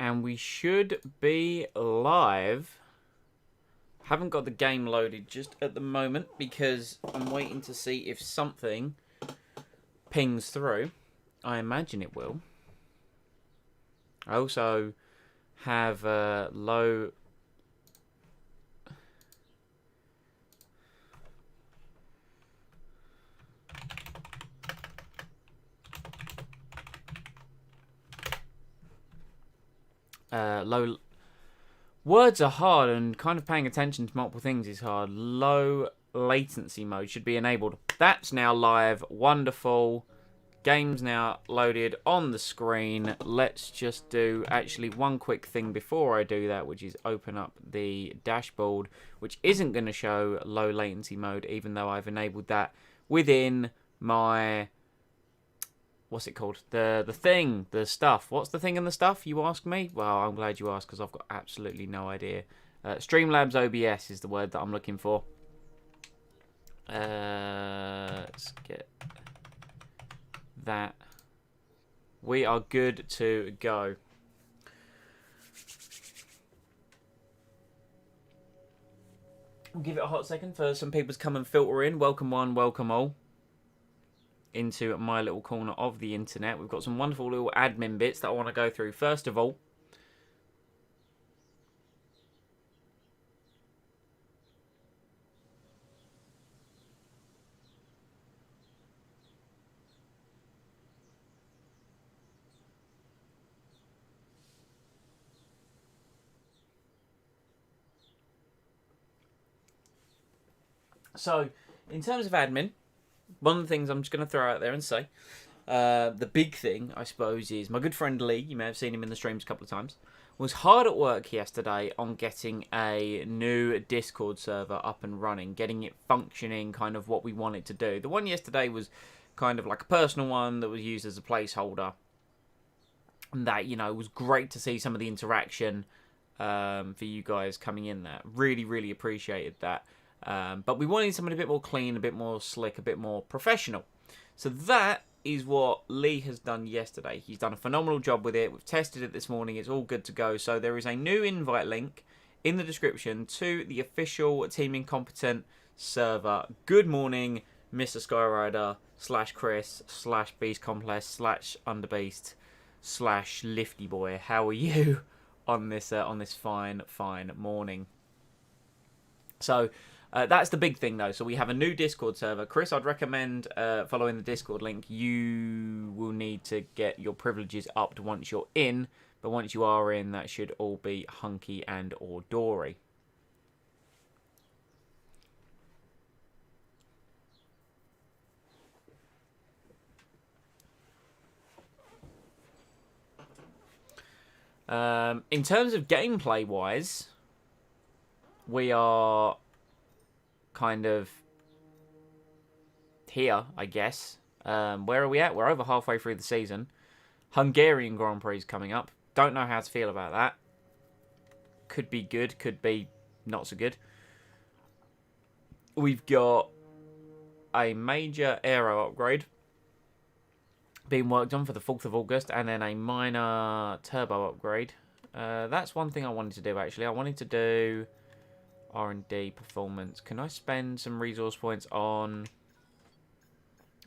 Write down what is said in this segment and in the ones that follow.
And we should be live. Haven't got the game loaded just at the moment because I'm waiting to see if something pings through. I imagine it will. I also have low... low... Words are hard, and kind of paying attention to multiple things is hard. Low latency mode should be enabled. That's now live. Wonderful. Game's now loaded on the screen. Let's just do actually one quick thing before I do that, which is open up the dashboard, which isn't going to show low latency mode, even though I've enabled that within my... What's it called? The thing, the stuff. What's the thing and the stuff, you ask me? Well, I'm glad you asked because I've got absolutely no idea. Streamlabs OBS is the word that I'm looking for. Let's get that. We are good to go. We'll give it a hot second for some people to come and filter in. Welcome one, welcome all into my little corner of the internet. We've got some wonderful little admin bits that I want to go through. First of all, so in terms of admin, one of the things I'm just going to throw out there and say, the big thing, I suppose, is my good friend Lee, you may have seen him in the streams a couple of times, was hard at work yesterday on getting a new Discord server up and running, getting it functioning, kind of what we want it to do. The one yesterday was kind of like a personal one that was used as a placeholder. And that, you know, was great to see some of the interaction for you guys coming in there. Really, really appreciated that. But we wanted something a bit more clean, a bit more slick, a bit more professional. So that is what Lee has done yesterday. He's done a phenomenal job with it. We've tested it this morning. It's all good to go. So there is a new invite link in the description to the official Team Incompetent server. Good morning, Mr. Skyrider / Chris / Beast Complex / Underbeast / Lifty Boy. How are you on this fine morning? So that's the big thing, though. So we have a new Discord server. Chris, I'd recommend following the Discord link. You will need to get your privileges upped once you're in. But once you are in, that should all be hunky and or dory. In terms of gameplay-wise, we are kind of here, I guess. Where are we at? We're over halfway through the season. Hungarian Grand Prix is coming up. Don't know how to feel about that. Could be good, could be not so good. We've got a major aero upgrade being worked on for the 4th of August, and then a minor turbo upgrade. That's one thing I wanted to do, actually. I wanted to do R&D performance. Can I spend some resource points on...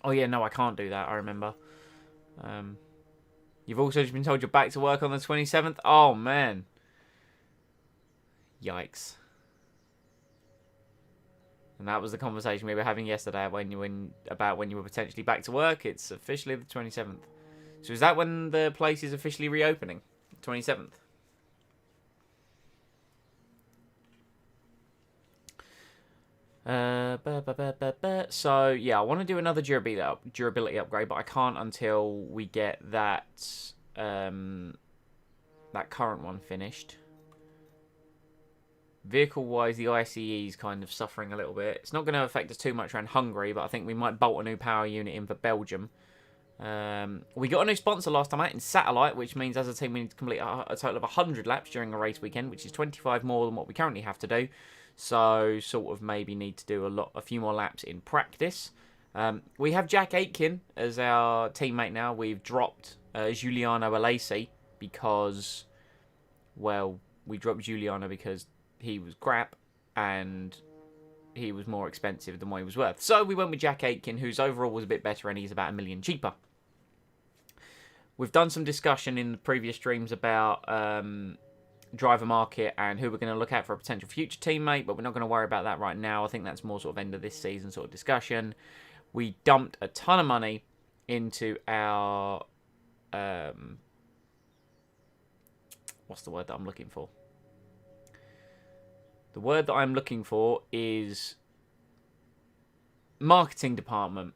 Oh, yeah, no, I can't do that, I remember. You've also just been told you're back to work on the 27th? Oh, man. Yikes. And that was the conversation we were having yesterday about when you were potentially back to work. It's officially the 27th. So is that when the place is officially reopening? 27th? So, yeah, I want to do another durability upgrade, but I can't until we get that that current one finished. Vehicle-wise, the ICE is kind of suffering a little bit. It's not going to affect us too much around Hungary, but I think we might bolt a new power unit in for Belgium. We got a new sponsor last time out in Satellite, which means as a team we need to complete a total of 100 laps during a race weekend, which is 25 more than what we currently have to do. So, sort of maybe need to do a few more laps in practice. We have Jack Aitken as our teammate now. We've dropped Giuliano Alesi because well, we dropped Giuliano because he was crap and he was more expensive than what he was worth. So we went with Jack Aitken, whose overall was a bit better, and he's about $1 million cheaper. We've done some discussion in the previous streams about driver market and who we're going to look at for a potential future teammate, but we're not going to worry about that right now. I think that's more sort of end of this season sort of discussion. We dumped a ton of money into our... what's the word that I'm looking for? The word that I'm looking for is marketing department.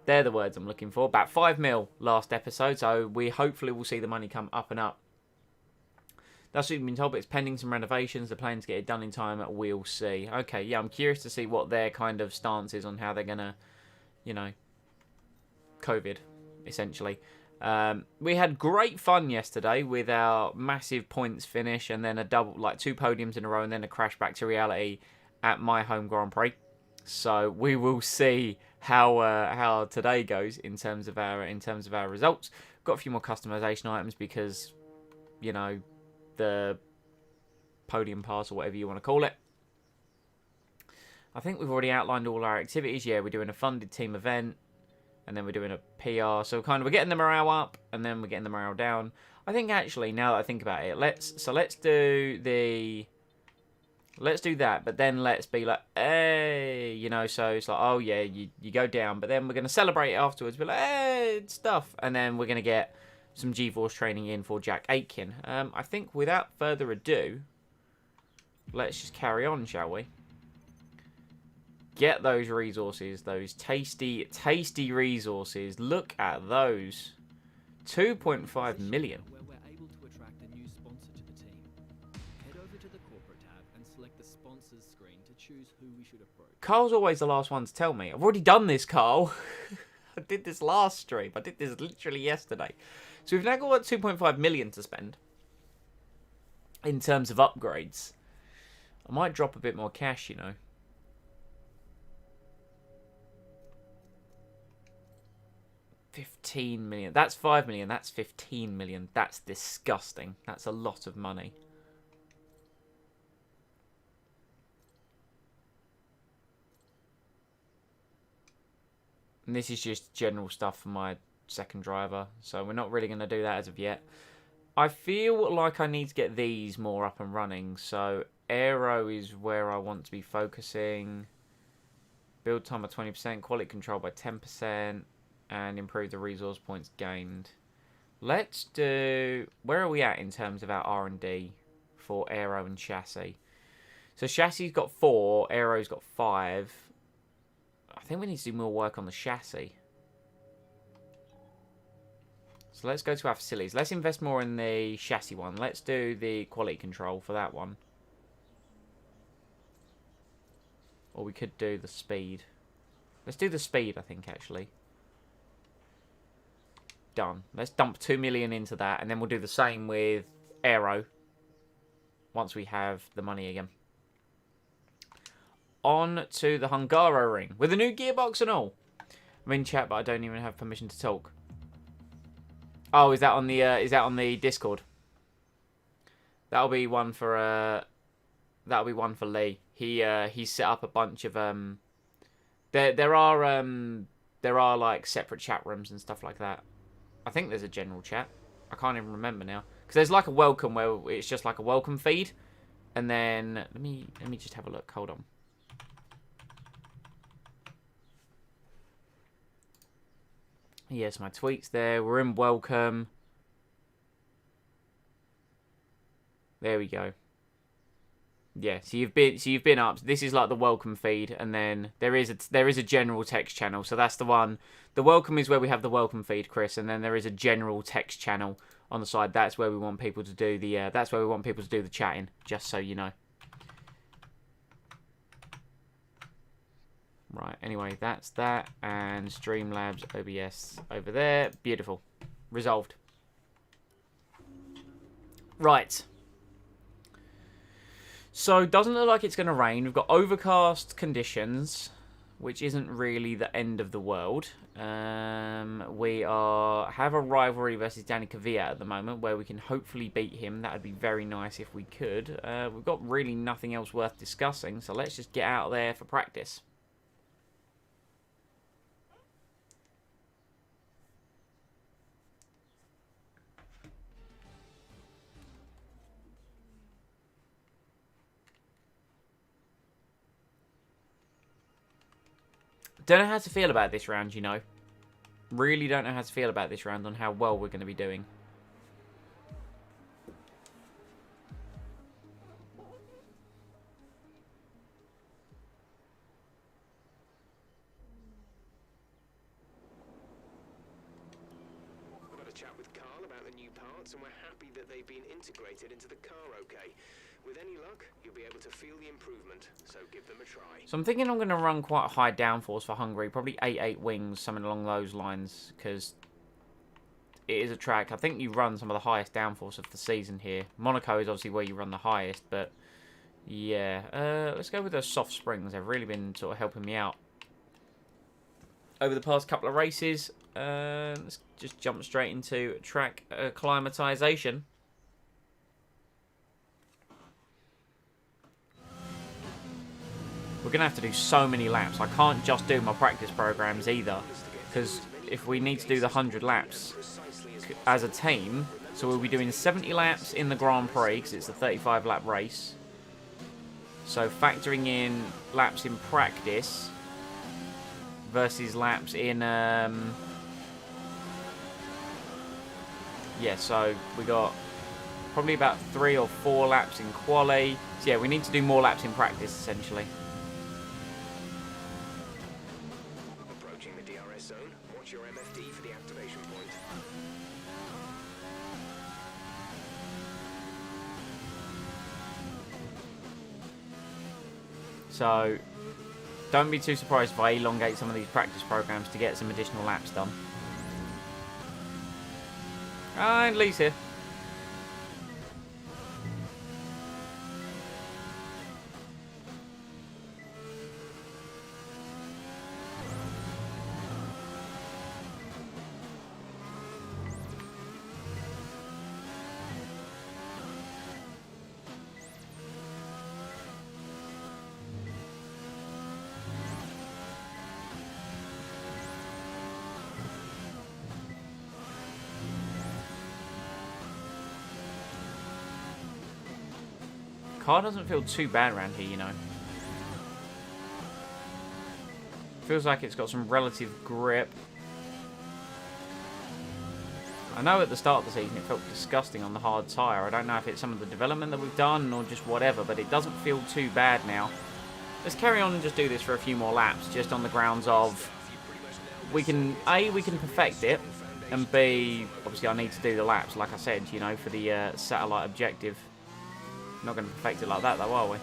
They're the words I'm looking for. About 5 mil last episode, so we hopefully will see the money come up and up. That's what we've been told, but it's pending some renovations. The plan to get it done in time, we'll see. Okay, yeah, I'm curious to see what their kind of stance is on how they're going to, you know, COVID, essentially. We had great fun yesterday with our massive points finish and then a double, like 2 podiums in a row and then a crash back to reality at my home Grand Prix. So we will see how today goes in terms of our results. Got a few more customization items because, you know, the podium pass or whatever you want to call it. I think we've already outlined all our activities. Yeah, we're doing a funded team event. And then we're doing a PR. So kind of we're getting the morale up and then we're getting the morale down. I think actually, now that I think about it, let's do that, but then let's be like, hey, you know, so it's like, oh yeah, you go down, but then we're going to celebrate afterwards, be like, hey, stuff. And then we're going to get some G-Force training in for Jack Aitken. I think without further ado, let's just carry on, shall we? Get those resources, those tasty, tasty resources. Look at those. 2.5 million. Where we're able to attract a new sponsor to the team. Head over to the corporate tab and select the sponsors screen to choose who we should approach. Carl's always the last one to tell me. I've already done this, Carl. I did this last stream. I did this literally yesterday. So we've now got 2.5 million to spend in terms of upgrades. I might drop a bit more cash, you know. 15 million. That's 5 million. That's 15 million. That's disgusting. That's a lot of money. And this is just general stuff for my second driver. So we're not really going to do that as of yet. I feel like I need to get these more up and running. So aero is where I want to be focusing. Build time by 20%. Quality control by 10%. And improve the resource points gained. Let's do... Where are we at in terms of our R&D for aero and chassis? So chassis's got 4, aero's got 5. I think we need to do more work on the chassis. So let's go to our facilities. Let's invest more in the chassis one. Let's do the quality control for that one. Or we could do the speed. Let's do the speed, I think, actually. Done. Let's dump 2 million into that, and then we'll do the same with aero once we have the money again. On to the Hungaro ring with a new gearbox and all. I'm in chat, but I don't even have permission to talk. Oh, is that on the Discord? That'll be one for Lee. He set up a bunch of there are like separate chat rooms and stuff like that. I think there's a general chat. I can't even remember now. Because there's like a welcome where it's just like a welcome feed. And then, let me just have a look. Hold on. Yes, my tweets there. We're in welcome. There we go. Yeah, so you've been up. This is like the welcome feed, and then there is a general text channel. So that's the one. The welcome is where we have the welcome feed, Chris, and then there is a general text channel on the side. That's where we want people to do the chatting. Just so you know. Right. Anyway, that's that, and Streamlabs OBS over there. Beautiful. Resolved. Right. So, doesn't look like it's going to rain. We've got overcast conditions. which isn't really the end of the world. We have a rivalry versus Danny Kvyat at the moment, where we can hopefully beat him. That would be very nice if we could. We've got really nothing else worth discussing, so let's just get out there for practice. Don't know how to feel about this round, you know. Really don't know how to feel about this round on how well we're going to be doing. We've had a chat with Carl about the new parts, and we're happy that they've been integrated into the car okay. With any luck, you'll be able to feel the improvement, so give them a try. So I'm thinking I'm going to run quite a high downforce for Hungary, probably 8 wings, something along those lines, because it is a track. I think you run some of the highest downforce of the season here. Monaco is obviously where you run the highest, but yeah. Let's go with those soft springs. They've really been sort of helping me out over the past couple of races. Let's just jump straight into track acclimatization. We're going to have to do so many laps. I can't just do my practice programs either, because if we need to do the 100 laps as a team, so we'll be doing 70 laps in the Grand Prix, because it's a 35 lap race. So factoring in laps in practice versus laps in yeah, so we got probably about 3 or 4 laps in quali. So yeah, we need to do more laps in practice essentially. Approaching the DRS zone, watch your MFD for the activation point. So don't be too surprised if I elongate some of these practice programs to get some additional laps done. And Lee's here. Car doesn't feel too bad around here, you know. Feels like it's got some relative grip. I know at the start of the season it felt disgusting on the hard tyre. I don't know if it's some of the development that we've done or just whatever, but it doesn't feel too bad now. Let's carry on and just do this for a few more laps, just on the grounds of we can, A, we can perfect it, and B, obviously I need to do the laps, like I said, you know, for the satellite objective. Not going to perfect it like that, though, are we?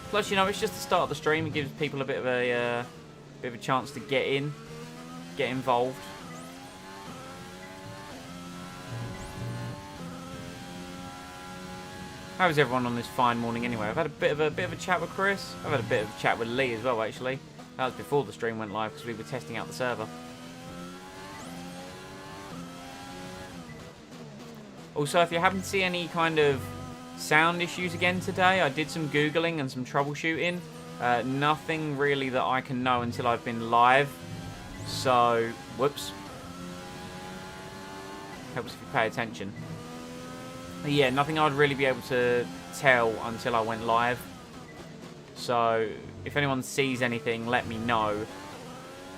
Plus, you know, it's just the start of the stream. It gives people a bit of a chance to get in, get involved. How is everyone on this fine morning, anyway? I've had a bit of a chat with Chris. I've had a bit of a chat with Lee as well, actually. That was before the stream went live because we were testing out the server. Also, if you happen to see any kind of sound issues again today, I did some Googling and some troubleshooting. Nothing really that I can know until I've been live. So, whoops. Helps if you pay attention. But yeah, nothing I'd really be able to tell until I went live. So, if anyone sees anything, let me know.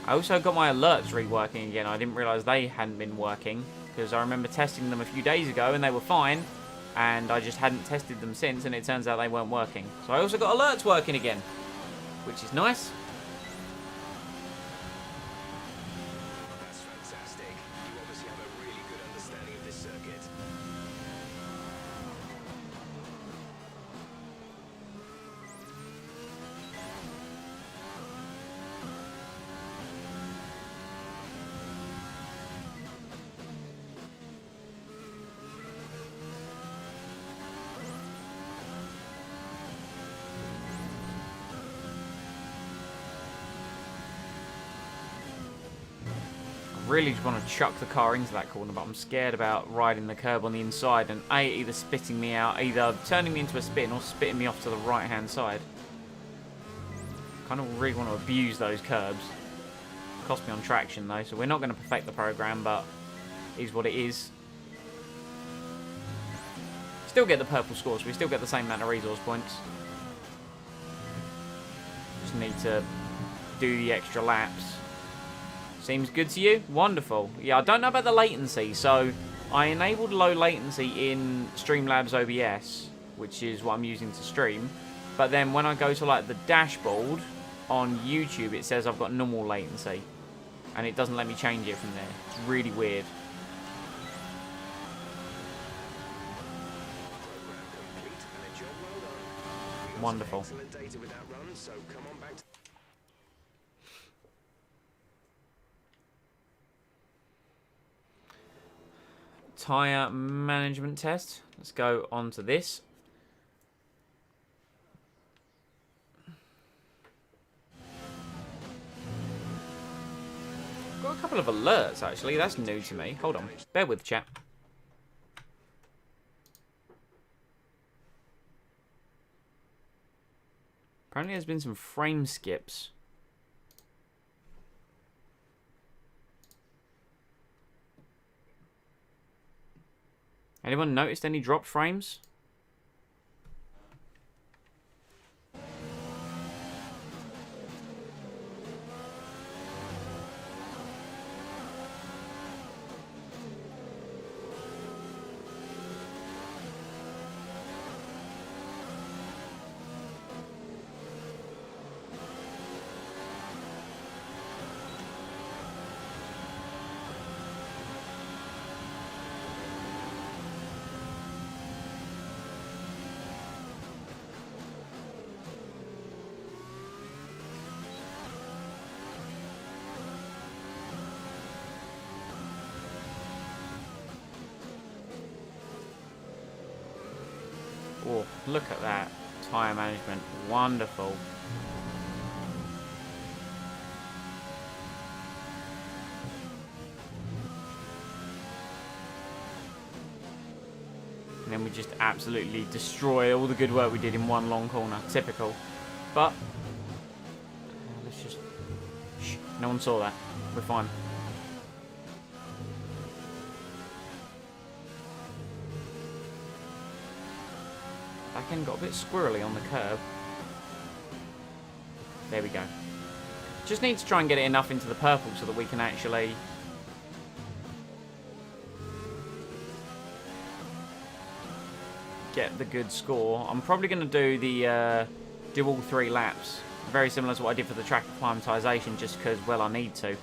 I also got my alerts reworking again. I didn't realise they hadn't been working, because I remember testing them a few days ago and they were fine, and I just hadn't tested them since, and it turns out they weren't working. So I also got alerts working again, which is nice. That's fantastic. You obviously have a really good understanding of this circuit. Really just want to chuck the car into that corner, but I'm scared about riding the curb on the inside and A, either spitting me out, either turning me into a spin or spitting me off to the right-hand side. Kind of really want to abuse those curbs. Cost me on traction though, so we're not going to perfect the program, but it is what it is. Still get the purple scores, we still get the same amount of resource points. Just need to do the extra laps. Seems good to you? Wonderful. Yeah, I don't know about the latency, so I enabled low latency in Streamlabs OBS, which is what I'm using to stream, but then when I go to like the dashboard on YouTube, it says I've got normal latency, and it doesn't let me change it from there. It's really weird. Wonderful. Tyre management test. Let's go on to this. Got a couple of alerts actually. That's new to me. Hold on. Bear with, chat. Apparently there's been some frame skips. Anyone noticed any dropped frames? Oh, look at that. Tyre management. Wonderful. And then we just absolutely destroy all the good work we did in one long corner. Typical. But let's just... Shh, no one saw that. We're fine. Back end got a bit squirrely on the curb. There we go. Just need to try and get it enough into the purple so that we can actually get the good score. I'm probably going to do the do all 3 laps. Very similar to what I did for the track acclimatization, just because, well, I need to.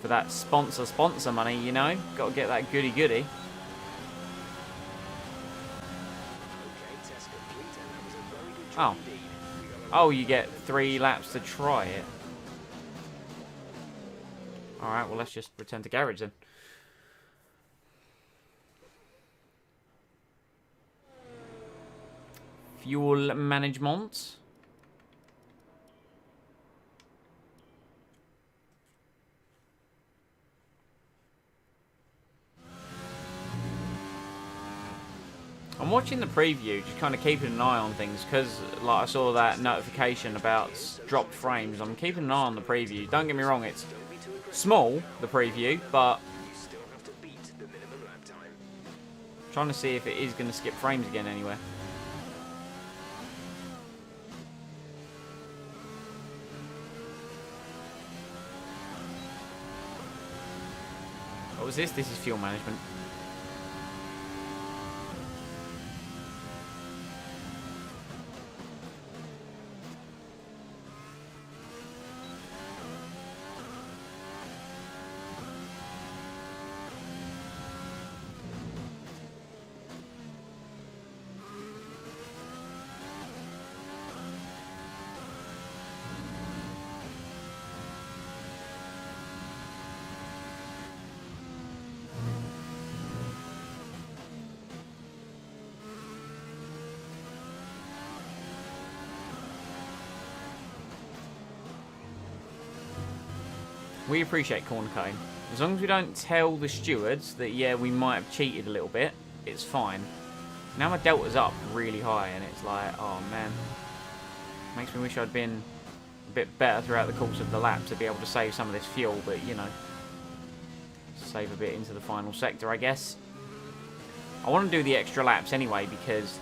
For that sponsor money, you know. Got to get that goody. Oh. Oh, you get 3 laps to try it. Alright, well, let's just return to garage then. Fuel management. I'm watching the preview, just kind of keeping an eye on things, because like I saw that notification about dropped frames. I'm keeping an eye on the preview. Don't get me wrong, it's small, the preview, but trying to see if it is going to skip frames again anywhere. What was this? This is fuel management. We appreciate corn cone. As long as we don't tell the stewards that, yeah, we might have cheated a little bit, it's fine. Now my delta's up really high, and it's like, oh man. Makes me wish I'd been a bit better throughout the course of the lap to be able to save some of this fuel, but, you know, save a bit into the final sector, I guess. I want to do the extra laps anyway, because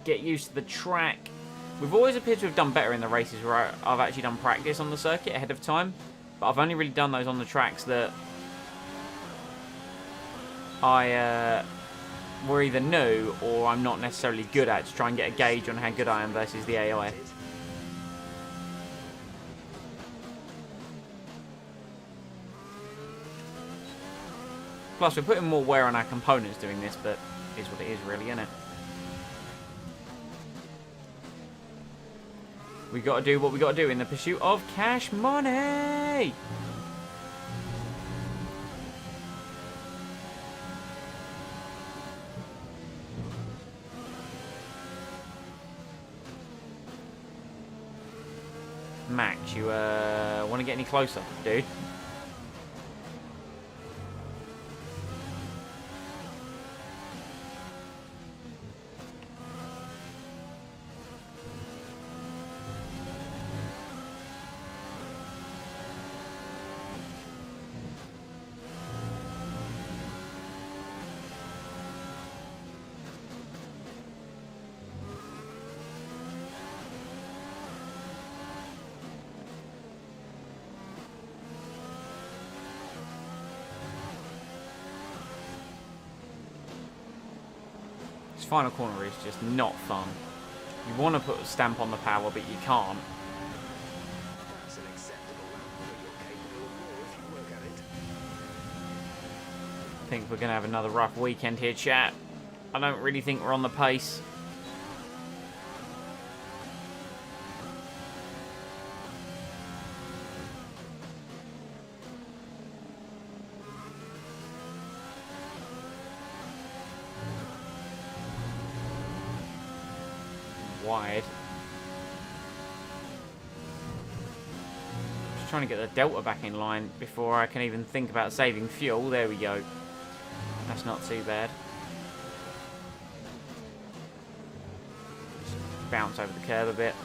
get used to the track. We've always appeared to have done better in the races where I've actually done practice on the circuit ahead of time. But I've only really done those on the tracks that I were either new or I'm not necessarily good at, to try and get a gauge on how good I am versus the AI. Plus, we're putting more wear on our components doing this, but it is what it is, really, isn't it? We got to do what we got to do in the pursuit of cash money. Max, you want to get any closer, dude? Final corner is just not fun. You want to put a stamp on the power, but you can't. That's an acceptable lap, but you're capable of more if you work at it. I think we're going to have another rough weekend here, chat. I don't really think we're on the pace. Wide. Just trying to get the delta back in line before I can even think about saving fuel. There we go. That's not too bad. Just bounce over the curb a bit.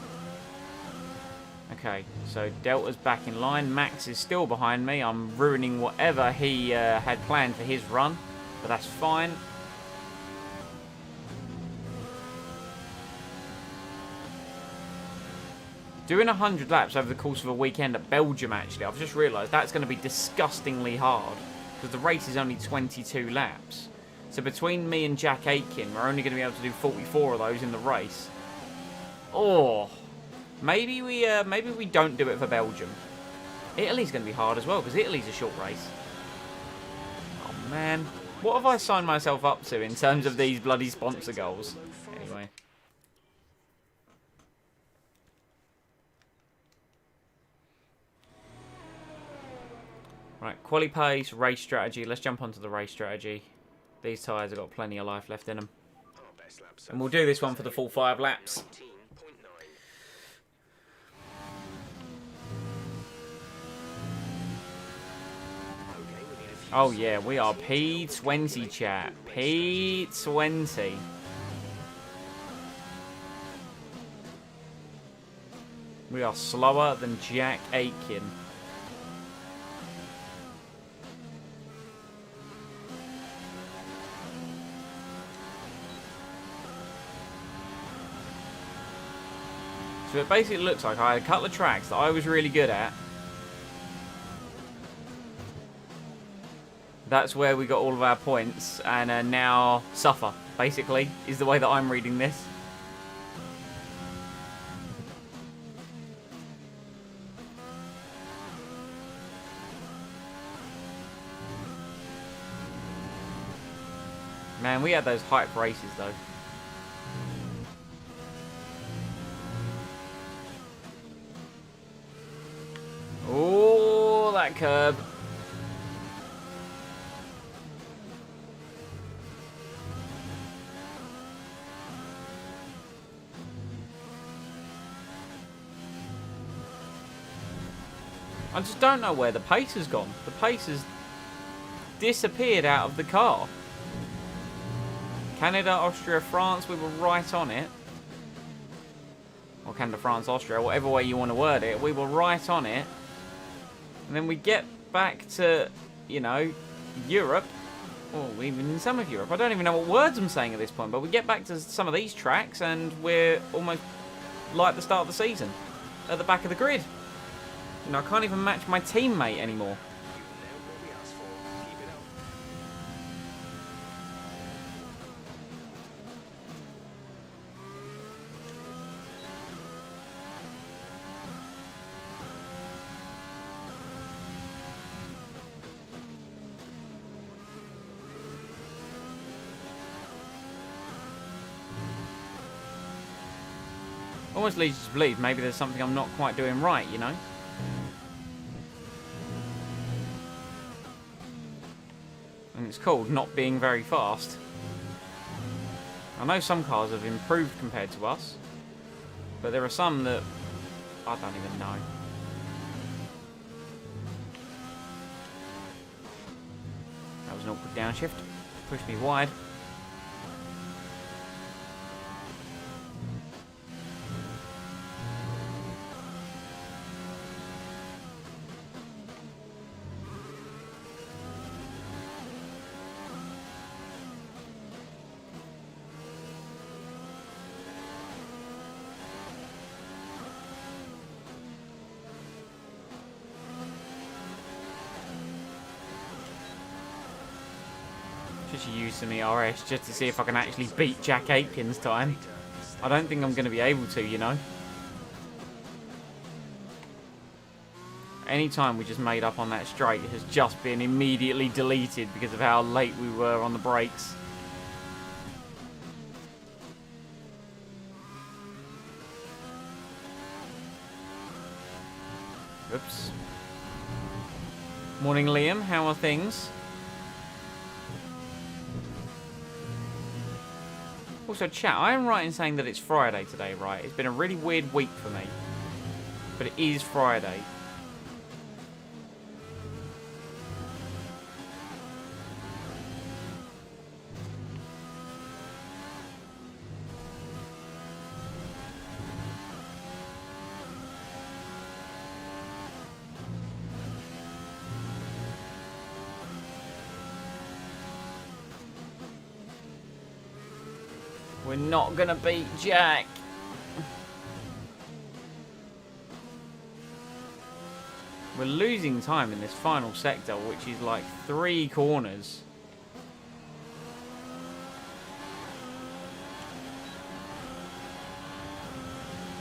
Okay, so delta's back in line. Max is still behind me. I'm ruining whatever he had planned for his run, but that's fine. Doing 100 laps over the course of a weekend at Belgium, actually, I've just realised that's going to be disgustingly hard, because the race is only 22 laps. So between me and Jack Aitken, we're only going to be able to do 44 of those in the race. Oh, maybe we don't do it for Belgium. Italy's going to be hard as well, because Italy's a short race. Oh man, what have I signed myself up to in terms of these bloody sponsor goals? Anyway. Right, quali pace, race strategy. Let's jump onto the race strategy. These tyres have got plenty of life left in them. And we'll do this one for the full 5 laps. Oh yeah, we are P20, chat. P20. We are slower than Jack Aitken. So it basically looks like I had a couple of tracks that I was really good at. That's where we got all of our points, and now suffer, basically, is the way that I'm reading this. Man, we had those hype races, though. Oh, that curb. I just don't know where the pace has gone. The pace has disappeared out of the car. Canada, Austria, France, we were right on it. Or Canada, France, Austria, whatever way you want to word it. We were right on it. And then we get back to, you know, Europe. Or even in some of Europe. I don't even know what words I'm saying at this point. But we get back to some of these tracks and we're almost like the start of the season. At the back of the grid. You know, I can't even match my teammate anymore. Almost leads you to believe maybe there's something I'm not quite doing right, you know? And it's called not being very fast. I know some cars have improved compared to us, but there are some that I don't even know. That was an awkward downshift. Pushed me wide. Just use some ERS just to see if I can actually beat Jack Aitken's time. I don't think I'm going to be able to, you know. Any time we just made up on that straight has just been immediately deleted because of how late we were on the brakes. Oops. Morning, Liam. How are things? Also, chat, I am right in saying that it's Friday today, right? It's been a really weird week for me. But it is Friday. We're not gonna beat Jack. We're losing time in this final sector, which is like 3 corners.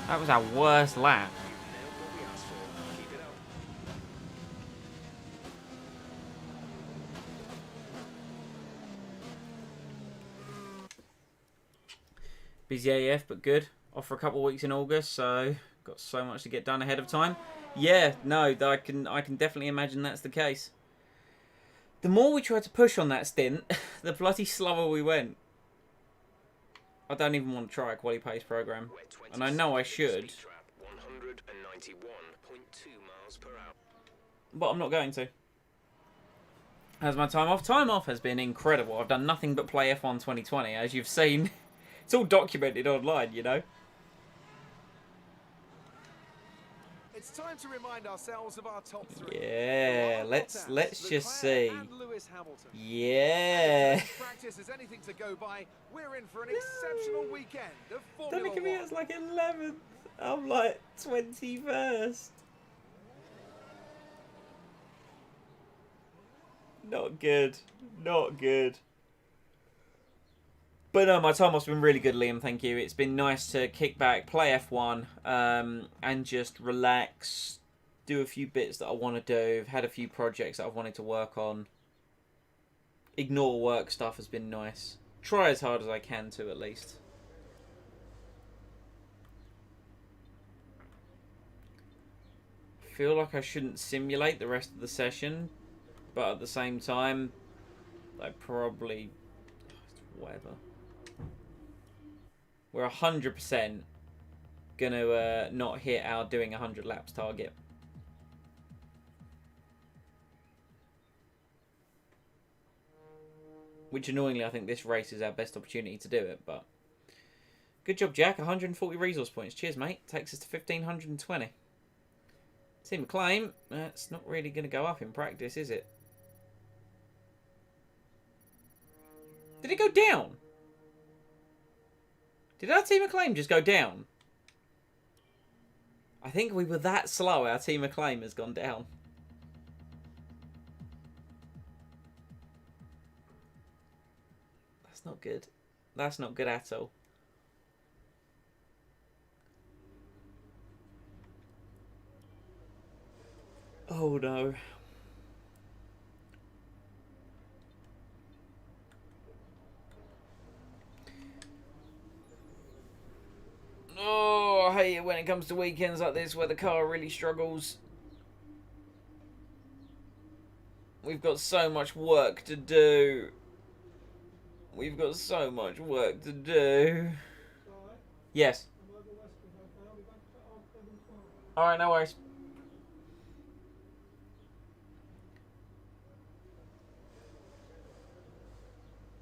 That was our worst lap. Busy AF, but good. Off for a couple of weeks in August, so got so much to get done ahead of time. Yeah, no, I can definitely imagine that's the case. The more we tried to push on that stint, the bloody slower we went. I don't even want to try a quali pace program, and I know I should. 191.2 miles per hour. But I'm not going to. How's my time off? Time off has been incredible. I've done nothing but play F1 2020, as you've seen. It's all documented online, you know. It's time to remind ourselves of our top 3. Yeah, let's just see. Yeah. Practice is anything to go by. We're in for an exceptional weekend of Formula Don't look at me, 1. it's like 11th. I'm like 21st. Not good. Not good. But no, my time off's been really good, Liam, thank you. It's been nice to kick back, play F1, and just relax, do a few bits that I want to do. I've had a few projects that I've wanted to work on. Ignore work stuff has been nice. Try as hard as I can to, at least. Feel like I shouldn't simulate the rest of the session, but at the same time, I probably... whatever. We're 100% going to not hit our doing 100 laps target. Which annoyingly, I think this race is our best opportunity to do it, but... Good job, Jack. 140 resource points. Cheers, mate. Takes us to 1,520. Team acclaim. That's not really going to go up in practice, is it? Did it go down? Did our team acclaim just go down? I think we were that slow, our team acclaim has gone down. That's not good. That's not good at all. Oh no. Oh, I hate it when it comes to weekends like this where the car really struggles. We've got so much work to do. We've got so much work to do. Yes. Alright, no worries.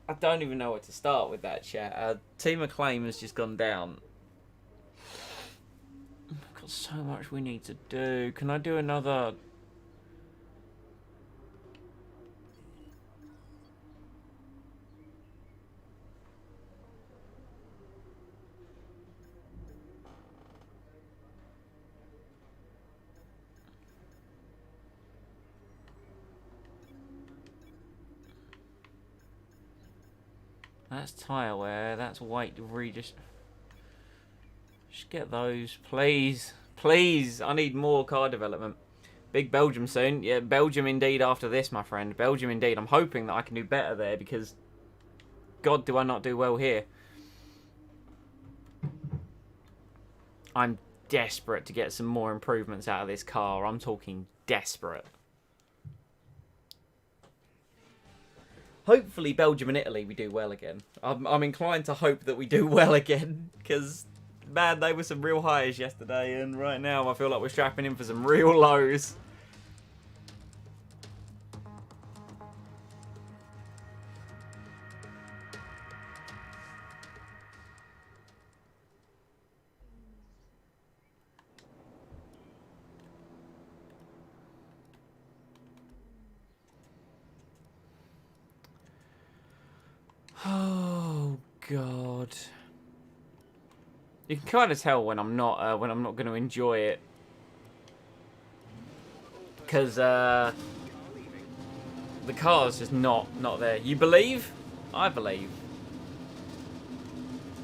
I don't even know where to start with that, chat. Our team acclaim has just gone down. We've got so much we need to do. Can I do another... That's tyre wear, that's weight to just get those, please. Please, I need more car development. Big Belgium soon. Yeah, Belgium indeed after this, my friend. Belgium indeed. I'm hoping that I can do better there because God, do I not do well here. I'm desperate to get some more improvements out of this car. I'm talking desperate. Hopefully Belgium and Italy we do well again. I'm inclined to hope that we do well again because, man, they were some real highs yesterday and right now I feel like we're strapping in for some real lows. Oh God! You can kind of tell when I'm not going to enjoy it, because the car's just not there. You believe? I believe.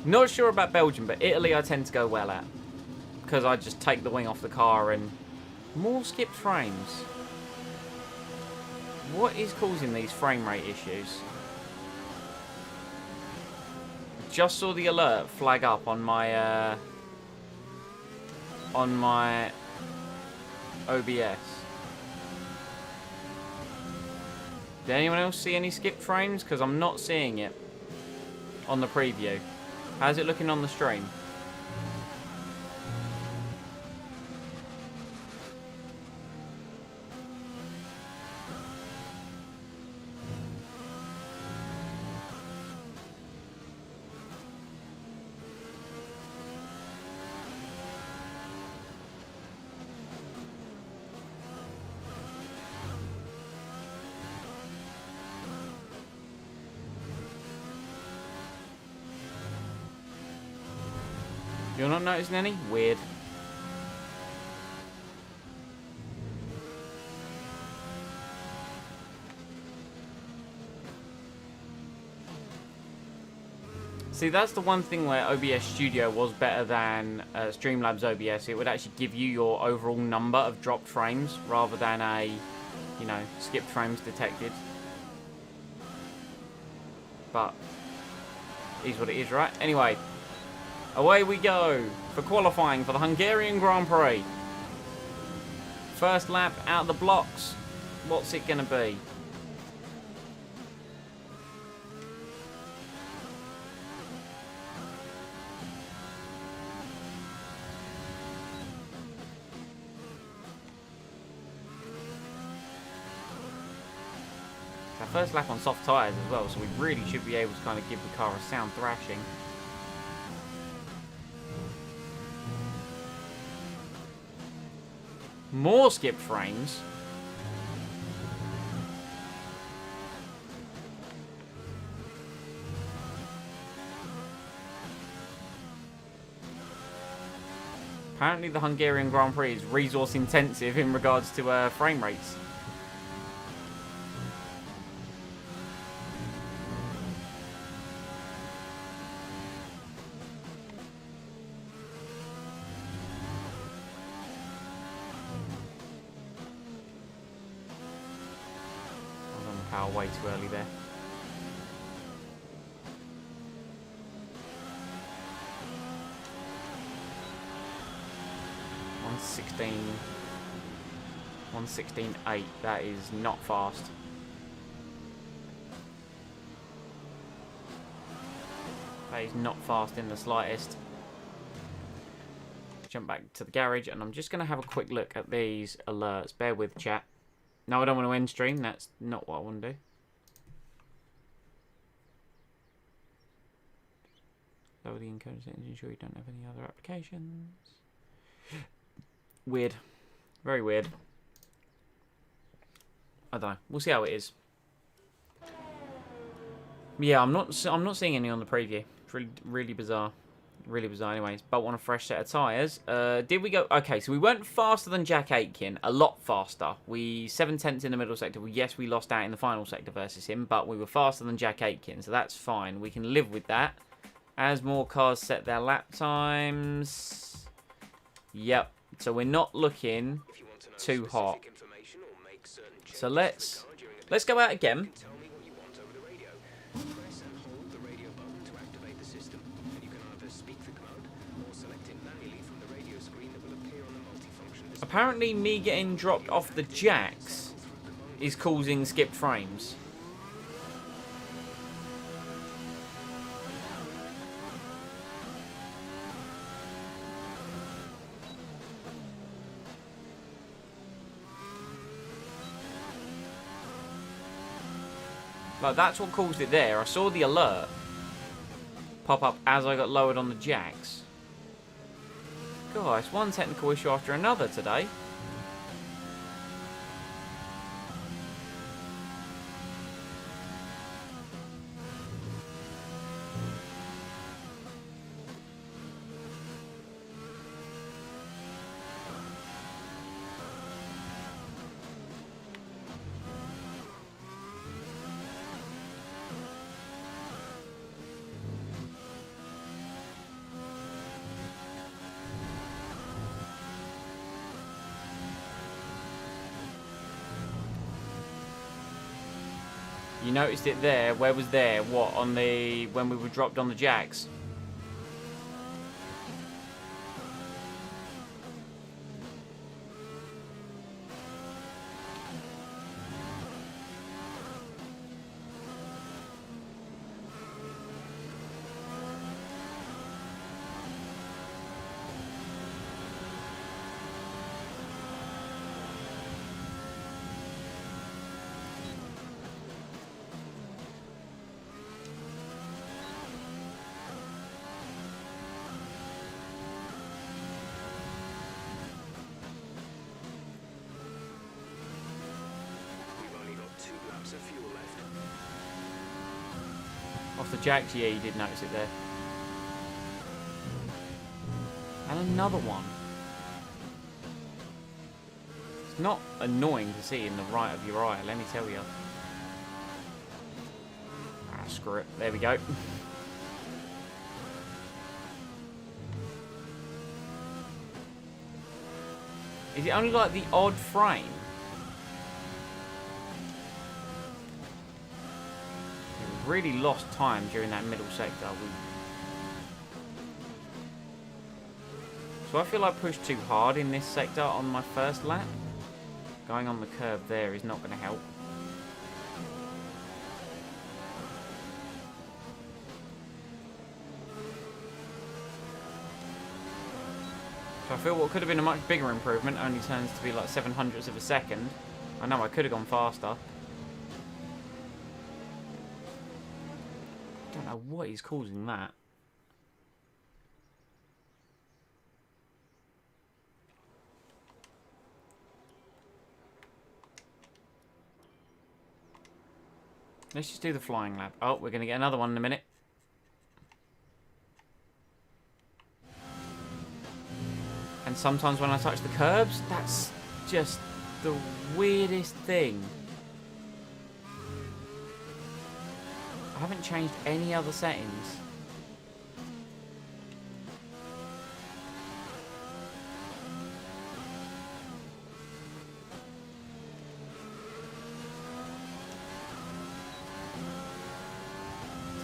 Not sure about Belgium, but Italy I tend to go well at, because I just take the wing off the car and more skipped frames. What is causing these frame rate issues? Just saw the alert flag up on my OBS. Did anyone else see any skipped frames? Because I'm not seeing it on the preview. How's it looking on the stream? You're not noticing any? Weird. See, that's the one thing where OBS Studio was better than Streamlabs OBS. It would actually give you your overall number of dropped frames rather than a, you know, skipped frames detected. But it is what it is, right? Anyway. Away we go for qualifying for the Hungarian Grand Prix. First lap out of the blocks. What's it going to be? It's our first lap on soft tyres as well, so we really should be able to kind of give the car a sound thrashing. More skip frames. Apparently the Hungarian Grand Prix is resource intensive in regards to frame rates. I was on the power way too early there. .16 1:16.8. That is not fast. That is not fast in the slightest. Jump back to the garage, and I'm just going to have a quick look at these alerts. Bear with, chat. No, I don't want to end stream. That's not what I want to do. Lower the encoder settings, ensure you don't have any other applications. Weird. Very weird. I don't know. We'll see how it is. Yeah, I'm not seeing any on the preview. It's really bizarre. Really bizarre. Anyways, but want a fresh set of tyres. Did we go? Okay, so we went faster than Jack Aitken. A lot faster. We 7/10 in the middle sector. Well, yes, we lost out in the final sector versus him, but we were faster than Jack Aitken, so that's fine. We can live with that. As more cars set their lap times. Yep. So we're not looking too hot. So let's go out again. Apparently me getting dropped off the jacks is causing skipped frames. Like, that's what caused it there. I saw the alert pop up as I got lowered on the jacks. Gosh, one technical issue after another today. You noticed it there. Where was there? What, on the... when we were dropped on the jacks? Off the jacks, yeah, you did notice it there. And another one. It's not annoying to see in the right of your eye, let me tell you. Ah, screw it. There we go. Is it only like the odd frame? Really lost time during that middle sector. So I feel I pushed too hard in this sector on my first lap. Going on the curb there is not going to help. So I feel what could have been a much bigger improvement only turns to be like 0.07 of a second. I know I could have gone faster. don't know what is causing that. Let's just do the flying lap. Oh, we're going to get another one in a minute. And sometimes when I touch the curbs, that's just the weirdest thing. I haven't changed any other settings.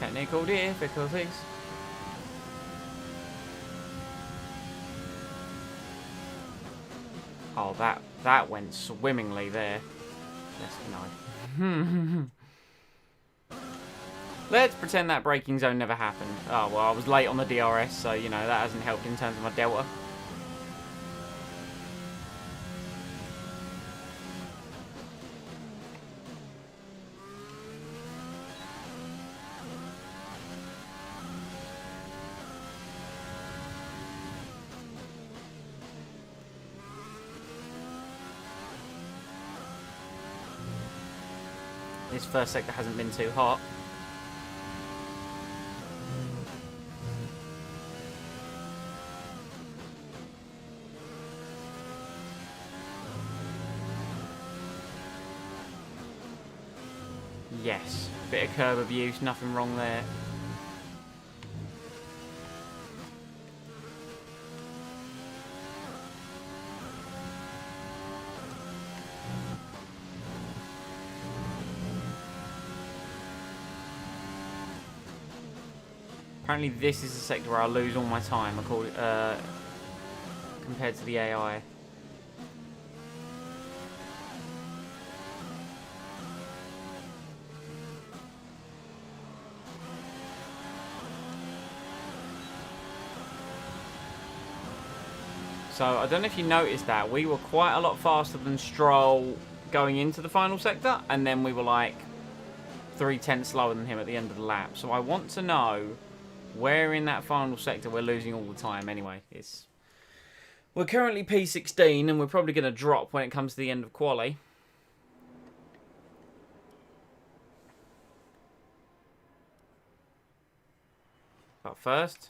Technical difficulties. Oh, that went swimmingly there. Yes, no. Let's pretend that braking zone never happened. Oh, well, I was late on the DRS, so, you know, that hasn't helped in terms of my delta. This first sector hasn't been too hot. Yes, bit of curb abuse, nothing wrong there. Apparently this is the sector where I lose all my time compared to the AI. So I don't know if you noticed that we were quite a lot faster than Stroll going into the final sector, and then we were like 3/10 slower than him at the end of the lap. So I want to know where in that final sector we're losing all the time. Anyway, we're currently P16 and we're probably going to drop when it comes to the end of quali. But first,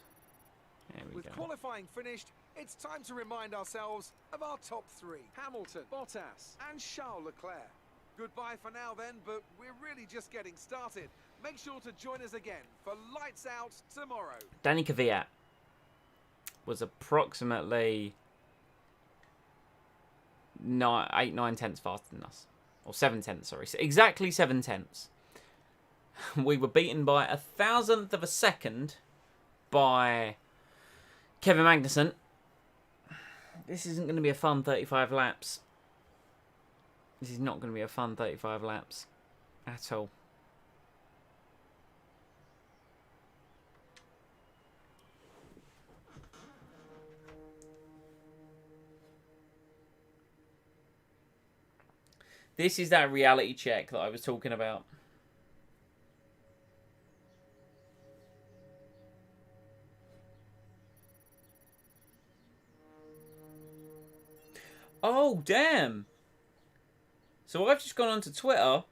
there we With go. qualifying finished, it's time to remind ourselves of our top three. Hamilton, Bottas, and Charles Leclerc. Goodbye for now then, but we're really just getting started. Make sure to join us again for Lights Out tomorrow. Danny Kvyat was approximately 8, 9 tenths faster than us. Or 7 tenths, sorry. So exactly 7 tenths. We were beaten by 1,000th of a second by Kevin Magnussen. This isn't going to be a fun 35 laps. This is not going to be a fun 35 laps at all. This is that reality check that I was talking about. Oh, damn. So I've just gone onto Twitter,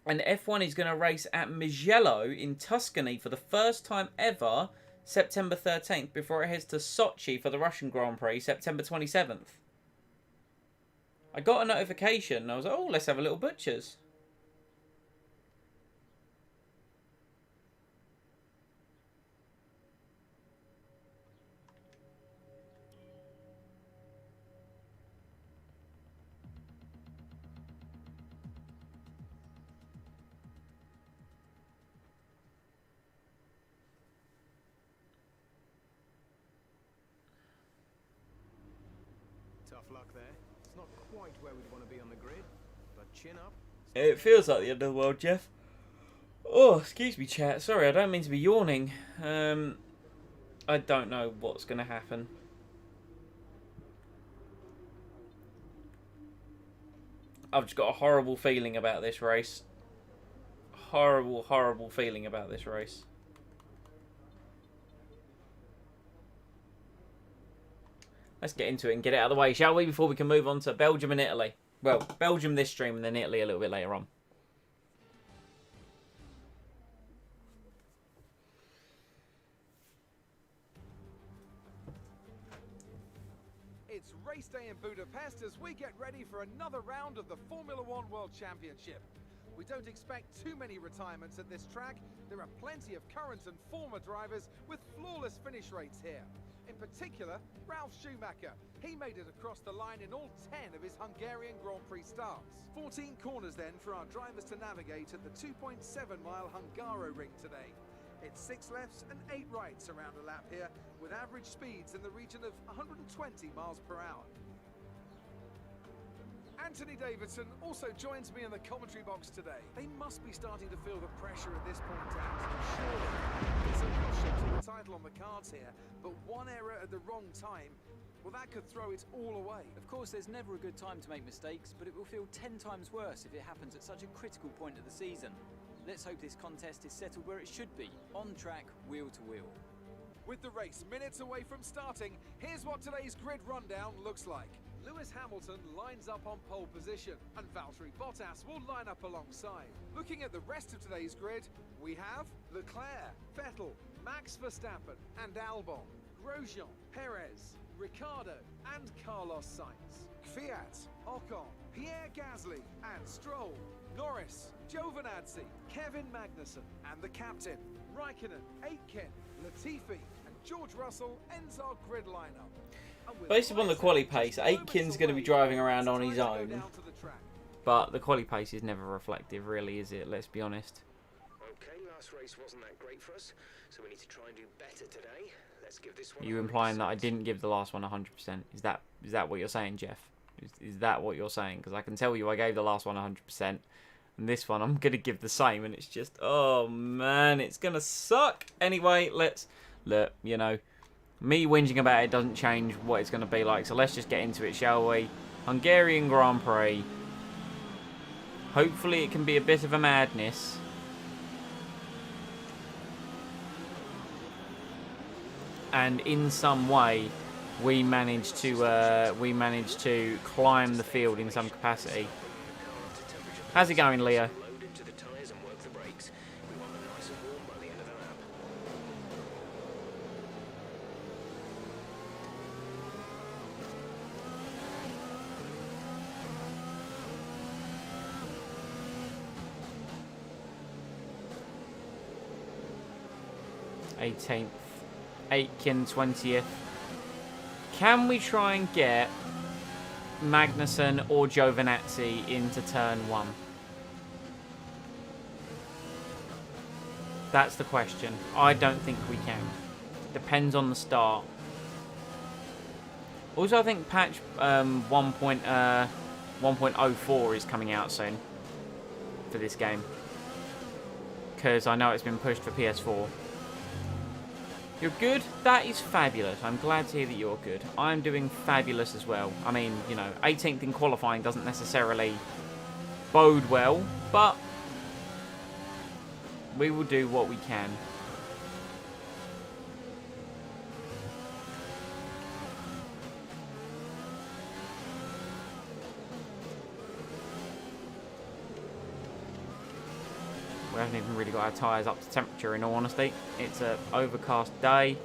and F1 is going to race at Mugello in Tuscany for the first time ever, September 13th, before it heads to Sochi for the Russian Grand Prix, September 27th. I got a notification, and I was like, oh, let's have a little butchers. Tough luck there. It's not quite where we'd want to be on the grid, but chin up. It feels like the end of the world, Jeff. Oh, excuse me, chat. Sorry, I don't mean to be yawning. I don't know what's going to happen. I've just got a horrible feeling about this race. horrible, horrible feeling about this race. Let's get into it and get it out of the way, shall we? Before we can move on to Belgium and Italy. Well, Belgium this stream and then Italy a little bit later on. It's race day in Budapest as we get ready for another round of the Formula One World Championship. We don't expect too many retirements at this track. There are plenty of current and former drivers with flawless finish rates here. In particular, Ralf Schumacher. He made it across the line in all 10 of his Hungarian Grand Prix starts. 14 corners then for our drivers to navigate at the 2.7-mile Hungaro ring today. It's 6 lefts and 8 rights around a lap here, with average speeds in the region of 120 miles per hour. Anthony Davidson also joins me in the commentary box today. They must be starting to feel the pressure at this point, Anthony. Surely, there's a real shot to the title on the cards here, but one error at the wrong time, well, that could throw it all away. Of course, there's never a good time to make mistakes, but it will feel 10 times worse if it happens at such a critical point of the season. Let's hope this contest is settled where it should be, on track, wheel to wheel. With the race minutes away from starting, here's what today's grid rundown looks like. Lewis Hamilton lines up on pole position, and Valtteri Bottas will line up alongside. Looking at the rest of today's grid, we have Leclerc, Vettel, Max Verstappen and Albon, Grosjean, Perez, Ricciardo and Carlos Sainz, Kvyat, Ocon, Pierre Gasly and Stroll, Norris, Giovinazzi, Kevin Magnussen and the captain, Raikkonen, Aitken, Latifi and George Russell ends our grid lineup. Based upon the quali pace, Aitken's going to be driving around on his own, but the quali pace is never reflective, really, is it? Let's be honest. Okay, last race wasn't that great for us, so we need to try and do better today. Let's give this one. You implying that I didn't give the last one 100%? Is that what you're saying, Jeff? Is that what you're saying? Because I can tell you I gave the last one 100%, and this one I'm going to give the same, and it's just, oh man, it's going to suck. Anyway, let's look. You know, me whinging about it doesn't change what it's going to be like, so let's just get into it, shall we? Hungarian Grand Prix. Hopefully it can be a bit of a madness. And in some way, we managed to climb the field in some capacity. How's it going, Leo? Load into the tyres and work the brakes. We want them nice and warm by the end of the lap. Aitken 20th. Can we try and get Magnussen or Giovinazzi into turn 1? That's the question. I don't think we can. Depends on the start. Also, I think patch 1.04 is coming out soon for this game, because I know it's been pushed for PS4. You're good? That is fabulous. I'm glad to hear that you're good. I'm doing fabulous as well. I mean, you know, 18th in qualifying doesn't necessarily bode well, but we will do what we can. We haven't even really got our tyres up to temperature, in all honesty. It's an overcast day.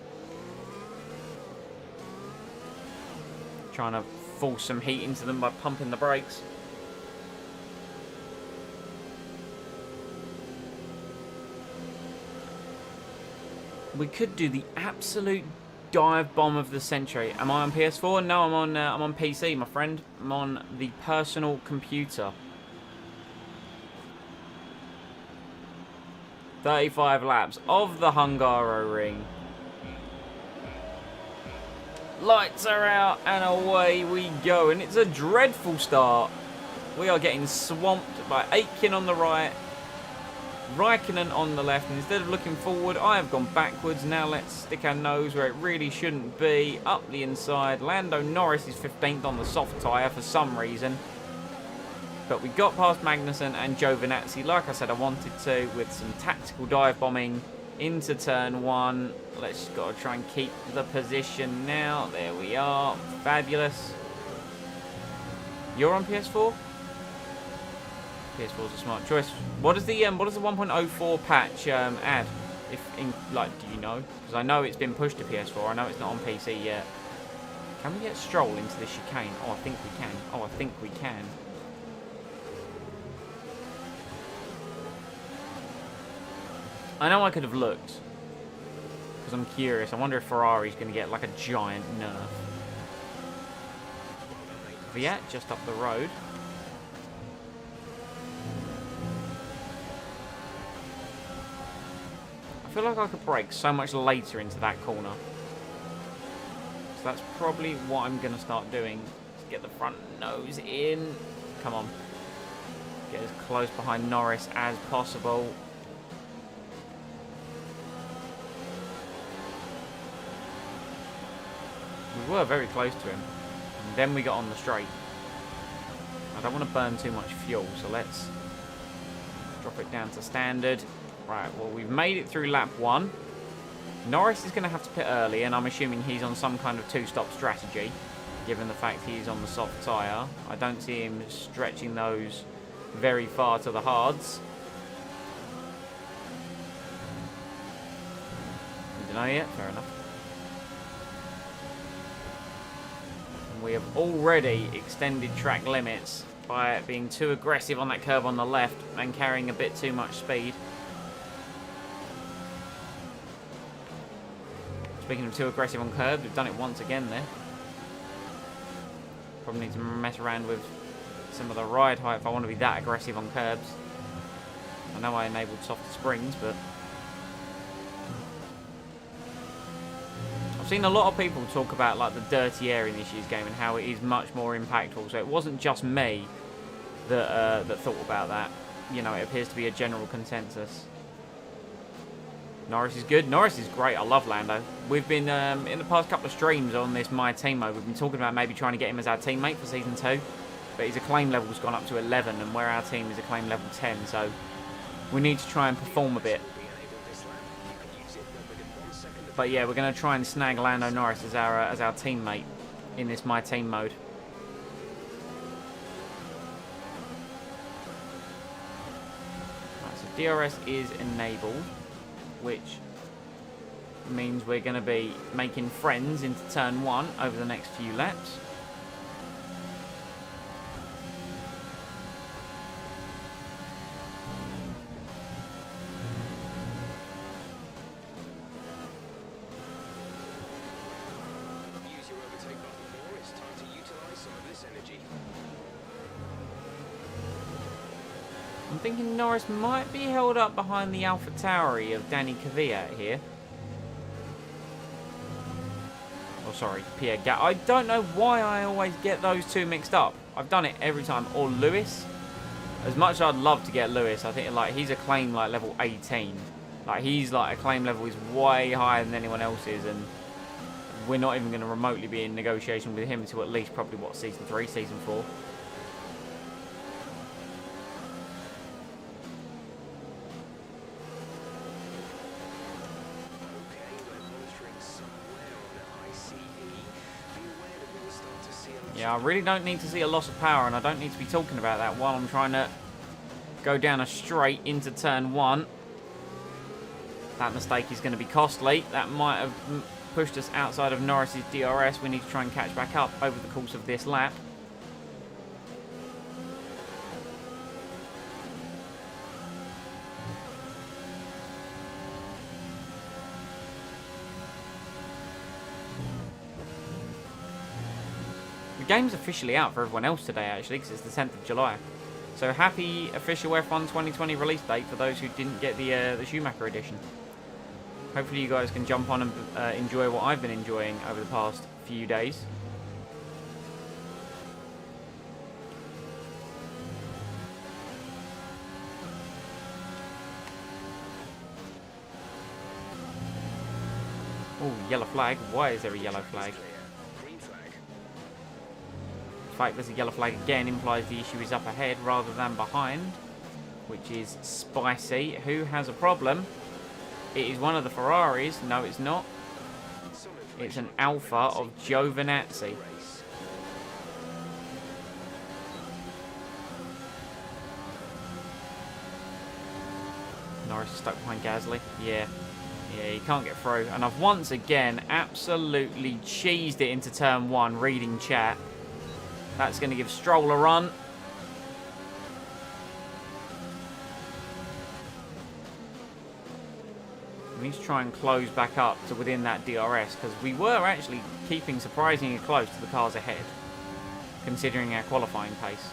Trying to force some heat into them by pumping the brakes. We could do the absolute dive bomb of the century. Am I on PS4? No, I'm on PC, my friend. I'm on the personal computer. 35 laps of the Hungaro ring. Lights are out and away we go. And it's a dreadful start. We are getting swamped by Aitken on the right, Raikkonen on the left. And instead of looking forward, I have gone backwards. Now let's stick our nose where it really shouldn't be. Up the inside. Lando Norris is 15th on the soft tyre for some reason. But we got past Magnussen and Giovinazzi, like I said I wanted to, with some tactical dive bombing into turn 1. Let's just got to try and keep the position now. There we are. Fabulous. You're on PS4? PS4 is a smart choice. What does the 1.04 patch add? If in, like, do you know? Because I know it's been pushed to PS4. I know it's not on PC yet. Can we get Stroll into the chicane? Oh, I think we can. Oh, I think we can. I know I could have looked. Because I'm curious. I wonder if Ferrari's going to get like a giant nerf. Viat just up the road. I feel like I could brake so much later into that corner. So that's probably what I'm going to start doing. Let's get the front nose in. Come on. Get as close behind Norris as possible. We were very close to him. And then we got on the straight. I don't want to burn too much fuel, so let's drop it down to standard. Right, well, we've made it through lap 1. Norris is going to have to pit early, and I'm assuming he's on some kind of 2-stop strategy, given the fact he's on the soft tyre. I don't see him stretching those very far to the hards. You don't know yet? Fair enough. And we have already extended track limits by being too aggressive on that curve on the left and carrying a bit too much speed. Speaking of too aggressive on curbs, we've done it once again there. Probably need to mess around with some of the ride height if I want to be that aggressive on curbs. I know I enabled softer springs, but I've seen a lot of people talk about like the dirty air in this year's game and how it is much more impactful. So it wasn't just me that thought about that. You know, it appears to be a general consensus. Norris is good. Norris is great. I love Lando. We've been, in the past couple of streams on this My Team mode, we've been talking about maybe trying to get him as our teammate for Season 2. But his acclaim level's gone up to 11, and where our team is acclaim level 10, so we need to try and perform a bit. But yeah, we're going to try and snag Lando Norris as our teammate in this My Team mode. Right, so DRS is enabled, which means we're going to be making friends into turn 1 over the next few laps. Use your overtake button more. It's time to utilize some of this energy. I'm thinking Norris might be held up behind the AlphaTauri of Danny Kvyat here. Oh, sorry, Pierre Gasly. I don't know why I always get those two mixed up. I've done it every time. Or Lewis. As much as I'd love to get Lewis, I think like he's a claim like level 18. Like he's like a claim level is way higher than anyone else's, and we're not even going to remotely be in negotiation with him until at least probably what, Season 3, Season 4. Yeah, I really don't need to see a loss of power, and I don't need to be talking about that while I'm trying to go down a straight into turn 1. That mistake is going to be costly. That might have pushed us outside of Norris's DRS. We need to try and catch back up over the course of this lap. The game's officially out for everyone else today, actually, because it's the 10th of July. So happy official F1 2020 release date for those who didn't get the Schumacher edition. Hopefully you guys can jump on and enjoy what I've been enjoying over the past few days. Oh, yellow flag. Why is there a yellow flag? The fact there's a yellow flag again implies the issue is up ahead rather than behind, which is spicy. Who has a problem? It is one of the Ferraris. No, it's not. It's an Alpha of Giovinazzi. Norris is stuck behind Gasly. Yeah, he can't get through. And I've once again absolutely cheesed it into turn 1, reading chat. That's going to give Stroll a run. We need to try and close back up to within that DRS, because we were actually keeping surprisingly close to the cars ahead, considering our qualifying pace.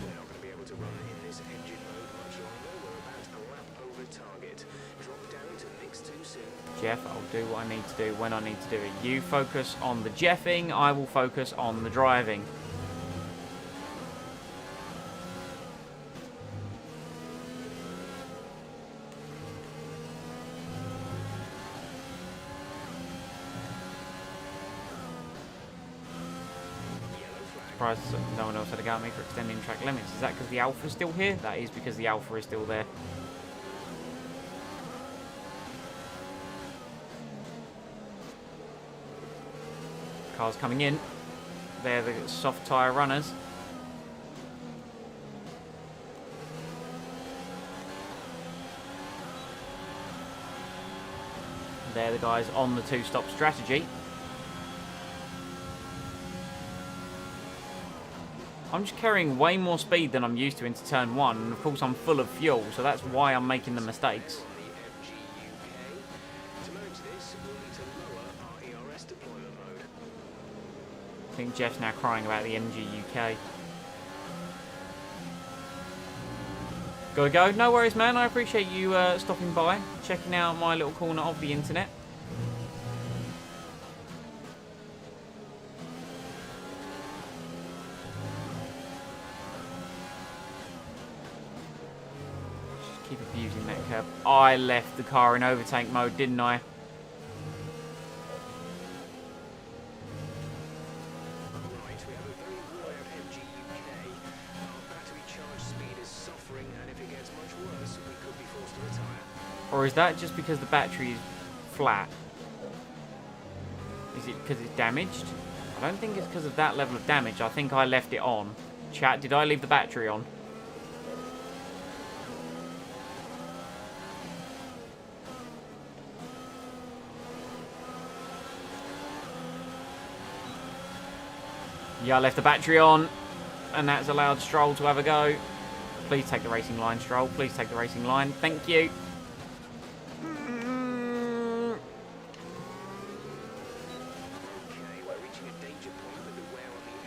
We're not going to be able to run in this engine mode much longer. We're about a lap over target. Drop down to mix too soon. Jeff, I'll do what I need to do when I need to do it. You focus on the jeffing, I will focus on the driving. Surprised no one else had a go at me for extending track limits. Is that because the Alpha is still here? That is because the Alpha is still there. Cars coming in. They're the soft tyre runners. They're the guys on the two-stop strategy. I'm just carrying way more speed than I'm used to into turn 1, and of course I'm full of fuel, so that's why I'm making the mistakes. To manage this, we'll need to lower our ERS deployment mode. I think Jeff's now crying about the MG UK. Gotta go. No worries, man. I appreciate you stopping by, checking out my little corner of the internet. Just keep abusing that curb. I left the car in overtake mode, didn't I? Or is that just because the battery is flat? Is it because it's damaged? I don't think it's because of that level of damage. I think I left it on. Chat, did I leave the battery on? Yeah, I left the battery on, and that's allowed Stroll to have a go. Please take the racing line, Stroll. Please take the racing line. Thank you.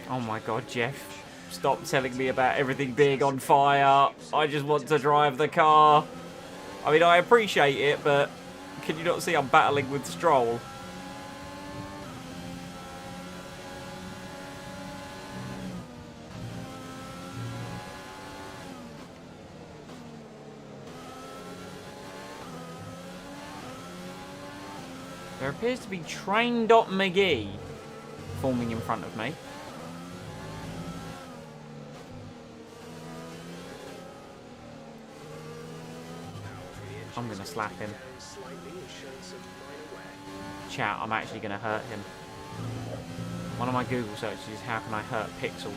Oh my god, Jeff. Stop telling me about everything being on fire. I just want to drive the car. I mean, I appreciate it, but can you not see I'm battling with Stroll? There appears to be Train.McGee forming in front of me. I'm going to slap him. Chat, I'm actually going to hurt him. One of my Google searches is how can I hurt pixels.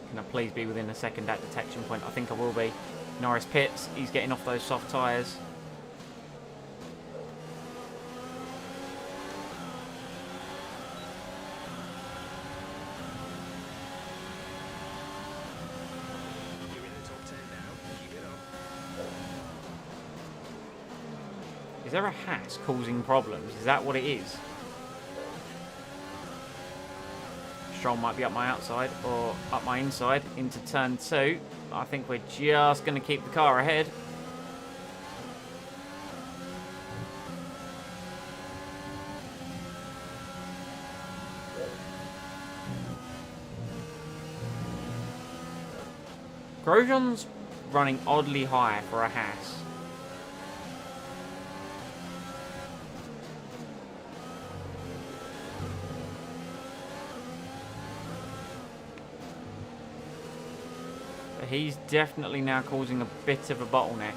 Can I please be within a second at detection point? I think I will be. Norris pits. He's getting off those soft tyres. Is there a hat causing problems? Is that what it is? Stroll might be up my outside or up my inside into turn 2. I think we're just going to keep the car ahead. Grosjean's running oddly high for a Haas. he's definitely now causing a bit of a bottleneck.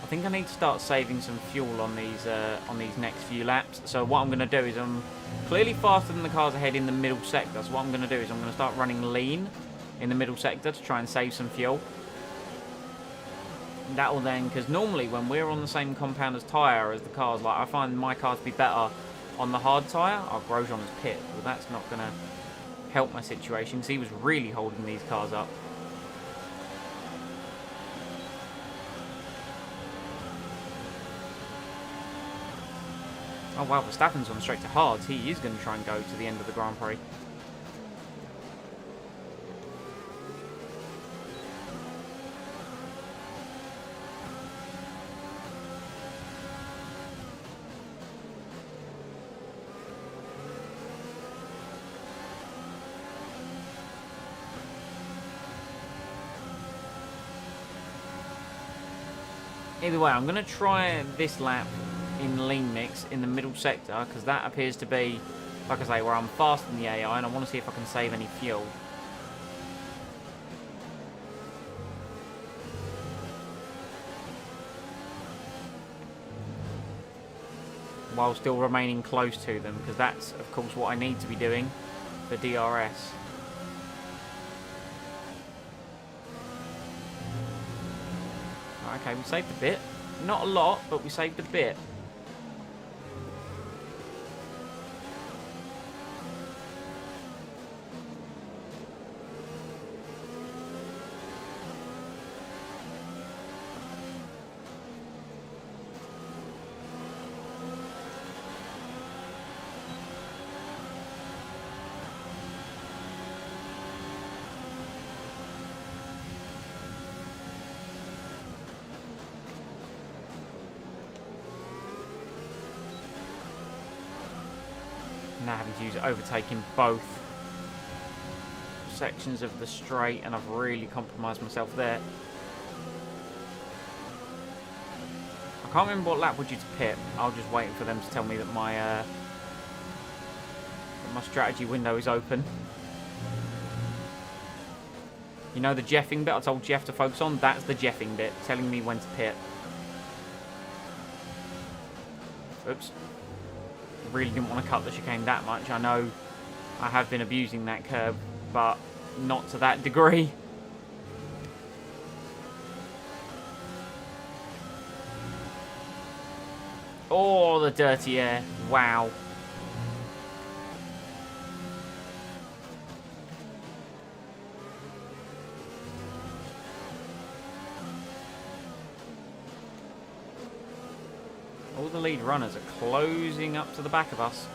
I think I need to start saving some fuel on these next few laps. So what I'm going to do is I'm clearly faster than the cars ahead in the middle sector. So what I'm going to do is I'm going to start running lean in the middle sector to try and save some fuel. That will then, because normally when we're on the same compound as tyre as the cars, like I find my car to be better on the hard tyre. Oh, Grosjean has pit. Well, that's not going to help my situation because he was really holding these cars up. Oh wow, Verstappen's on straight to hards. He is going to try and go to the end of the Grand Prix. Either way, I'm going to try this lap in lean mix in the middle sector because that appears to be, like I say, where I'm faster than the AI and I want to see if I can save any fuel. While still remaining close to them because that's, of course, what I need to be doing for DRS. Okay, we saved a bit. Not a lot, but we saved a bit. Now having to use it overtaking both sections of the straight, and I've really compromised myself there. I can't remember what lap we're due to pit. I'll just wait for them to tell me that my strategy window is open. You know the jeffing bit I told Jeff to focus on? That's the jeffing bit, telling me when to pit. Oops. Really didn't want to cut the chicane that much. I know I have been abusing that curb, but not to that degree. Oh, the dirty air. Wow. All the lead runners are closing up to the back of us.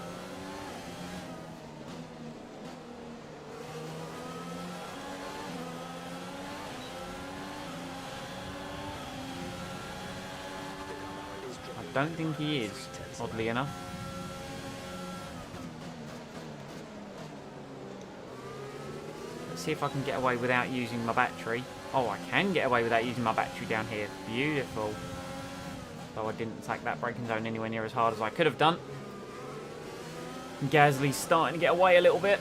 I don't think he is, oddly enough. Let's see if I can get away without using my battery. Oh, I can get away without using my battery down here. Beautiful. Though I didn't attack that braking zone anywhere near as hard as I could have done. Gasly's starting to get away a little bit.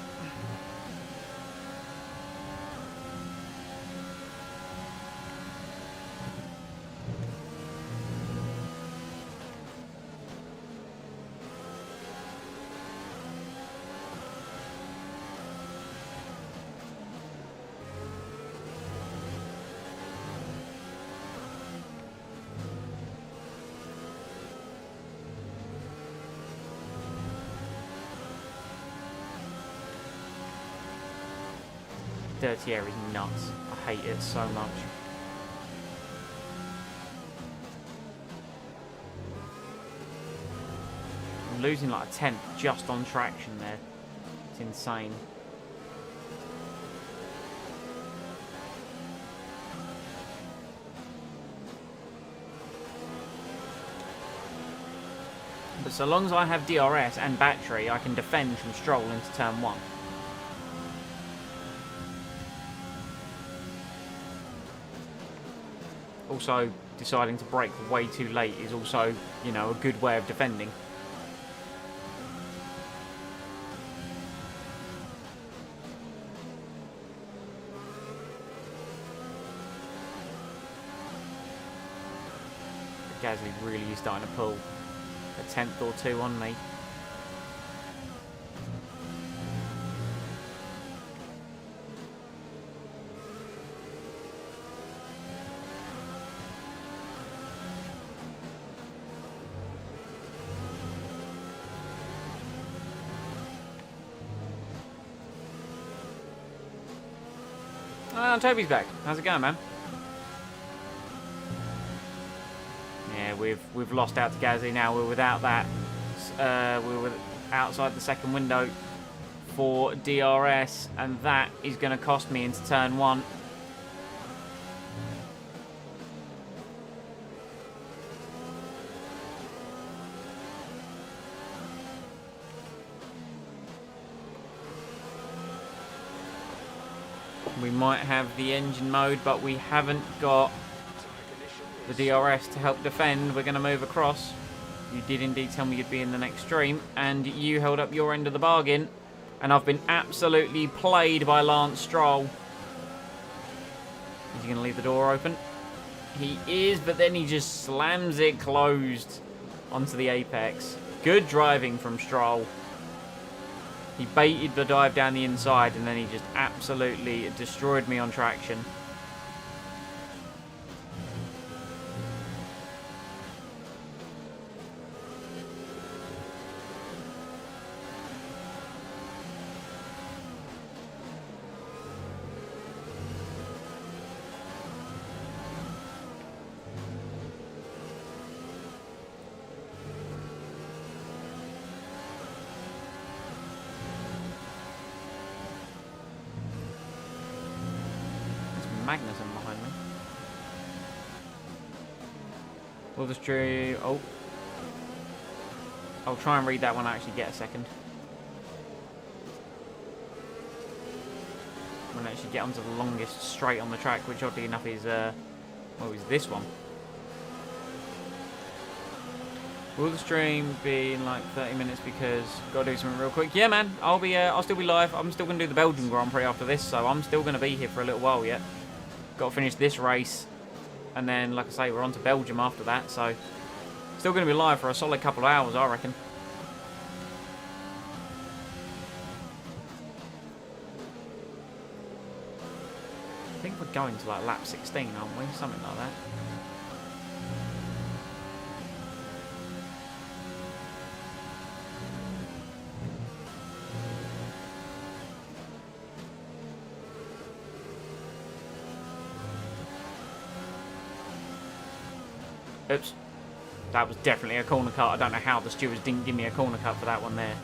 Dirty air is nuts. I hate it so much. I'm losing like a tenth just on traction there. It's insane. But so long as I have DRS and battery, I can defend from Stroll into turn 1. Also, deciding to brake way too late is also, you know, a good way of defending. Gasly really is starting to pull a tenth or two on me. Oh, Toby's back. How's it going, man? Yeah, we've lost out to Gasly now. We're without that. We're outside the second window for DRS, and that is going to cost me into turn 1. We might have the engine mode, but we haven't got the DRS to help defend. We're going to move across. You did indeed tell me you'd be in the next stream, and you held up your end of the bargain, and I've been absolutely played by Lance Stroll. Is he going to leave the door open? He is, but then he just slams it closed onto the apex. Good driving from Stroll. He baited the dive down the inside, and then he just absolutely destroyed me on traction. Magnussen behind me. Will the stream... Oh. I'll try and read that when I actually get a second. When I actually get onto the longest straight on the track, which oddly enough is, well, is this one. Will the stream be in like 30 minutes because gotta do something real quick? Yeah, man. I'll still be live. I'm still gonna do the Belgian Grand Prix after this, so I'm still gonna be here for a little while yet. Got to finish this race, and then, like I say, we're on to Belgium after that, so still going to be live for a solid couple of hours, I reckon. I think we're going to like lap 16, aren't we? Something like that. Oops. That was definitely a corner cut. I don't know how the stewards didn't give me a corner cut for that one there.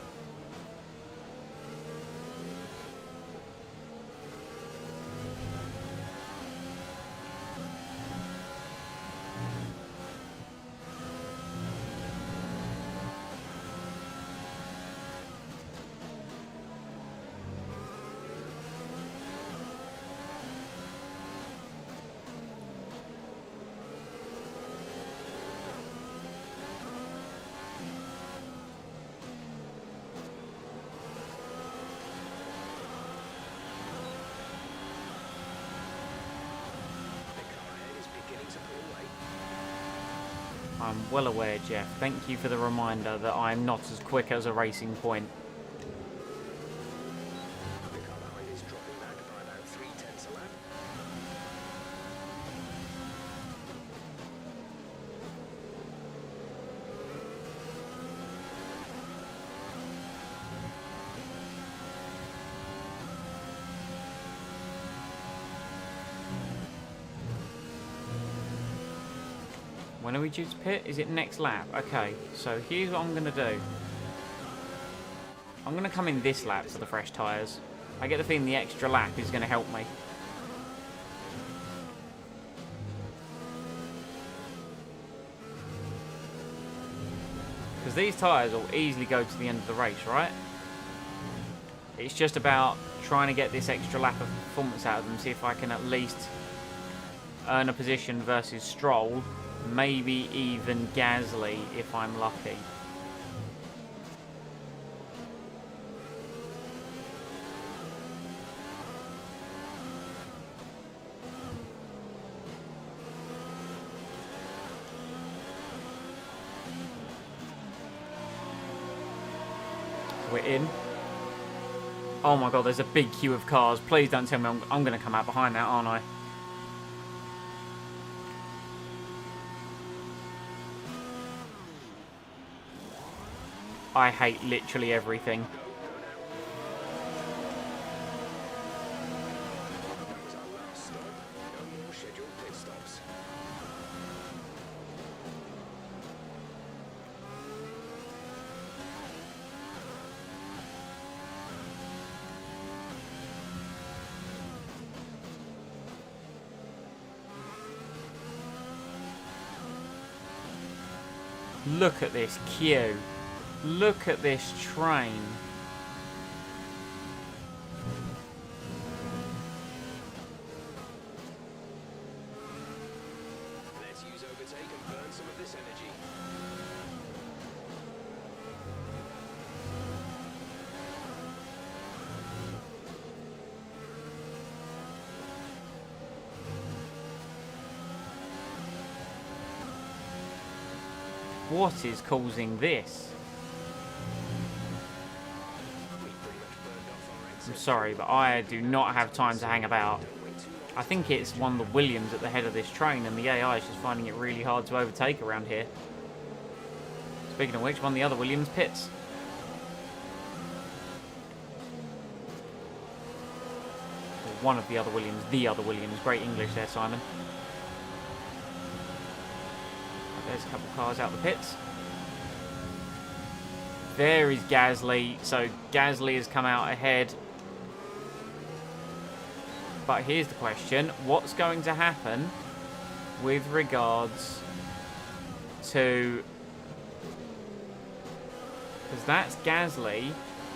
I'm well aware, Jeff. Thank you for the reminder that I'm not as quick as a Racing Point. The car behind is dropping back by about 0.3 a lap. When are we due to pit? Is it next lap? Okay, so here's what I'm going to do. I'm going to come in this lap for the fresh tyres. I get the feeling the extra lap is going to help me. Because these tyres will easily go to the end of the race, right? It's just about trying to get this extra lap of performance out of them, see if I can at least earn a position versus Stroll. Maybe even Gasly if I'm lucky. We're in. Oh my god, there's a big queue of cars. Please don't tell me I'm going to come out behind that, aren't I? I hate literally everything. That was our last stop. No more scheduled pit stops. Look at this queue. Look at this train. Let's use overtake and burn some of this energy. What is causing this? We pretty much burned off our I'm exit. sorry, but I do not have time to hang about. Don't wait too long. I think it's one of the Williams at the head of this train, and the AI is just finding it really hard to overtake around here. Speaking of which, one of the other Williams pits. Or one of the other Williams, the other Williams. Great English there, Simon. There's a couple cars out the pits. There is Gasly. So Gasly has come out ahead. But here's the question. What's going to happen with regards to... Because that's Gasly,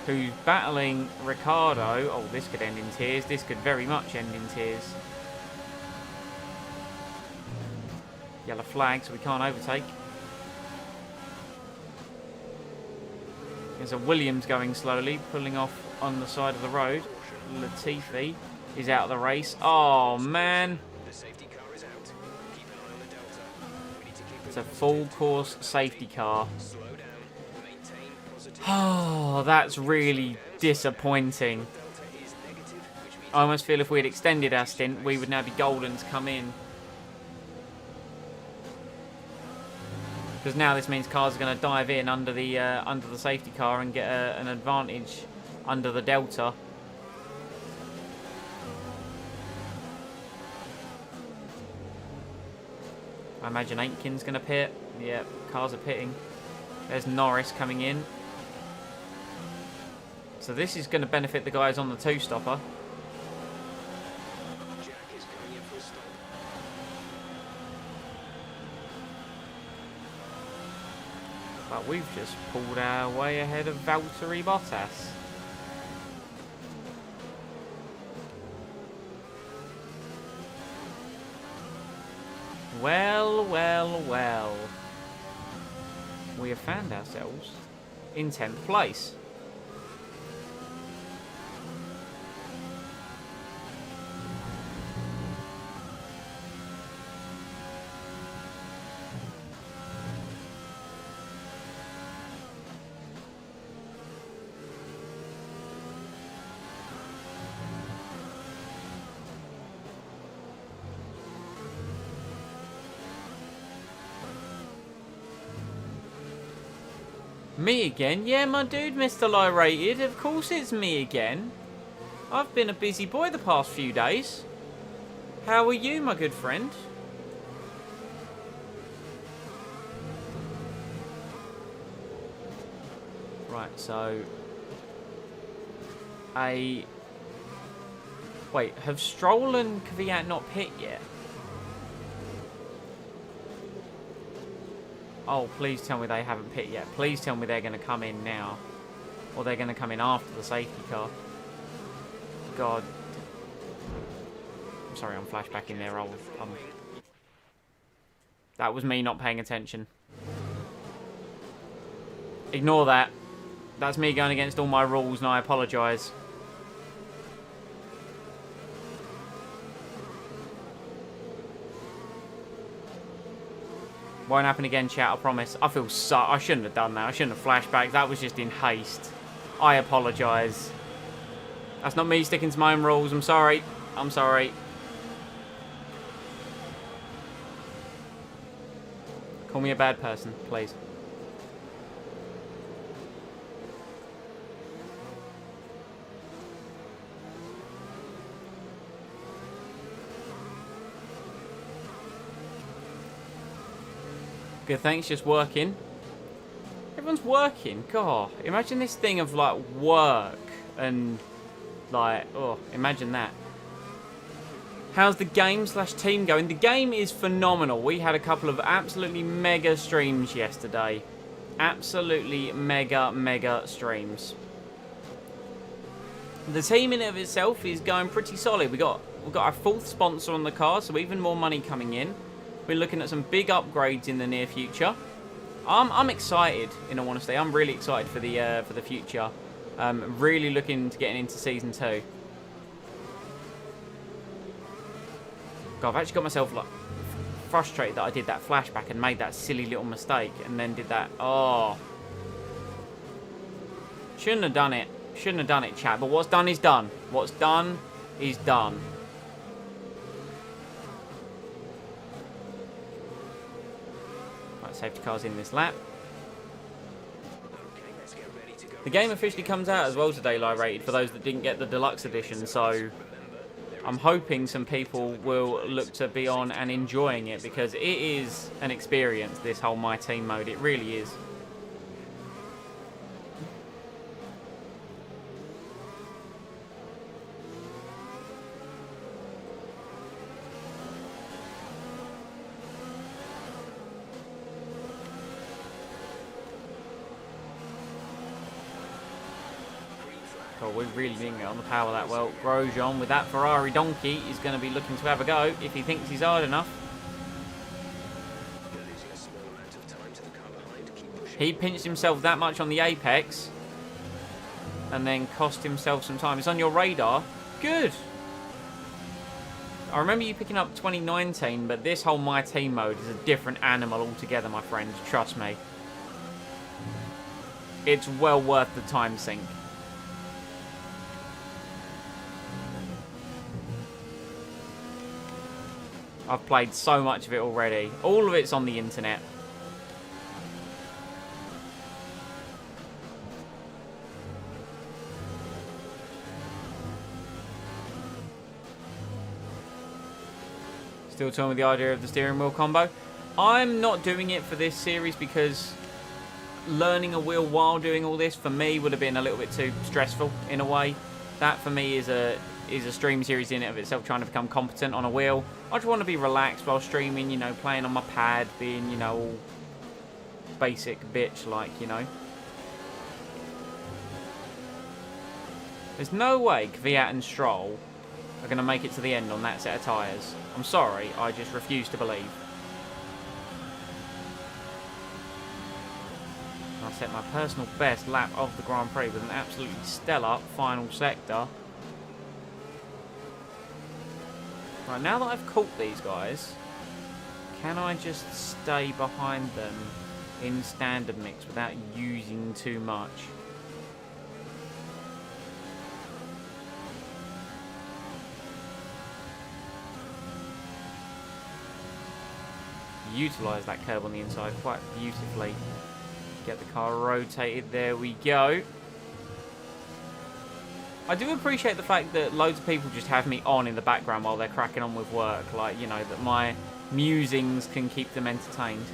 who's battling Ricciardo. Oh, this could end in tears. This could very much end in tears. Yellow flag, so we can't overtake. There's a Williams going slowly, pulling off on the side of the road. Latifi is out of the race. Oh, man. The safety car is out. Keep an eye on the delta. We need to keep It's a full course safety car. slow down. Maintain positive. Oh, that's really disappointing. Delta is negative, which means I almost feel if we had extended our stint, we would now be golden to come in. Because now this means cars are going to dive in under the safety car and get an advantage under the delta. I imagine Aitken's going to pit. Yep, cars are pitting. There's Norris coming in. So this is going to benefit the guys on the two-stopper. Jack is coming in for a stop. But we've just pulled our way ahead of Valtteri Bottas. Well, well, well. We have found ourselves in 10th place. Me again? Yeah, my dude, Mr. Lyrated. Of course it's me again. I've been a busy boy the past few days. How are you, my good friend? Right, so... Wait, have Stroll and Kvyat not pit yet? Oh, please tell me they haven't pit yet. Please tell me they're going to come in now. Or they're going to come in after the safety car. God. I'm sorry, I'm flashbacking there. That was me not paying attention. Ignore that. That's me going against all my rules, and I apologise. Won't happen again, chat, I promise. I feel so... I shouldn't have done that. I shouldn't have flashbacked. That was just in haste. I apologise. That's not me sticking to my own rules. I'm sorry. I'm sorry. Call me a bad person, please. Good, thanks. Just working. Everyone's working. God, imagine this thing of like work and like, oh, imagine that. How's the game/team going? The game is phenomenal. We had a couple of absolutely mega streams yesterday. Absolutely mega streams. The team in and of itself is going pretty solid. We've got our 4th sponsor on the car, so even more money coming in. We're looking at some big upgrades in the near future. I'm excited, in all honesty. I'm really excited for the future. Really looking to getting into Season 2. God, I've actually got myself like frustrated that I did that flashback and made that silly little mistake and then did that. Oh. Shouldn't have done it. Shouldn't have done it, chat. But what's done is done. What's done is done. Right, safety car's in this lap. The game officially comes out as well today, live rated, for those that didn't get the deluxe edition, so I'm hoping some people will look to be on and enjoying it, because it is an experience, this whole My Team mode. It really is. God, we really didn't get on the power that well. Grosjean with that Ferrari donkey is going to be looking to have a go if he thinks he's hard enough. He pinched himself that much on the apex and then cost himself some time. It's on your radar. Good. I remember you picking up 2019, but this whole My Team mode is a different animal altogether, my friends. Trust me. It's well worth the time sink. I've played so much of it already. All of it's on the internet. Still toying with the idea of the steering wheel combo. I'm not doing it for this series because learning a wheel while doing all this for me would have been a little bit too stressful in a way. That for me is a stream series in and of itself, trying to become competent on a wheel. I just want to be relaxed while streaming, you know, playing on my pad, being, you know, all basic bitch like, you know. There's no way Kvyat and Stroll are going to make it to the end on that set of tyres. I'm sorry, I just refuse to believe. I set my personal best lap of the Grand Prix with an absolutely stellar final sector. Right, now that I've caught these guys, can I just stay behind them in standard mix without using too much? Utilise that curb on the inside quite beautifully. Get the car rotated, there we go. I do appreciate the fact that loads of people just have me on in the background while they're cracking on with work. Like, you know, that my musings can keep them entertained.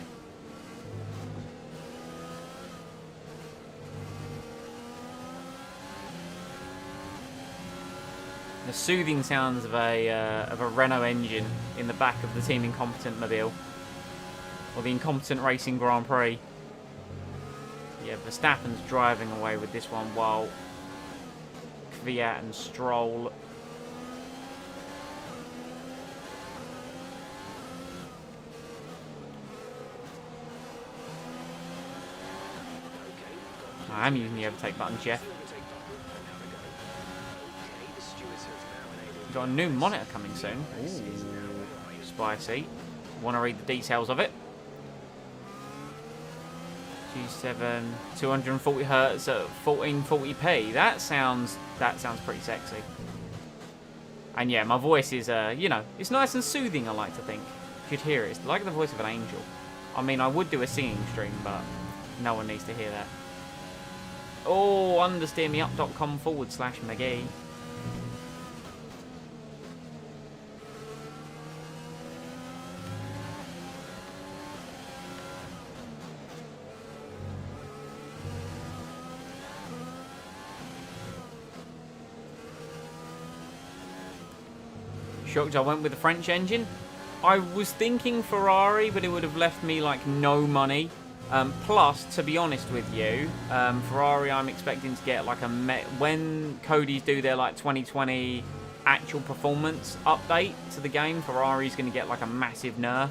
The soothing sounds of a Renault engine in the back of the Team Incompetent mobile. Or the Incompetent Racing Grand Prix. Yeah, Verstappen's driving away with this one while Kvyat and Stroll. I am using the overtake button, Jeff. We've got a new monitor coming soon. Ooh, spicy. Want to read the details of it? G7, 240 hertz at 1440p. That sounds pretty sexy. And yeah, my voice is, you know, it's nice and soothing, I like to think. You should hear it. It's like the voice of an angel. I mean, I would do a singing stream, but no one needs to hear that. Oh, understeermeup.com/McGee. Shocked I went with the French engine. I was thinking Ferrari, but it would have left me like no money. Plus, to be honest with you, Ferrari I'm expecting to get like a... when Cody's do their like 2020 actual performance update to the game, Ferrari's going to get like a massive nerf.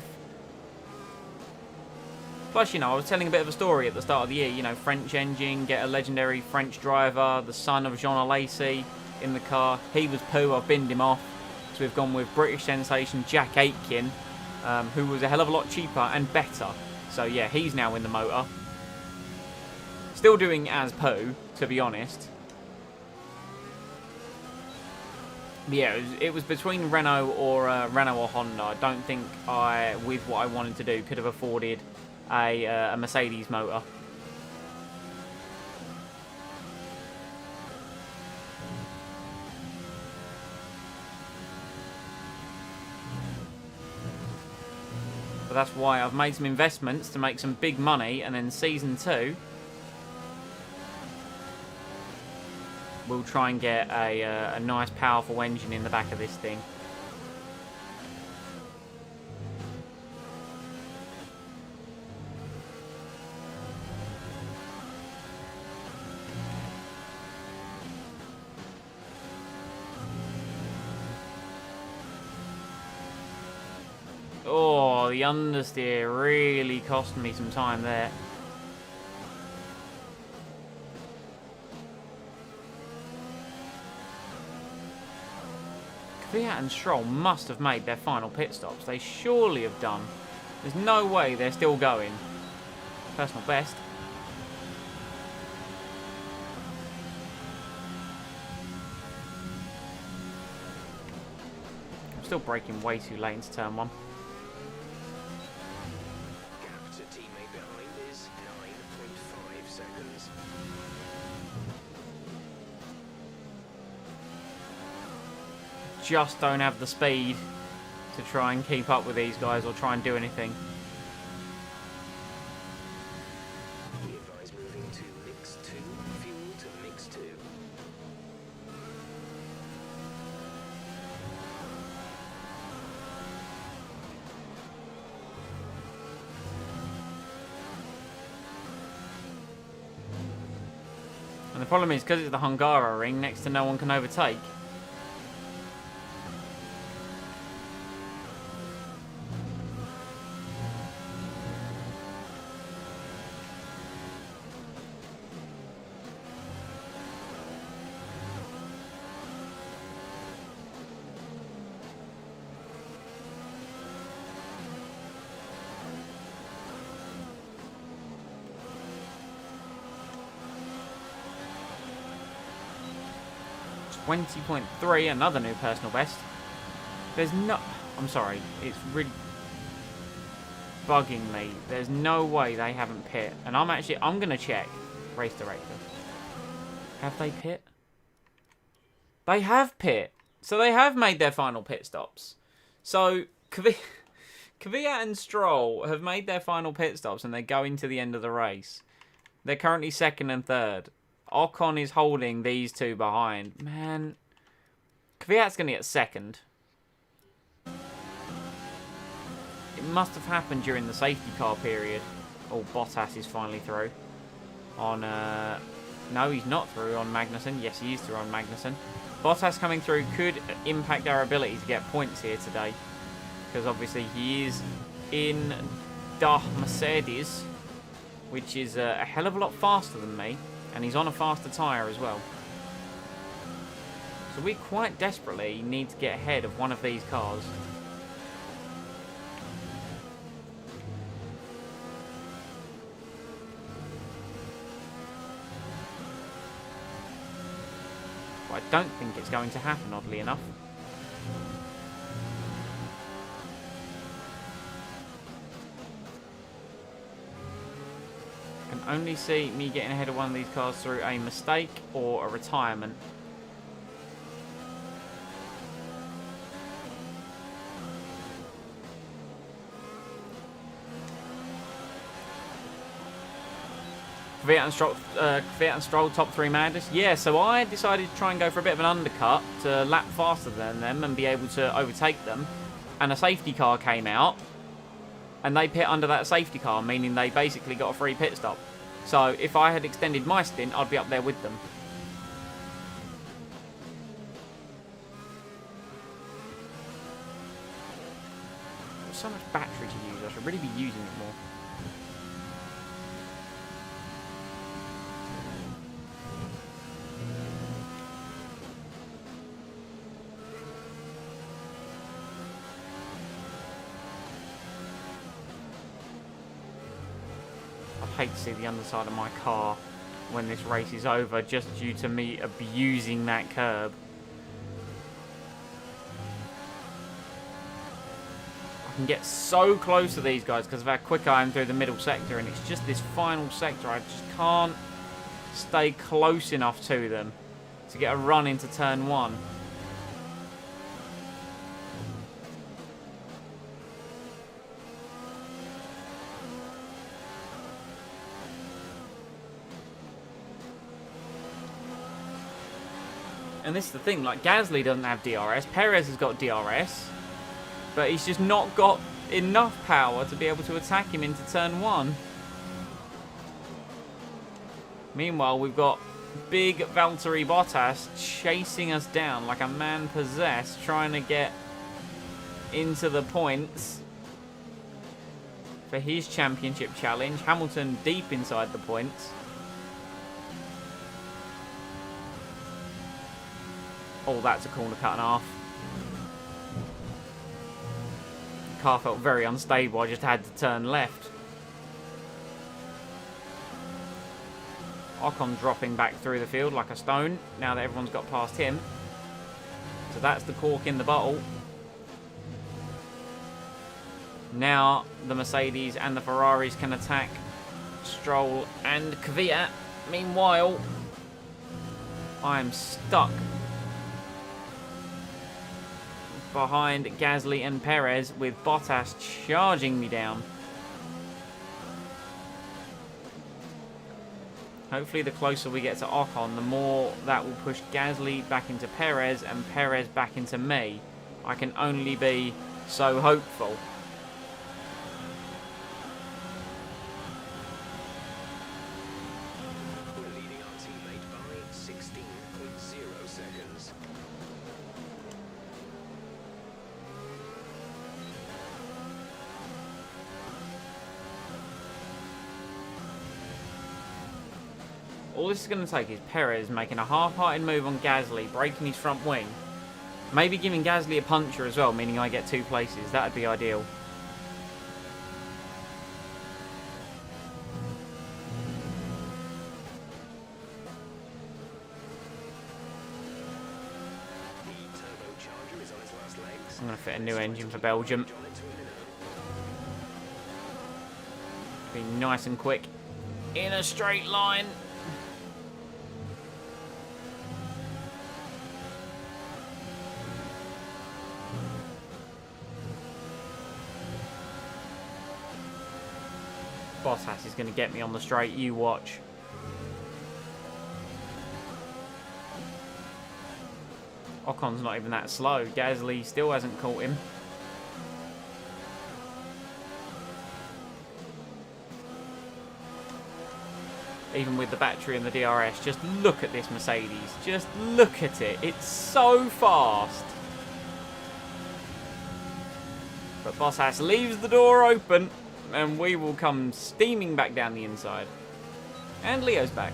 Plus, you know, I was telling a bit of a story at the start of the year. You know, French engine, get a legendary French driver, the son of Jean Alesi in the car. He was poo, I've binned him off. So we've gone with British sensation Jack Aitken, who was a hell of a lot cheaper and better. So yeah, he's now in the motor. Still doing as poo, to be honest. But yeah, it was between Renault or Honda. I don't think I, with what I wanted to do, could have afforded a Mercedes motor. But that's why I've made some investments to make some big money, and then Season 2 we'll try and get a nice powerful engine in the back of this thing. Oh, the understeer really cost me some time there. Kvyat and Stroll must have made their final pit stops. They surely have done. There's no way they're still going. Personal best. I'm still braking way too late into turn 1. Teammate behind is 9.5 seconds. Just don't have the speed to try and keep up with these guys or try and do anything. Be advised moving to mix 2, fuel to mix 2. And the problem is, because it's the Hungary ring, next to no one can overtake. .3, another new personal best. There's no... I'm sorry, it's really bugging me. There's no way they haven't pit. And I'm going to check. Race director. Have they pit? They have pit. So they have made their final pit stops. So Kvyat and Stroll have made their final pit stops and they're going to the end of the race. They're currently 2nd and 3rd. Ocon is holding these two behind. Man, Kvyat's going to get 2nd. It must have happened during the safety car period. Oh, Bottas is finally through. On, no, he's not through on Magnussen. Yes, he is through on Magnussen. Bottas coming through could impact our ability to get points here today. Because obviously he is in the Mercedes, which is a hell of a lot faster than me. And he's on a faster tyre as well. So we quite desperately need to get ahead of one of these cars. don't think it's going to happen, oddly enough. I can only see me getting ahead of one of these cars through a mistake or a retirement. Kvyat and Stroll top 3 madness. Yeah, so I decided to try and go for a bit of an undercut to lap faster than them and be able to overtake them. And a safety car came out, and they pit under that safety car, meaning they basically got a free pit stop. So if I had extended my stint, I'd be up there with them. There's so much battery to use. I should really be using it more. I hate to see the underside of my car when this race is over, just due to me abusing that curb. I can get so close to these guys because of how quick I am through the middle sector, and it's just this final sector. I just can't stay close enough to them to get a run into turn 1. And this is the thing, like, Gasly doesn't have DRS, Perez has got DRS, but he's just not got enough power to be able to attack him into turn 1. Meanwhile, we've got big Valtteri Bottas chasing us down like a man possessed, trying to get into the points for his championship challenge. Hamilton deep inside the points. Oh, that's a corner cut in half. The car felt very unstable. I just had to turn left. Ocon dropping back through the field like a stone now that everyone's got past him. So that's the cork in the bottle. Now the Mercedes and the Ferraris can attack Stroll and Kvyat. Meanwhile, I'm stuck behind Gasly and Perez with Bottas charging me down. Hopefully the closer we get to Ocon, the more that will push Gasly back into Perez and Perez back into me. I can only be so hopeful. We're leading our teammate by 16.0 seconds. All this is going to take is Perez making a half-hearted move on Gasly, breaking his front wing. Maybe giving Gasly a puncher as well, meaning I get 2 places. That would be ideal. The turbocharger is on its last legs. I'm going to fit a new engine for Belgium. Be nice and quick in a straight line. Bottas is going to get me on the straight, you watch. Ocon's not even that slow. Gasly still hasn't caught him. Even with the battery and the DRS, just look at this Mercedes. Just look at it. It's so fast. But Bottas leaves the door open, and we will come steaming back down the inside. And Leo's back.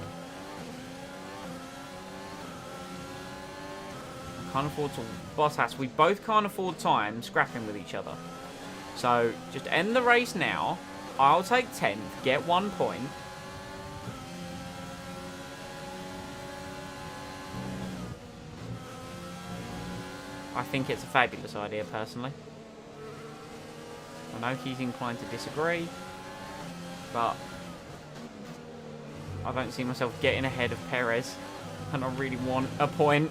Can't afford to... Bottas, we both can't afford time scrapping with each other. So, just end the race now. I'll take 10th, get 1 point. I think it's a fabulous idea, personally. I know he's inclined to disagree, but I don't see myself getting ahead of Perez, and I really want a point.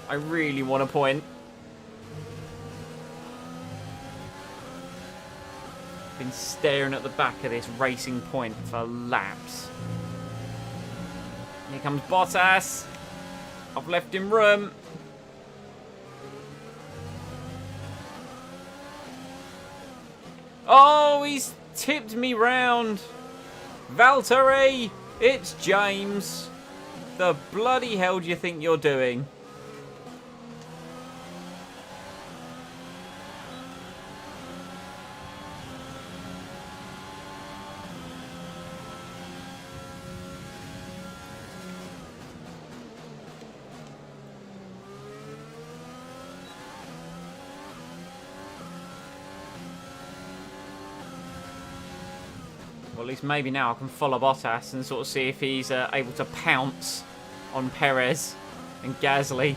I really want a point. Been staring at the back of this racing point for laps. Here comes Bottas. I've left him room. Oh, he's tipped me round. Valtteri, it's James. The bloody hell do you think you're doing? Well, at least maybe now I can follow Bottas and sort of see if he's able to pounce on Perez and Gasly.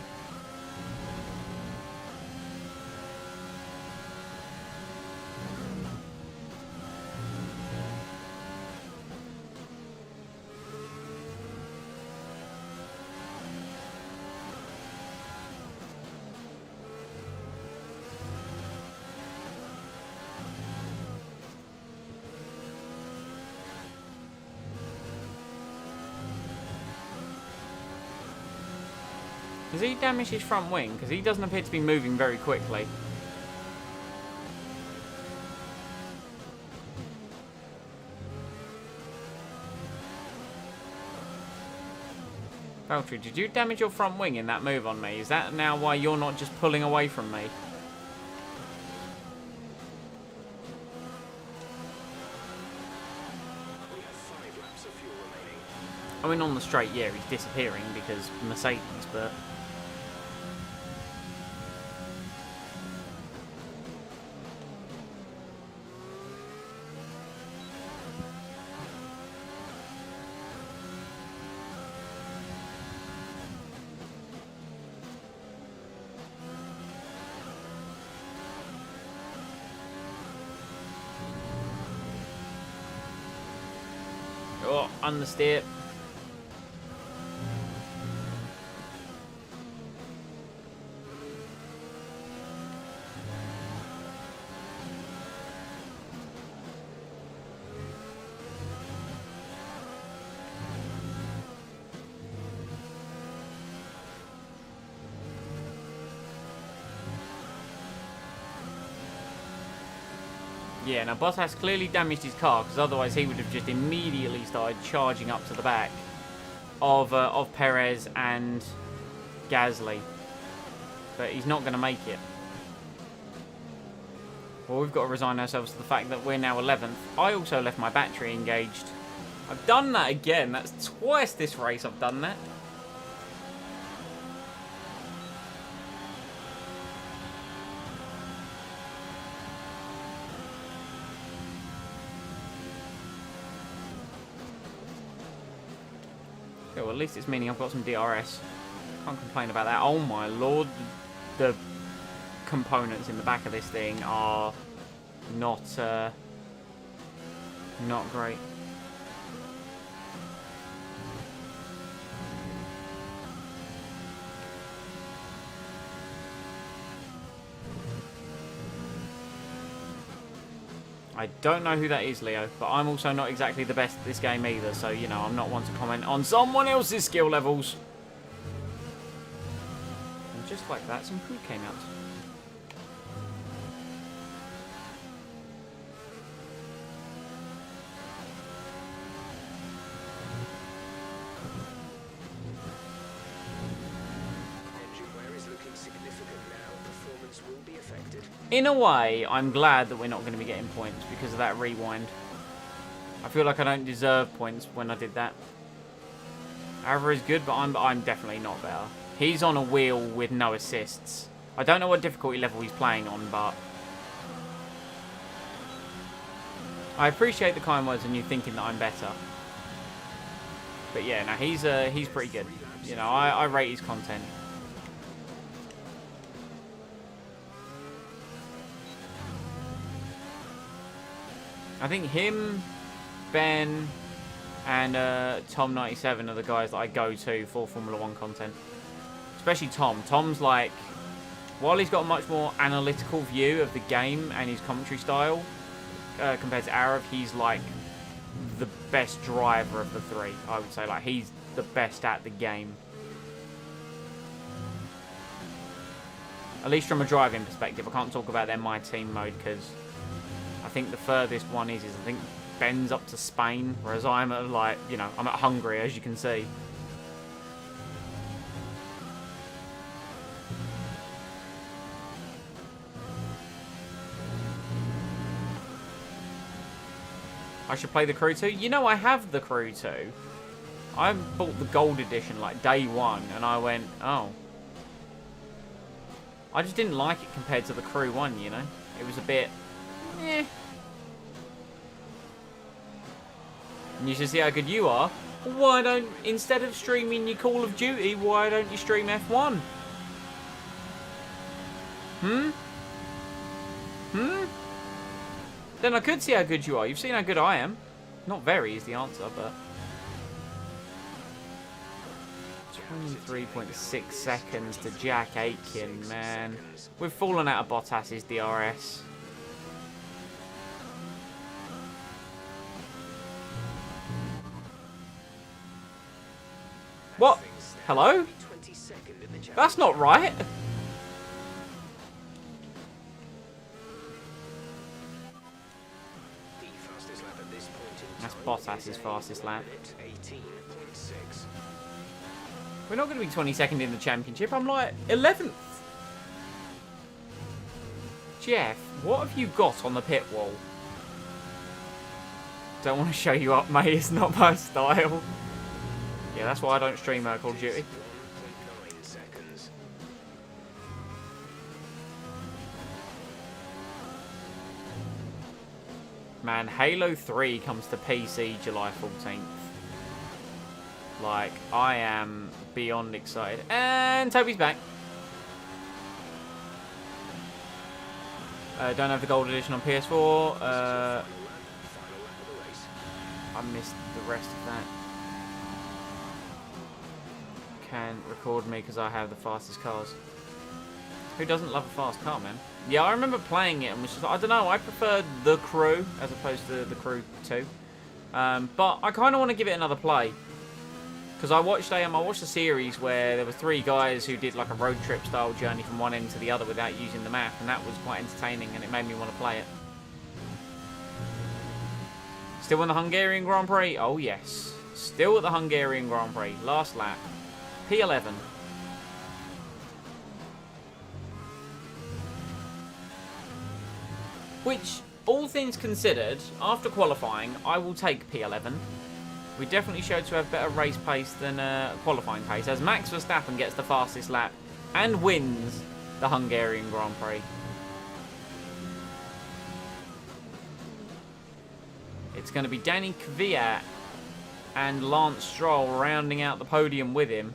Has he damaged his front wing? Because he doesn't appear to be moving very quickly. Valtteri, did you damage your front wing in that move on me? Is that now why you're not just pulling away from me? We have 5 laps of fuel remaining. I mean, on the straight, yeah, he's disappearing because Mercedes, but... Oh, understeer. Yeah, now Bottas clearly damaged his car, because otherwise he would have just immediately started charging up to the back of Perez and Gasly. But he's not going to make it. Well, we've got to resign ourselves to the fact that we're now 11th. I also left my battery engaged. I've done that again. That's twice this race I've done that. Okay, well, at least it's meaning I've got some DRS. Can't complain about that. Oh my lord, the components in the back of this thing are not great. I don't know who that is, Leo, but I'm also not exactly the best at this game either, so, you know, I'm not one to comment on someone else's skill levels. And just like that, some food came out. Engine wear is looking significant now. Performance will be affected. In a way, I'm glad that we're not going to be getting points because of that rewind. I feel like I don't deserve points when I did that. However, is good, but I'm definitely not better. He's on a wheel with no assists. I don't know what difficulty level he's playing on, but I appreciate the kind words and you thinking that I'm better. But yeah, no, he's pretty good. You know, I rate his content. I think him, Ben, and Tom97 are the guys that I go to for Formula 1 content. Especially Tom. Tom's like, while he's got a much more analytical view of the game and his commentary style compared to Arav, he's like the best driver of the three, I would say. Like, he's the best at the game. At least from a driving perspective. I can't talk about their My Team mode because I think the furthest one is I think Ben's up to Spain, whereas I'm at, like, you know, I'm at Hungary, as you can see. I should play the Crew 2. You know, I have the Crew 2. I bought the gold edition like day one, and I went, oh. I just didn't like it compared to the Crew 1, you know? It was a bit, eh. And you should see how good you are. Why don't, instead of streaming your Call of Duty, why don't you stream F1? Then I could see how good you are. You've seen how good I am. Not very is the answer, but... 23.6 seconds to Jack Aitken, man. We've fallen out of Bottas's DRS. What? Hello? That's not right. That's Bottas's fastest lap. We're not going to be 22nd in the championship. I'm like 11th. Jeff, what have you got on the pit wall? Don't want to show you up, mate. It's not my style. Yeah, that's why I don't stream Call of Duty. Man, Halo 3 comes to PC July 14th. Like, I am beyond excited. And Toby's back. Don't have the gold edition on PS4. I missed the rest of that. Can record me because I have the fastest cars. Who doesn't love a fast car, man? Yeah, I remember playing it and was just like, I don't know, I preferred the Crew as opposed to the Crew 2. But I kind of want to give it another play. Because I watched a series where there were 3 guys who did like a road trip style journey from one end to the other without using the map, and that was quite entertaining and it made me want to play it. Still in the Hungarian Grand Prix? Oh yes. Still at the Hungarian Grand Prix. Last lap. P11. Which, all things considered, after qualifying, I will take P11. We definitely showed to have better race pace than qualifying pace, as Max Verstappen gets the fastest lap and wins the Hungarian Grand Prix. It's going to be Danny Kvyat and Lance Stroll rounding out the podium with him.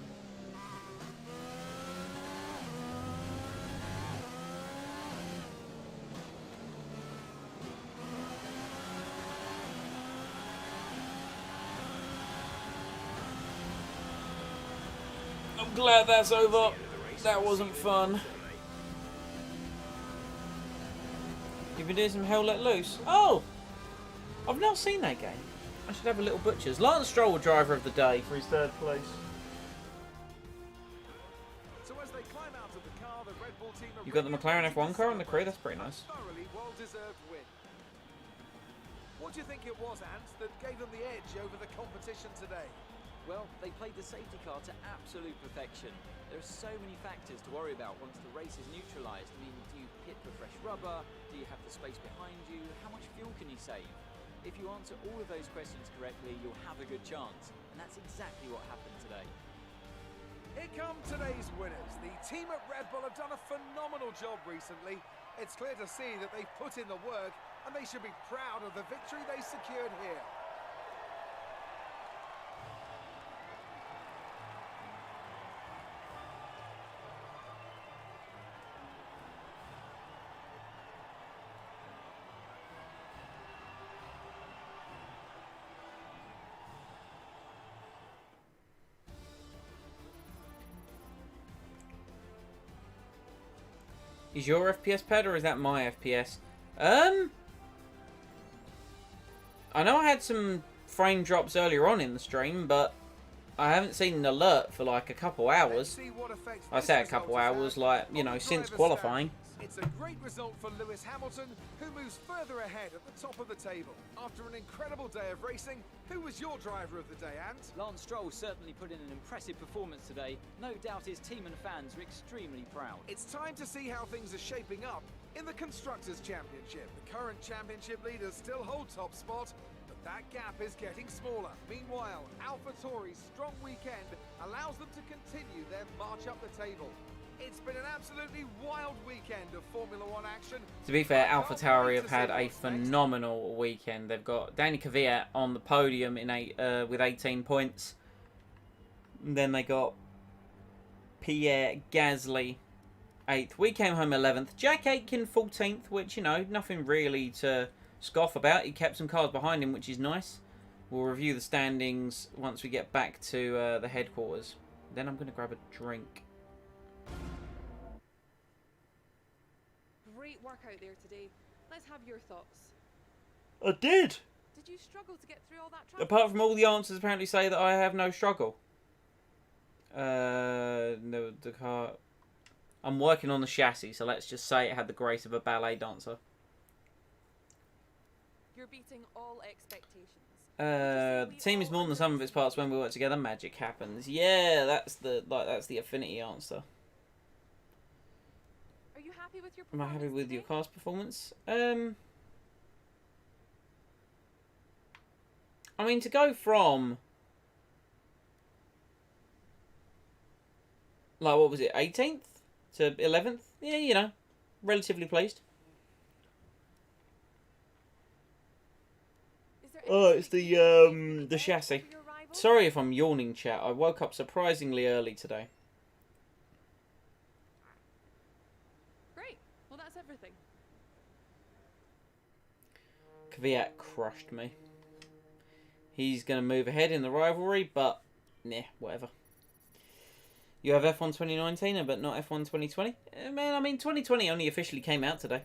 I'm glad that's over. That wasn't fun. You've been doing some Hell Let Loose? Oh! I've not seen that game. I should have a little butchers. Lance Stroll, driver of the day for his 3rd place. So as they climb out of the car, the Red Bull team You've got the McLaren F1 car on the Crew, that's pretty nice. Thoroughly well-deserved win. What do you think it was, Ant, that gave them the edge over the competition today? Well, they played the safety car to absolute perfection. There are so many factors to worry about once the race is neutralised. I mean, do you pit for fresh rubber? Do you have the space behind you? How much fuel can you save? If you answer all of those questions correctly, you'll have a good chance. And that's exactly what happened today. Here come today's winners. The team at Red Bull have done a phenomenal job recently. It's clear to see that they've put in the work, and they should be proud of the victory they secured here. Is your FPS pad or is that my FPS? I know I had some frame drops earlier on in the stream, but I haven't seen an alert for like a couple hours. I say a couple hours, like, you know, since qualifying. It's a great result for Lewis Hamilton, who moves further ahead at the top of the table. After an incredible day of racing, who was your driver of the day, Ant? Lance Stroll certainly put in an impressive performance today. No doubt his team and fans are extremely proud. It's time to see how things are shaping up in the Constructors' Championship. The current championship leaders still hold top spot, but that gap is getting smaller. Meanwhile, AlphaTauri's strong weekend allows them to continue their march up the table. It's been an absolutely wild weekend of Formula One action. To be fair, AlphaTauri have had a phenomenal weekend. They've got Danny Kvyat on the podium with 18 points. And then they got Pierre Gasly 8th. We came home 11th. Jack Aitken 14th, which, you know, nothing really to scoff about. He kept some cars behind him, which is nice. We'll review the standings once we get back to the headquarters. Then I'm going to grab a drink. Great work out there today. Let's have your thoughts. I did! Did you struggle to get through all that traffic? Apart from all the answers apparently say that I have no struggle. No, the car... I'm working on the chassis, so let's just say it had the grace of a ballet dancer. You're beating all expectations. The team is more than the sum of its parts. When we work together, magic happens. Yeah, that's the affinity answer. Are you happy with your Am I performance happy with today? your car's performance? I mean, to go from... like, what was it, 18th to 11th? Yeah, you know, relatively pleased. Is there Oh, it's anything you can do to the make up chassis. for your rival? Sorry if I'm yawning, chat. I woke up surprisingly early today. Great. Well, that's everything. Kvyat crushed me. He's going to move ahead in the rivalry, but nah, whatever. You have F1 2019, but not F1 2020? Man, I mean, 2020 only officially came out today.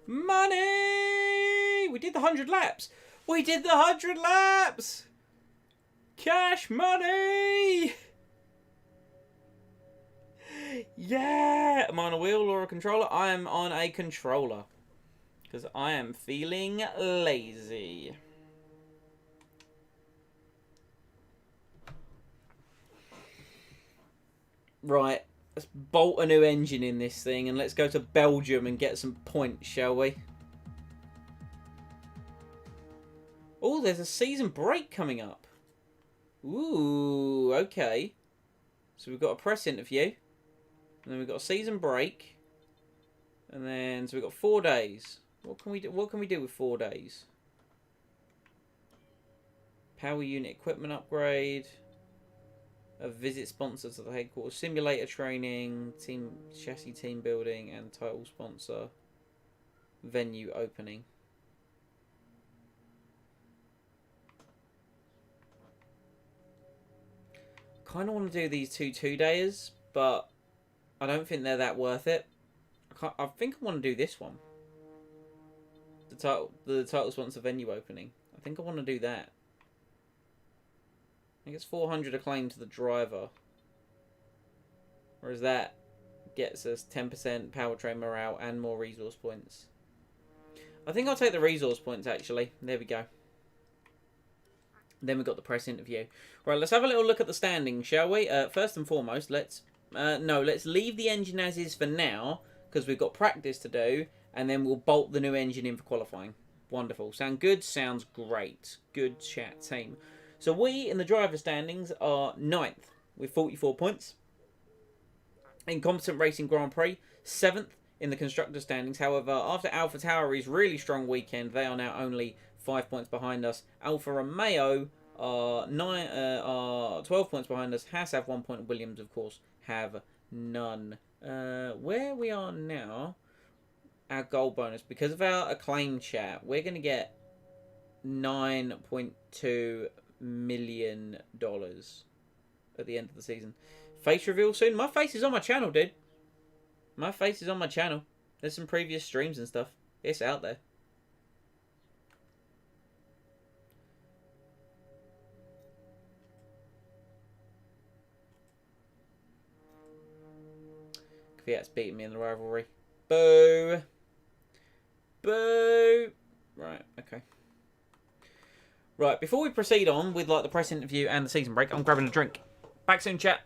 Money! We did the 100 laps! We did the 100 laps! Cash money! Yeah! Am I on a wheel or a controller? I am on a controller. Because I am feeling lazy. Right, let's bolt a new engine in this thing and let's go to Belgium and get some points, shall we? Oh, there's a season break coming up. Ooh, okay. So we've got a press interview. And then we've got a season break. And then, so we've got 4 days. What can we do? What can we do with 4 days? Power unit equipment upgrade. A visit sponsor to the headquarters, simulator training, team chassis team building, and title sponsor. Venue opening. Kind of want to do these 2-2-dayers, but I don't think they're that worth it. I think I want to do this one. The title sponsor venue opening. I think I want to do that. I think it's 400 acclaim to the driver. Whereas that gets us 10% powertrain morale and more resource points. I think I'll take the resource points, actually. There we go. Then we've got the press interview. Right, let's have a little look at the standings, shall we? First and foremost, let's leave the engine as is for now, because we've got practice to do, and then we'll bolt the new engine in for qualifying. Wonderful. Sound good? Sounds great. Good chat, team. So we, in the driver standings, are 9th with 44 points. Incompetent Racing Grand Prix, 7th in the constructor standings. However, after AlphaTauri's really strong weekend, they are now only 5 points behind us. Alfa Romeo are 12 points behind us. Haas have 1 point. Williams, of course, have none. Where we are now, our goal bonus, because of our acclaim chat, we're going to get $9.2 million. at the end of the season. Face reveal soon. My face is on my channel, dude. My face is on my channel. There's some previous streams and stuff. It's out there. Kvyat's beating me in the rivalry. Boo. Boo. Right, okay. Right, before we proceed on with like the press interview and the season break, I'm grabbing a drink. Back soon, chat.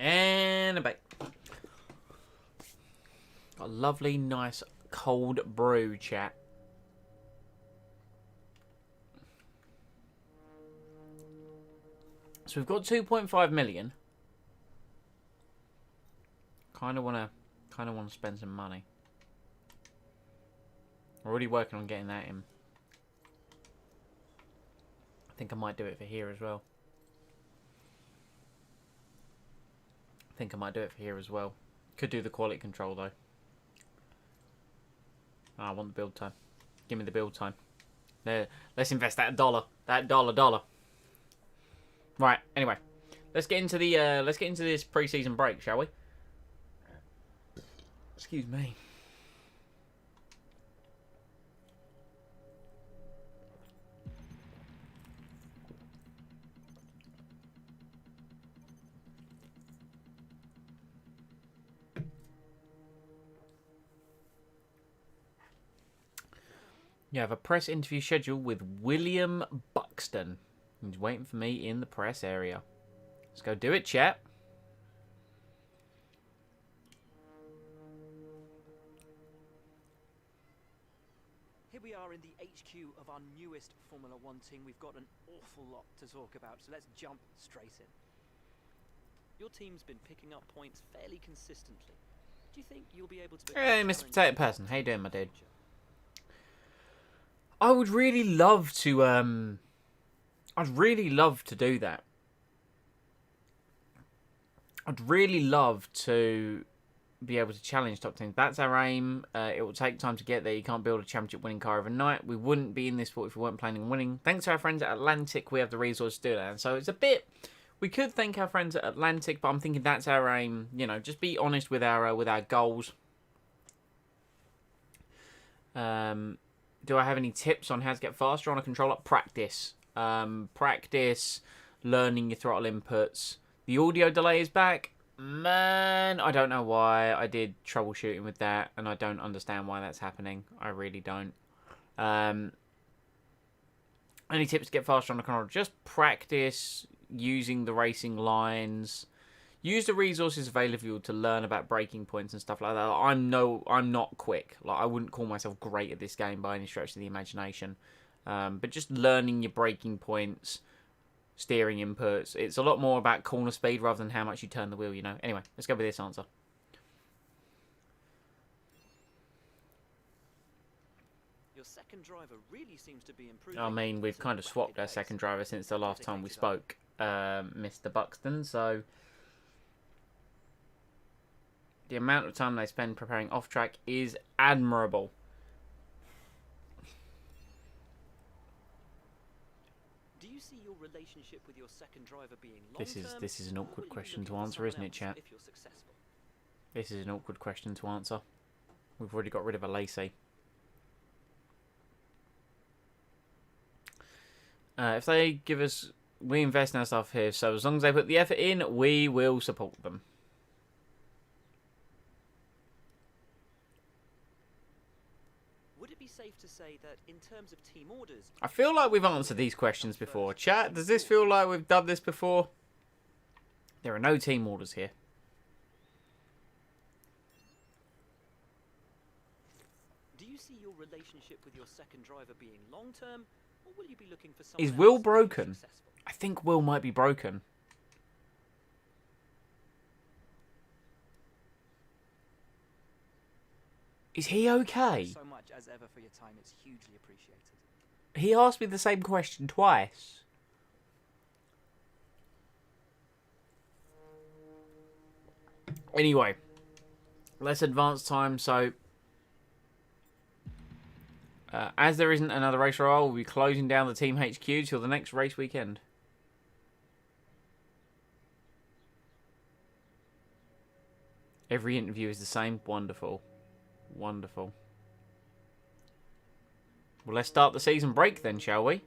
And I'm back. Got a lovely, nice cold brew, chat. So we've got 2.5 million. Kind of wanna spend some money. We're already working on getting that in. I think I might do it for here as well. Could do the quality control though. Oh, I want the build time. Give me the build time. There, let's invest that dollar. That dollar. Right. Anyway, let's get into this pre-season break, shall we? Excuse me. You have a press interview scheduled with William Buxton. He's waiting for me in the press area. Let's go do it, chat. Here we are in the HQ of our newest Formula One team. We've got an awful lot to talk about, so let's jump straight in. Your team's been picking up points fairly consistently. Do you think you'll be able to... Hey, Mr. Potato Person. How you doing, my dude? I would really love to, I'd really love to do that. I'd really love to be able to challenge top teams. That's our aim. It will take time to get there. You can't build a championship winning car overnight. We wouldn't be in this sport if we weren't planning on winning. Thanks to our friends at Atlantic, we have the resources to do that. And so it's a bit... We could thank our friends at Atlantic, but I'm thinking that's our aim. You know, just be honest with our goals. Do I have any tips on how to get faster on a controller? Practice. Practice learning your throttle inputs. The audio delay is back. Man, I don't know why. I did troubleshooting with that, and I don't understand why that's happening. I really don't. Any tips to get faster on a controller? Just practice using the racing lines. Use the resources available to learn about braking points and stuff like that. I'm not quick. Like, I wouldn't call myself great at this game by any stretch of the imagination. But just learning your braking points, steering inputs. It's a lot more about corner speed rather than how much you turn the wheel, you know. Anyway, let's go with this answer. Your second driver really seems to be improving. I mean, we've kind of swapped our second driver since the last time we spoke, Mr. Buxton, so... The amount of time they spend preparing off-track is admirable. Do you see your relationship with your second driver being long-term? This is an awkward question to answer, isn't it, chat? If you're successful? This is an awkward question to answer. We've already got rid of a Lacey. If they give us... We invest in our stuff here, so as long as they put the effort in, we will support them. Safe to say that in terms of team orders, I feel like we've answered these questions before. Chat, does this feel like we've done this before? There are no team orders here. Do you see your relationship with your second driver being long-term, or will you be looking for someone Is Will else broken? successful? I think Will might be broken. Is he okay? So much as ever for your time. It's hugely appreciated. He asked me the same question twice. Anyway, let's advance time. So, as there isn't another race royale, we'll be closing down the Team HQ till the next race weekend. Every interview is the same. Wonderful. Wonderful. Well, let's start the season break then, shall we?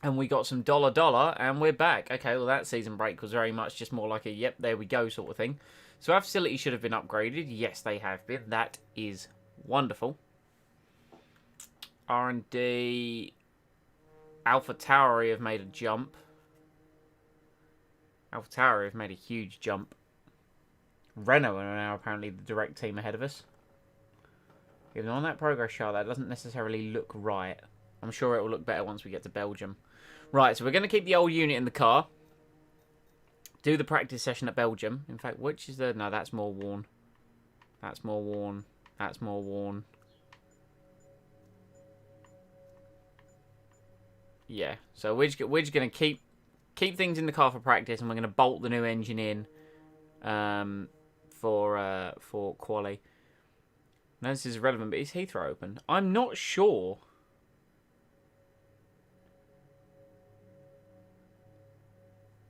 And we got some dollar, and we're back. Okay, well, that season break was very much just more like a, yep, there we go sort of thing. So our facilities should have been upgraded. Yes, they have been. That is wonderful. R&D. Alpha Tauri have made a jump. Alpha Tauri have made a huge jump. Renault are now apparently the direct team ahead of us. Even on that progress chart, that doesn't necessarily look right. I'm sure it will look better once we get to Belgium. Right, so we're going to keep the old unit in the car. Do the practice session at Belgium. In fact, which is the... No, that's more worn. That's more worn. That's more worn. Yeah. So we're just going to keep things in the car for practice, and we're going to bolt the new engine in for quali. No, this is irrelevant, but is Heathrow open? I'm not sure.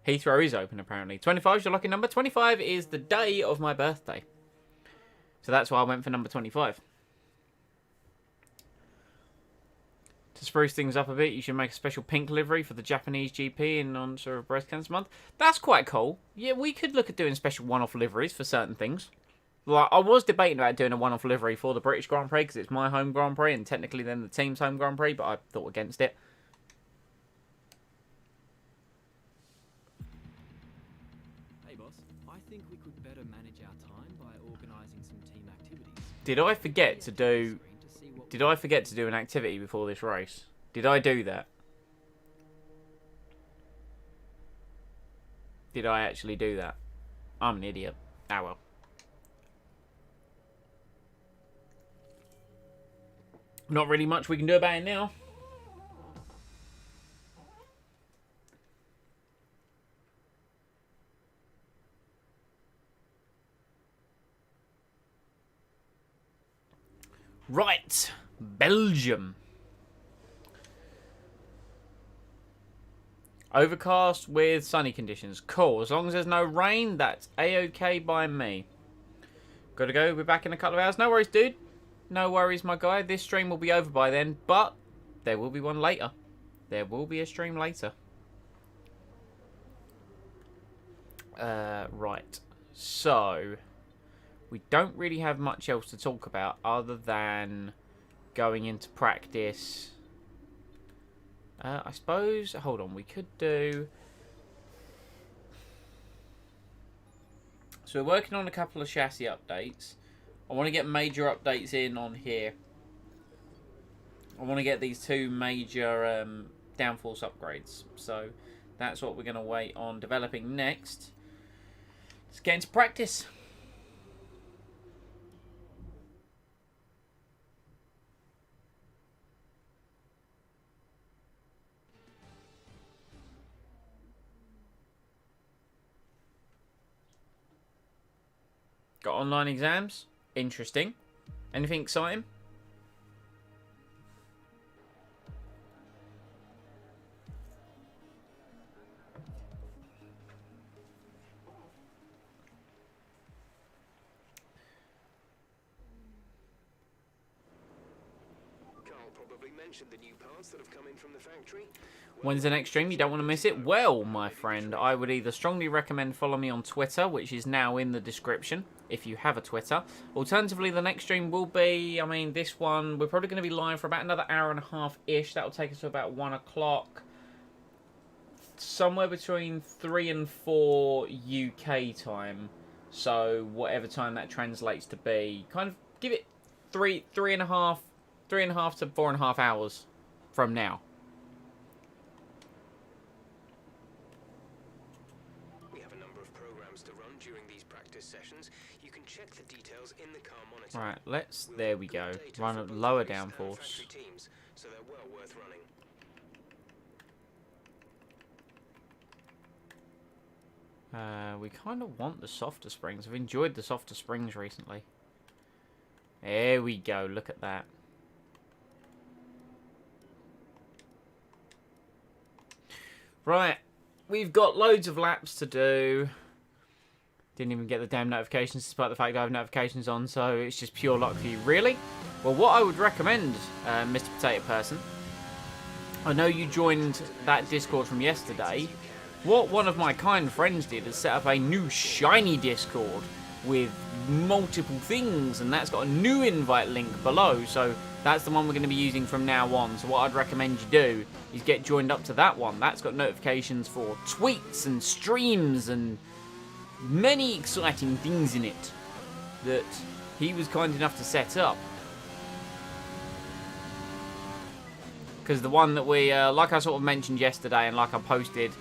Heathrow is open, apparently. 25 is your lucky number. 25 is the day of my birthday. So that's why I went for number 25. To spruce things up a bit, you should make a special pink livery for the Japanese GP in honor of Breast Cancer Month. That's quite cool. Yeah, we could look at doing special one-off liveries for certain things. Like, I was debating about doing a one-off livery for the British Grand Prix because it's my home Grand Prix and technically then the team's home Grand Prix, but I thought against it. Hey boss, I think we could better manage our time by organising some team activities. Did I forget to do an activity before this race? Did I do that? Did I actually do that? I'm an idiot. Ah well. Not really much we can do about it now. Right, Belgium. Overcast with sunny conditions. Cool. As long as there's no rain, that's A-okay by me. Gotta go. We're back in a couple of hours. No worries, dude. No worries, my guy. This stream will be over by then, but there will be one later. There will be a stream later. Right. So, we don't really have much else to talk about other than going into practice. I suppose, hold on, we could do... So we're working on a couple of chassis updates. I want to get major updates in on here. I want to get these two major downforce upgrades. So that's what we're going to wait on developing next. Let's get into practice. Got online exams. Interesting. Anything exciting? Carl probably mentioned the new parts that have come in from the factory. When's the next stream? You don't want to miss it? Well, my friend, I would either strongly recommend follow me on Twitter, which is now in the description, if you have a Twitter. Alternatively, the next stream will be, I mean, this one, we're probably going to be live for about another hour and a half-ish. That will take us to about 1 o'clock. Somewhere between 3 and 4 UK time. So, whatever time that translates to be. Kind of give it three and a half to 4.5 hours from now. Right, let's, there we go. Run at lower downforce. So they're well worth running. We kind of want the softer springs. I've enjoyed the softer springs recently. There we go. Look at that. Right. We've got loads of laps to do. Didn't even get the damn notifications despite the fact I have notifications on, so it's just pure luck for you. Really? Well, what I would recommend, Mr. Potato Person, I know you joined that Discord from yesterday. What one of my kind friends did is set up a new shiny Discord with multiple things, and that's got a new invite link below, so that's the one we're going to be using from now on. So what I'd recommend you do is get joined up to that one. That's got notifications for tweets and streams and many exciting things in it that he was kind enough to set up. Because the one that we, like I sort of mentioned yesterday and like I posted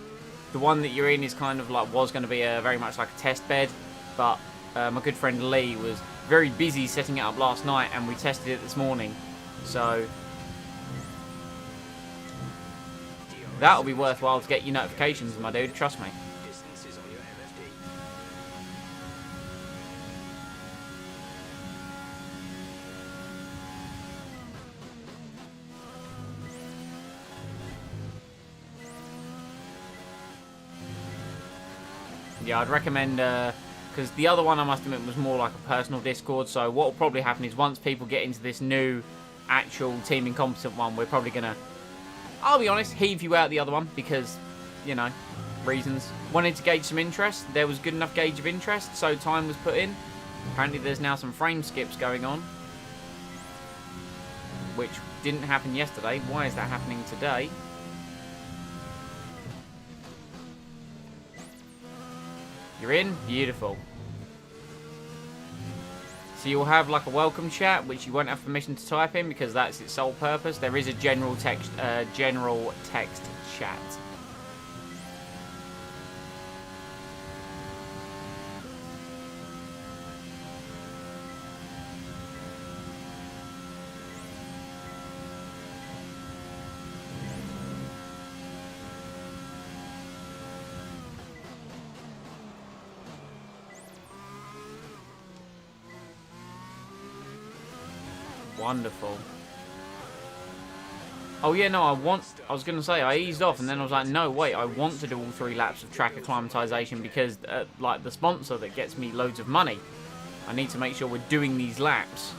the one that you're in is kind of like, was going to be very much like a test bed, but my good friend Lee was very busy setting it up last night, and we tested it this morning. So that'll be worthwhile to get your notifications, my dude, trust me. Distances on your MFD. Yeah, I'd recommend, because the other one, I must admit, was more like a personal Discord, so what will probably happen is once people get into this new actual teaming competent one, we're probably going to, I'll be honest, heave you out the other one, because, you know, reasons. Wanted to gauge some interest, there was good enough gauge of interest, so time was put in. Apparently there's now some frame skips going on, which didn't happen yesterday. Why is that happening today? You're in? Beautiful. So you'll have like a welcome chat, which you won't have permission to type in because that's its sole purpose. There is a general text chat. Wonderful. Oh yeah, no, I was going to say, I eased off and then I was like, no, wait, I want to do all 3 laps of track acclimatization because, like, the sponsor that gets me loads of money. I need to make sure we're doing these laps.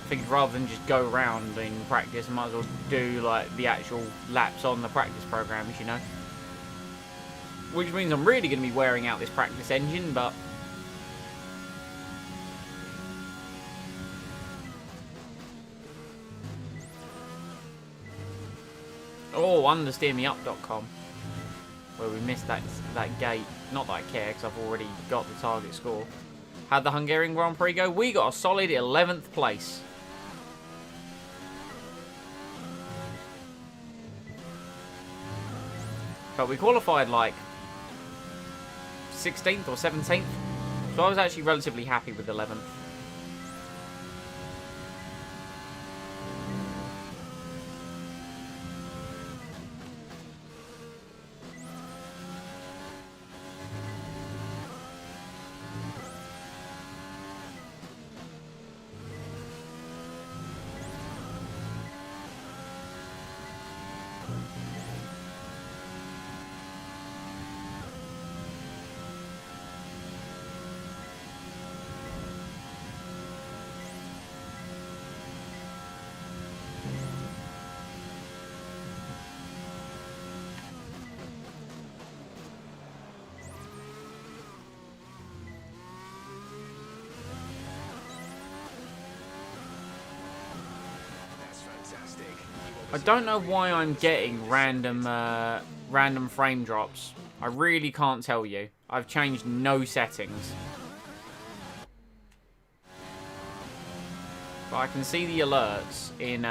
I figured rather than just go around in practice, I might as well do, like, the actual laps on the practice programs, you know? Which means I'm really going to be wearing out this practice engine, but... Oh, understeermeup.com, where we missed that gate. Not that I care, because I've already got the target score. How'd the Hungarian Grand Prix go? We got a solid 11th place. But we qualified, like, 16th or 17th, so I was actually relatively happy with 11th. I don't know why I'm getting random frame drops. I really can't tell you. I've changed no settings. But I can see the alerts in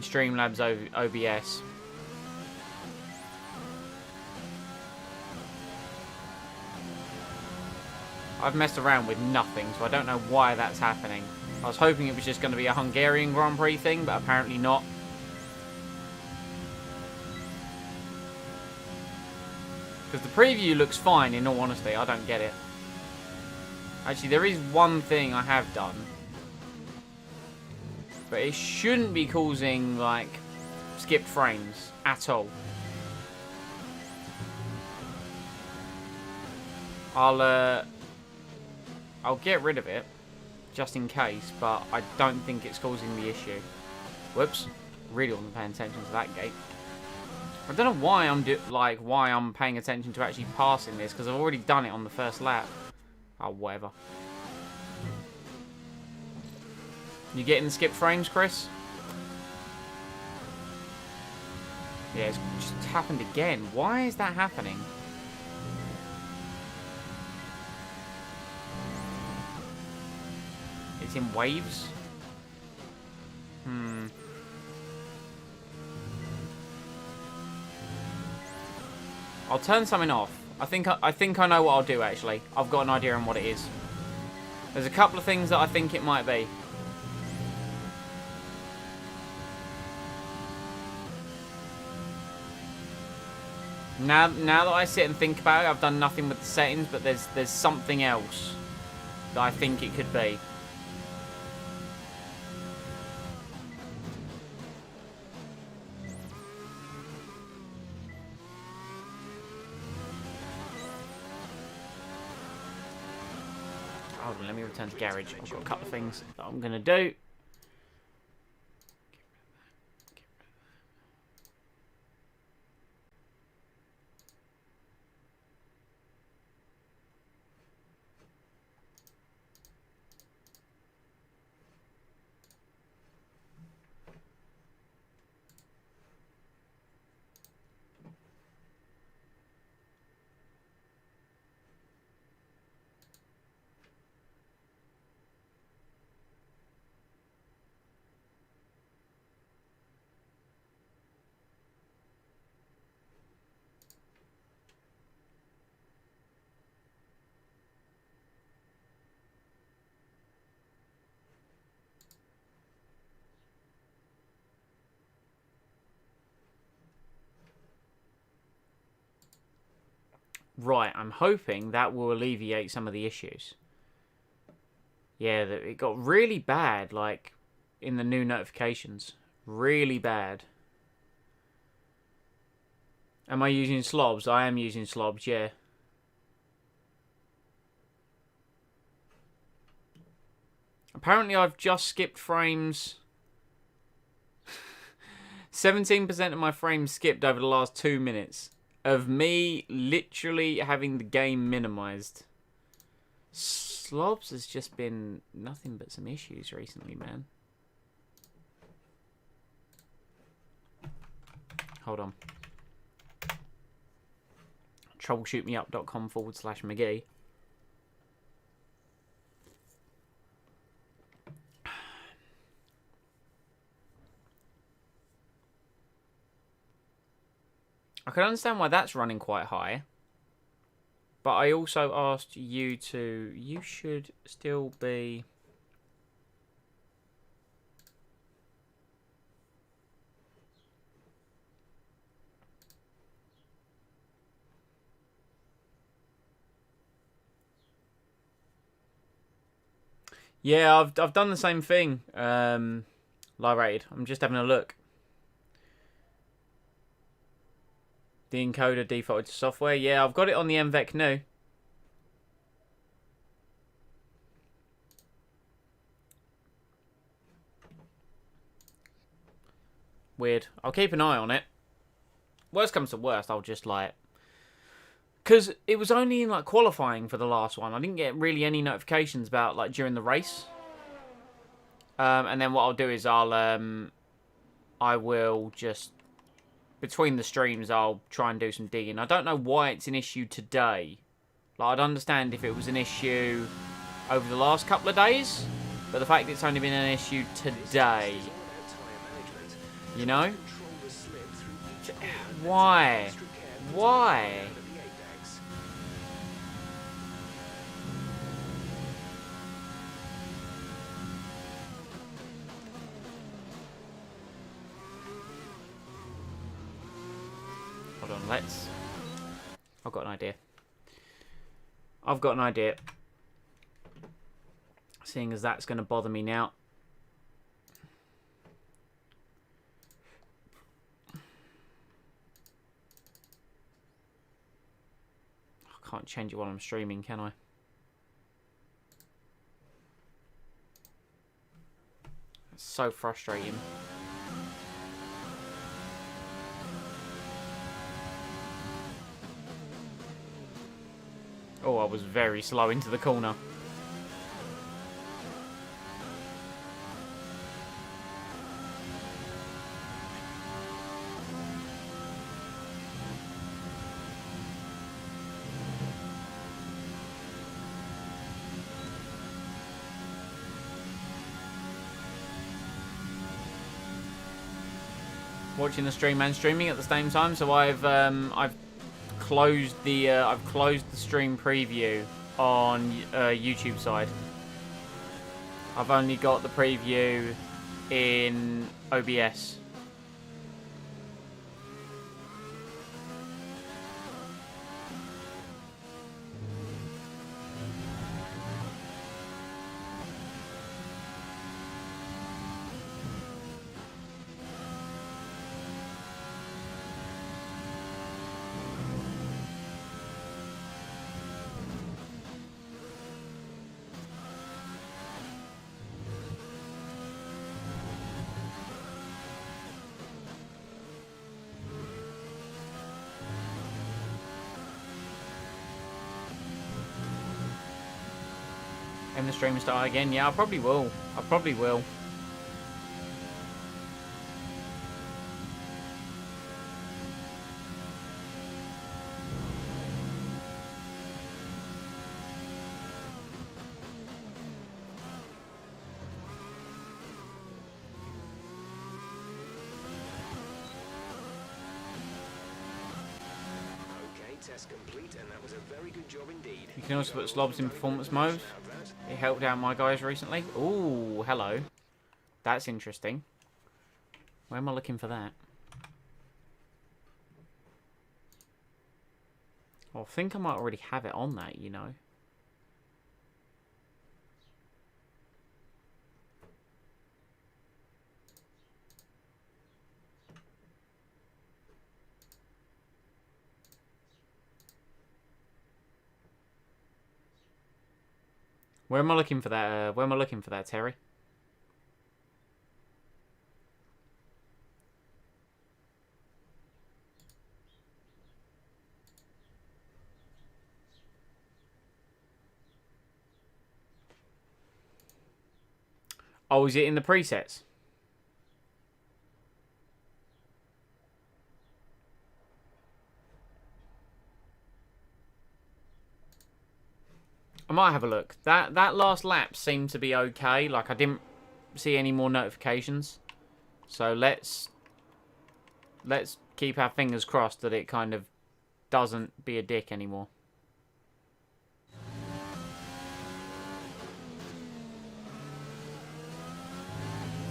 Streamlabs OBS. I've messed around with nothing, so I don't know why that's happening. I was hoping it was just going to be a Hungarian Grand Prix thing, but apparently not. Because the preview looks fine, in all honesty. I don't get it. Actually, there is one thing I have done. But it shouldn't be causing, like, skipped frames at all. I'll get rid of it, just in case, but I don't think it's causing the issue. Whoops. Really wasn't paying attention to that gate. I don't know why I'm paying attention to actually passing this, because I've already done it on the first lap. Oh, whatever. You getting the skip frames, Chris? Yeah, it's just happened again. Why is that happening? It's in waves. I'll turn something off. I think I know what I'll do, actually. I've got an idea on what it is. There's a couple of things that I think it might be. Now that I sit and think about it, I've done nothing with the settings, but there's something else that I think it could be. Hold on, let me return to garage. I've got a couple of things that I'm gonna do. Right, I'm hoping that will alleviate some of the issues. Yeah, it got really bad, like, in the new notifications. Really bad. Am I using slobs? I am using slobs, yeah. Apparently I've just skipped frames. 17% of my frames skipped over the last 2 minutes. Of me literally having the game minimized. Slobs has just been nothing but some issues recently, man. Hold on. troubleshootmeup.com/McGee. I can understand why that's running quite high. But I also asked you to... You should still be... Yeah, I've done the same thing. Live rated. I'm just having a look. The encoder defaulted to software. Yeah, I've got it on the MVEC new. Weird. I'll keep an eye on it. Worst comes to worst, I'll just like... Because it was only in like qualifying for the last one. I didn't get really any notifications about like during the race. And then what I'll do is I will just... Between the streams, I'll try and do some digging. I don't know why it's an issue today. Like, I'd understand if it was an issue over the last couple of days. But the fact it's only been an issue today... You know? Why? Why? Hold on, let's... I've got an idea. I've got an idea. Seeing as that's going to bother me now. I can't change it while I'm streaming, can I? It's so frustrating. Oh, I was very slow into the corner. watching the stream and streaming at the same time. So I've closed the stream preview on YouTube side. I've only got the preview in OBS. And the stream start again? Yeah, I probably will. I probably will. Okay, test complete, and that was a very good job indeed. You can also put slobs in performance mode. It helped out my guys recently. Ooh, hello. That's interesting. Where am I looking for that? Oh, I think I might already have it on that, you know. Where am I looking for that? Where am I looking for that, Terry? Oh, is it in the presets? I might have a look. That last lap seemed to be okay. Like, I didn't see any more notifications. So let's keep our fingers crossed that it kind of doesn't be a dick anymore.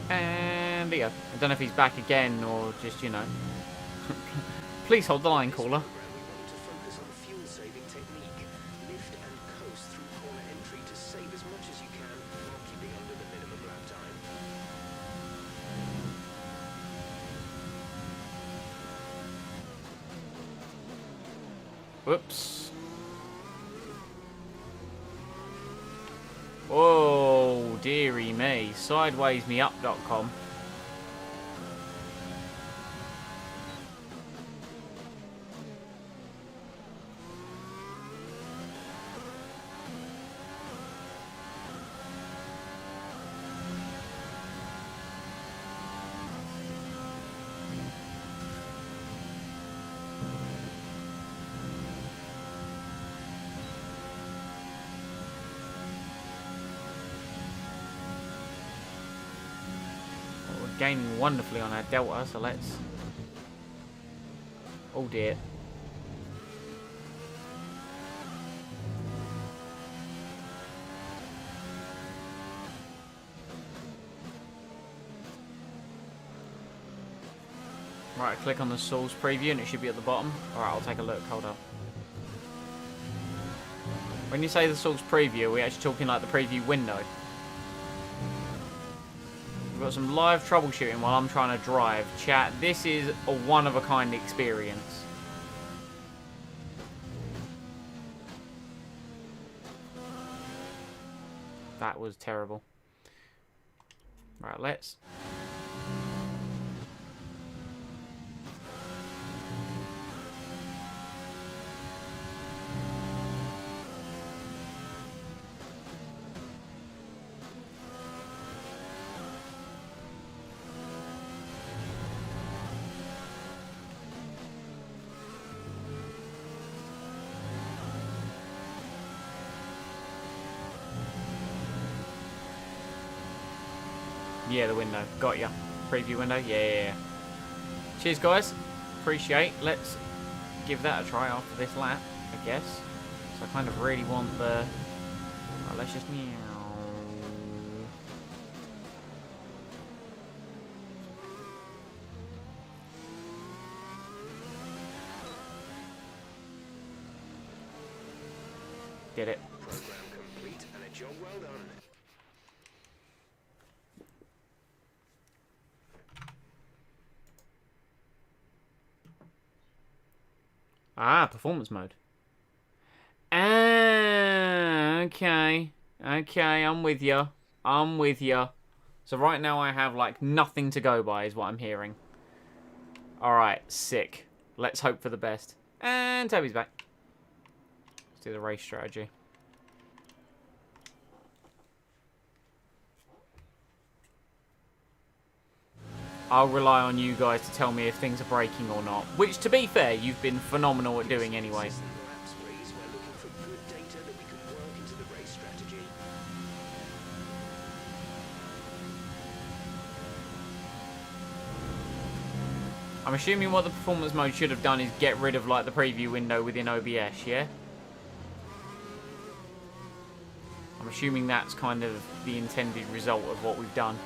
And there you go. I don't know if he's back again or just, you know. Please hold the line, caller. Whoops. Oh, dearie me. Sidewaysmeup.com. Gaining wonderfully on our delta, so let's... Oh dear. Right, click on the source preview and it should be at the bottom. Alright, I'll take a look, hold up. When you say the source preview, are we actually talking like the preview window? We've got some live troubleshooting while I'm trying to drive. Chat, this is a one-of-a-kind experience. That was terrible. Right, let's... Yeah, the window. Got ya. Preview window? Yeah. Cheers, guys. Appreciate. Let's give that a try after this lap, I guess. So I kind of really want the... Oh, let's just... Did it. Program complete and a job well done. Ah, performance mode. Ah, okay. Okay, I'm with you. I'm with you. So right now I have, like, nothing to go by is what I'm hearing. Alright, sick. Let's hope for the best. And Toby's back. Let's do the race strategy. I'll rely on you guys to tell me if things are breaking or not. Which, to be fair, you've been phenomenal at doing anyway. Since the laps freeze, we're looking for good data that we can work into the race strategy. I'm assuming what the performance mode should have done is get rid of, like, the preview window within OBS, yeah? I'm assuming that's kind of the intended result of what we've done.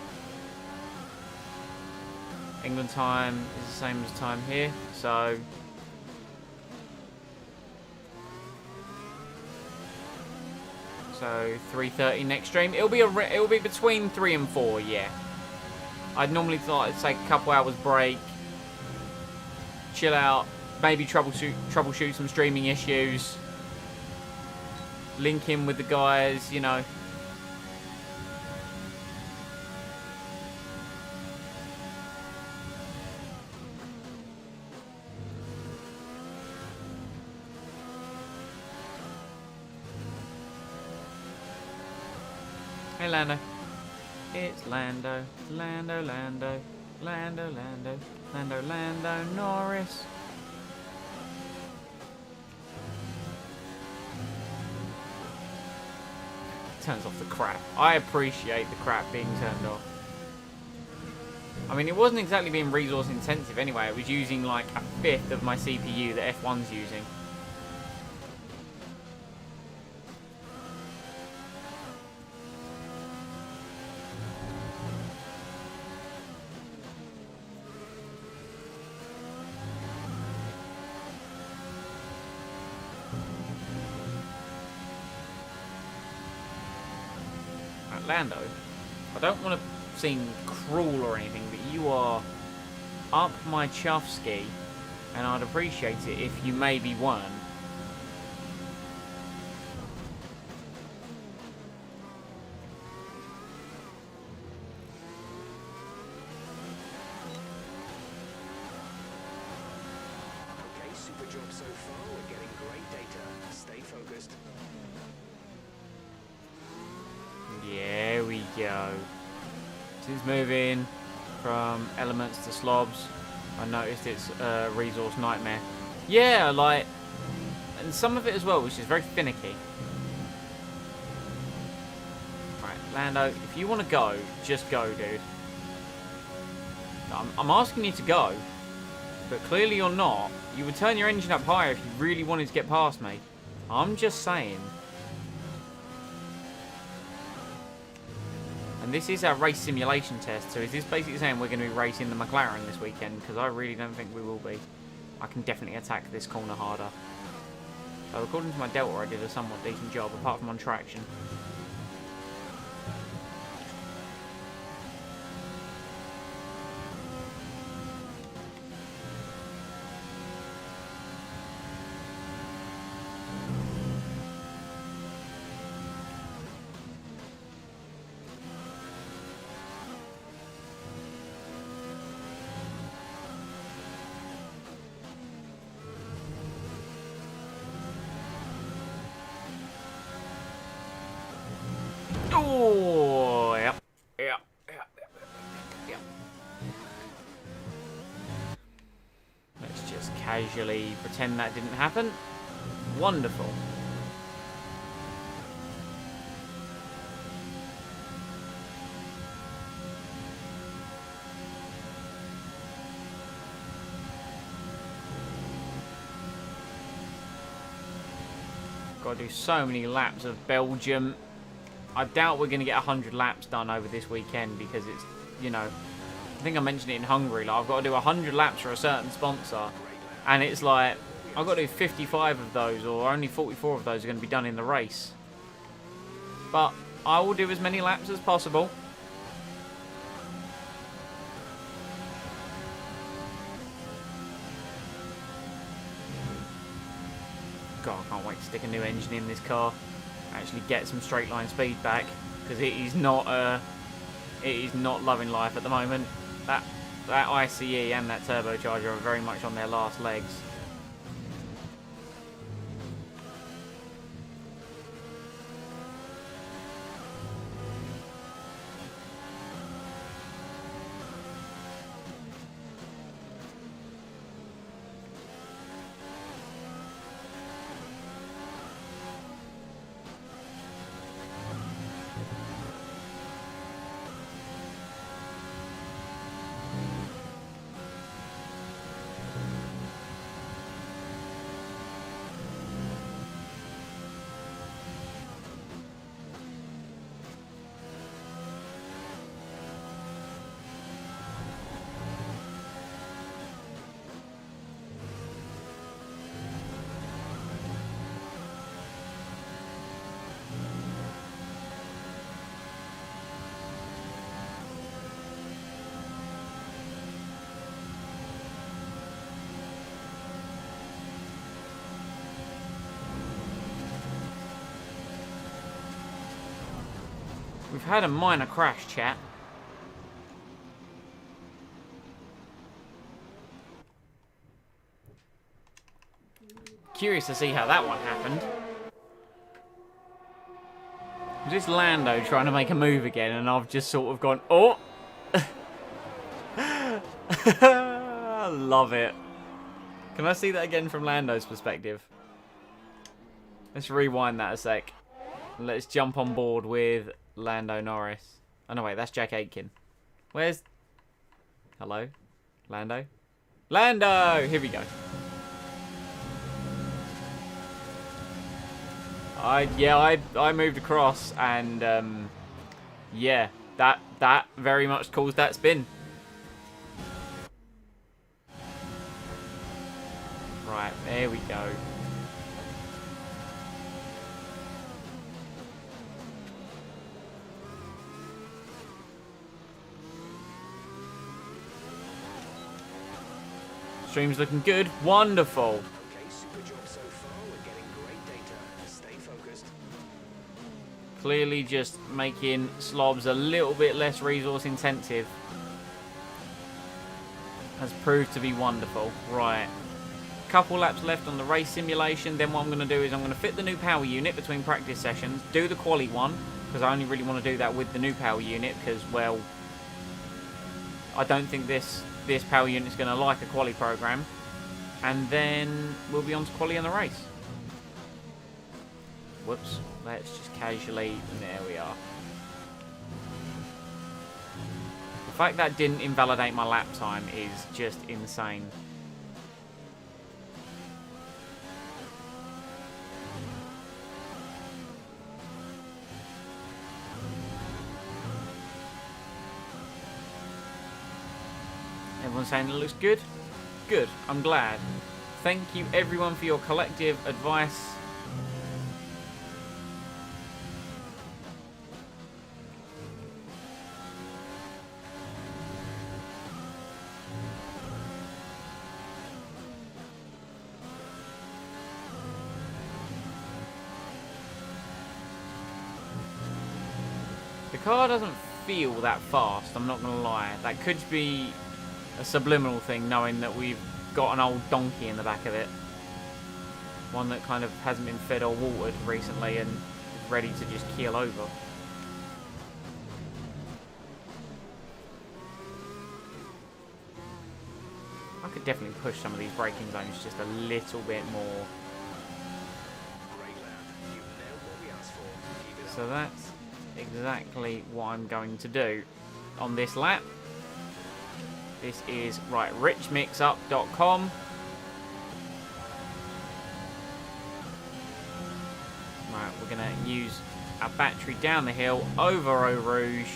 England time is the same as time here, so... So 3:30 next stream. It'll be between 3 and 4, yeah. I'd normally thought I'd take a couple hours break, chill out, maybe troubleshoot some streaming issues, link in with the guys, you know. Hey Lando. It's Lando, Lando, Lando, Lando, Lando, Lando, Lando Norris. Turns off the crap. I appreciate the crap being turned off. I mean, it wasn't exactly being resource intensive anyway. It was using like a fifth of my CPU that F1's using. Lando, I don't want to seem cruel or anything, but you are up my chuff ski, and I'd appreciate it if you maybe weren't. Okay, super job so far. We're getting great data. Stay focused. There we go. This is moving from elements to slobs. I noticed it's a resource nightmare. Yeah, like, and some of it as well, which is very finicky. Right, Lando, if you want to go, just go, dude. I'm asking you to go, but clearly you're not. You would turn your engine up higher if you really wanted to get past me. I'm just saying. And this is our race simulation test, so is this basically saying we're going to be racing the McLaren this weekend? Because I really don't think we will be. I can definitely attack this corner harder. So according to my Delta, I did a somewhat decent job, apart from on traction. Oh, yep. Let's just casually pretend that didn't happen. Wonderful. Got to do so many laps of Belgium. I doubt we're going to get 100 laps done over this weekend because it's, you know, I think I mentioned it in Hungary. Like, I've got to do 100 laps for a certain sponsor, and it's like I've got to do 55 of those, or only 44 of those are going to be done in the race. But I will do as many laps as possible. God, I can't wait to stick a new engine in this car. Actually get some straight line speed back, because it is not loving life at the moment. That ICE and that turbocharger are very much on their last legs. We've had a minor crash, chat. Curious to see how that one happened. Was this Lando trying to make a move again, and I've just sort of gone, oh! I love it. Can I see that again from Lando's perspective? Let's rewind that a sec. Let's jump on board with Lando Norris. Oh, no, wait, that's Jack Aitken. Where's... Hello? Lando? Lando! Here we go. I moved across, and, yeah, that very much caused that spin. Right, there we go. Stream's looking good. Wonderful. Okay, super job so far. We're getting great data. Stay focused. Clearly just making slobs a little bit less resource intensive has proved to be wonderful. Right. Couple laps left on the race simulation. Then what I'm going to do is I'm going to fit the new power unit between practice sessions. Do the quali one, because I only really want to do that with the new power unit, because, well, I don't think this power unit is going to like a quali program, and then we'll be on to quali on the race. Whoops, let's just casually, there we are. The fact that didn't invalidate my lap time is just insane. Everyone's saying it looks good? Good, I'm glad. Thank you everyone for your collective advice. The car doesn't feel that fast, I'm not gonna lie. That could be a subliminal thing, knowing that we've got an old donkey in the back of it. One that kind of hasn't been fed or watered recently and is ready to just keel over. I could definitely push some of these braking zones just a little bit more. Great lad. You've nailed what we asked for. Keep it up. So that's exactly what I'm going to do on this lap. This is, right, richmixup.com. we're going to use our battery down the hill, over Eau Rouge.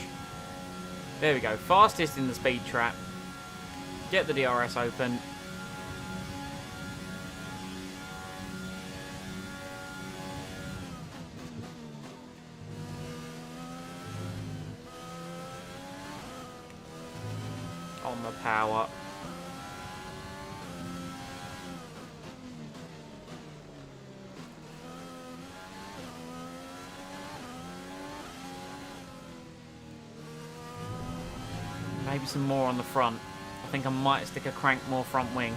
There we go. Fastest in the speed trap. Get the DRS open. On the power. Maybe some more on the front. I think I might stick a crank more front wing.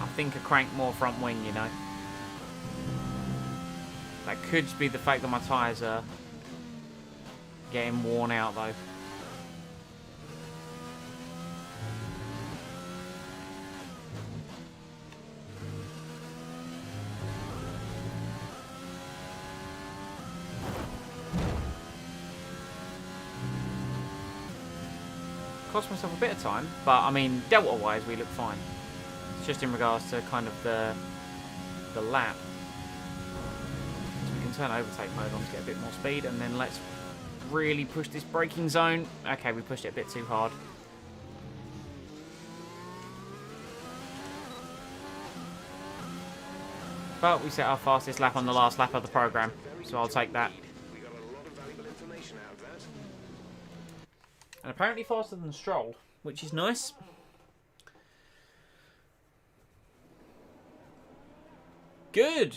I think a crank more front wing, you know. That could just be the fact that my tyres are getting worn out, though. Cost myself a bit of time, but I mean, delta-wise, we look fine. It's just in regards to kind of the lap. So we can turn overtake mode on to get a bit more speed, and then let's really push this braking zone. Okay, we pushed it a bit too hard. But we set our fastest lap on the last lap of the program, so I'll take that. We got a lot of valuable information out of that. And apparently faster than Stroll, which is nice. Good.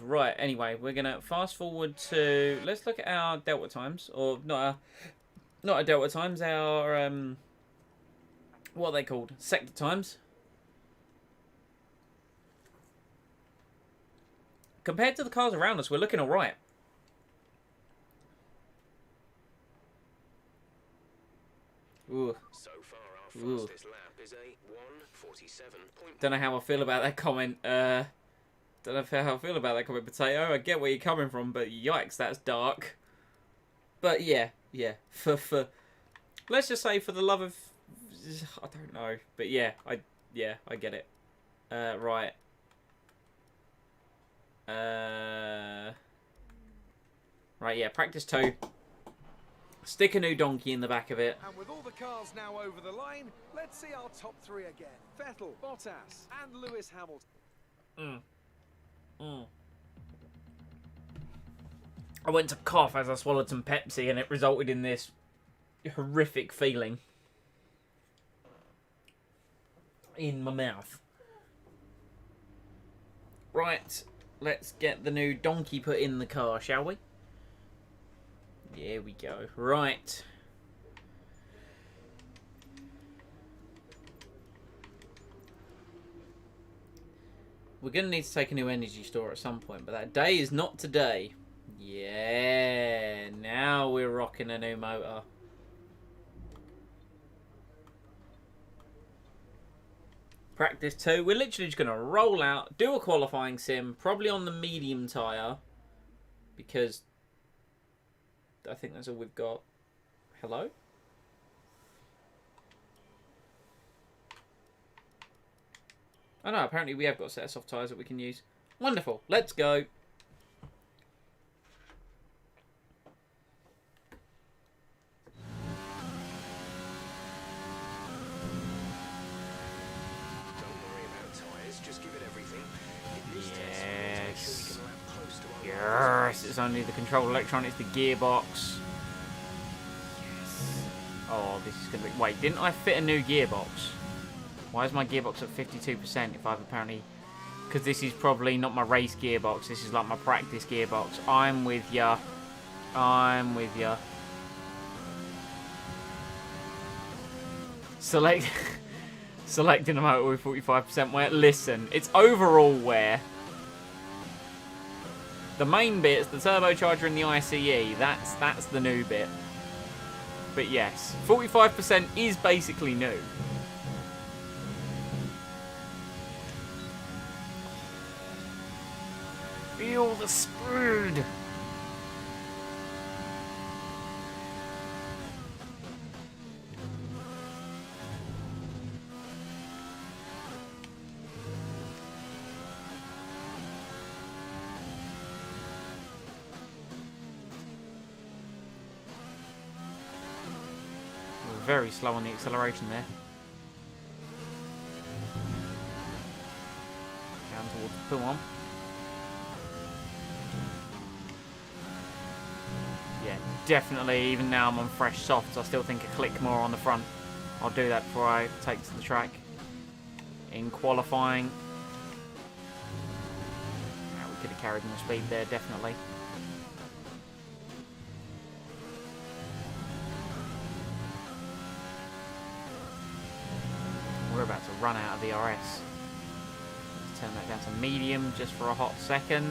Right, anyway, we're going to fast forward to... Let's look at our delta times. Or, not our delta times, our... what are they called? Sector times. Compared to the cars around us, we're looking alright. Ooh. So far, our fastest lap is a 1:47. Don't know how I feel about that comment. Don't know how I feel about that comment, Potato. I get where you're coming from, but yikes, that's dark. But yeah. For let's just say for the love of, I don't know, but yeah, I get it. Right. Right, yeah, practice 2. Stick a new donkey in the back of it. And with all the cars now over the line, let's see our top 3 again. Vettel, Bottas, and Lewis Hamilton. I went to cough as I swallowed some Pepsi, and it resulted in this horrific feeling in my mouth. Right, let's get the new donkey put in the car, shall we? There we go. Right. We're going to need to take a new energy store at some point, but that day is not today. Yeah, now we're rocking a new motor. Practice 2. We're literally just going to roll out, do a qualifying sim, probably on the medium tyre, because I think that's all we've got. Hello? Oh no, apparently we have got a set of soft tyres that we can use. Wonderful. Let's go. Don't worry about tyres, just give it everything. In this test, we'll make sure we can lap close to our Yes, it's only the control electron, it's the gearbox. Yes. Oh, this is going to be... Wait, didn't I fit a new gearbox? Why is my gearbox at 52% if I've apparently... Because this is probably not my race gearbox, this is like my practice gearbox. I'm with ya. I'm with ya. Selecting a motor with 45% wear. Listen, it's overall wear. The main bit's the turbocharger and the ICE. That's the new bit. But yes, 45% is basically new. Feel the speed. very slow on the acceleration there. Down towards the pull on. Yeah, definitely, even now I'm on fresh softs, I still think a click more on the front. I'll do that before I take to the track. In qualifying, yeah, we could have carried more speed there, definitely. We're about to run out of the RS. Let's turn that down to medium just for a hot second.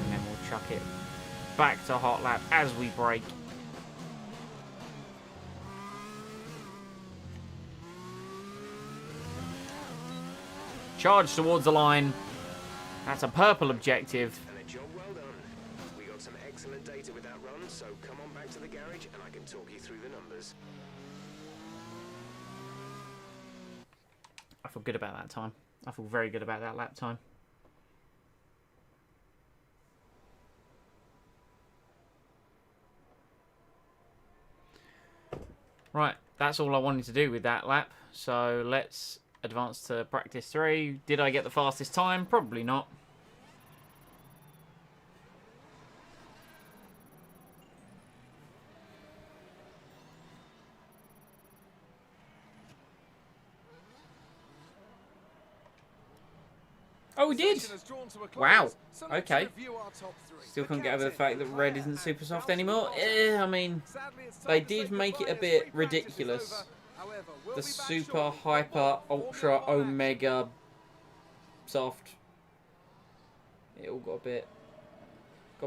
And then we'll chuck it back to hot lap as we brake. Charge towards the line. That's a purple objective. And a job well done. We got some excellent data with that run, so come on back to the garage and I can talk you through the numbers. I feel good about that time. I feel very good about that lap time. Right, that's all I wanted to do with that lap. So let's advance to practice 3. Did I get the fastest time? Probably not. Oh, we did! Wow. Okay. Still can't get over the fact that red isn't super soft anymore. I mean, they did make it a bit ridiculous. The super, hyper, ultra, omega soft. It all got a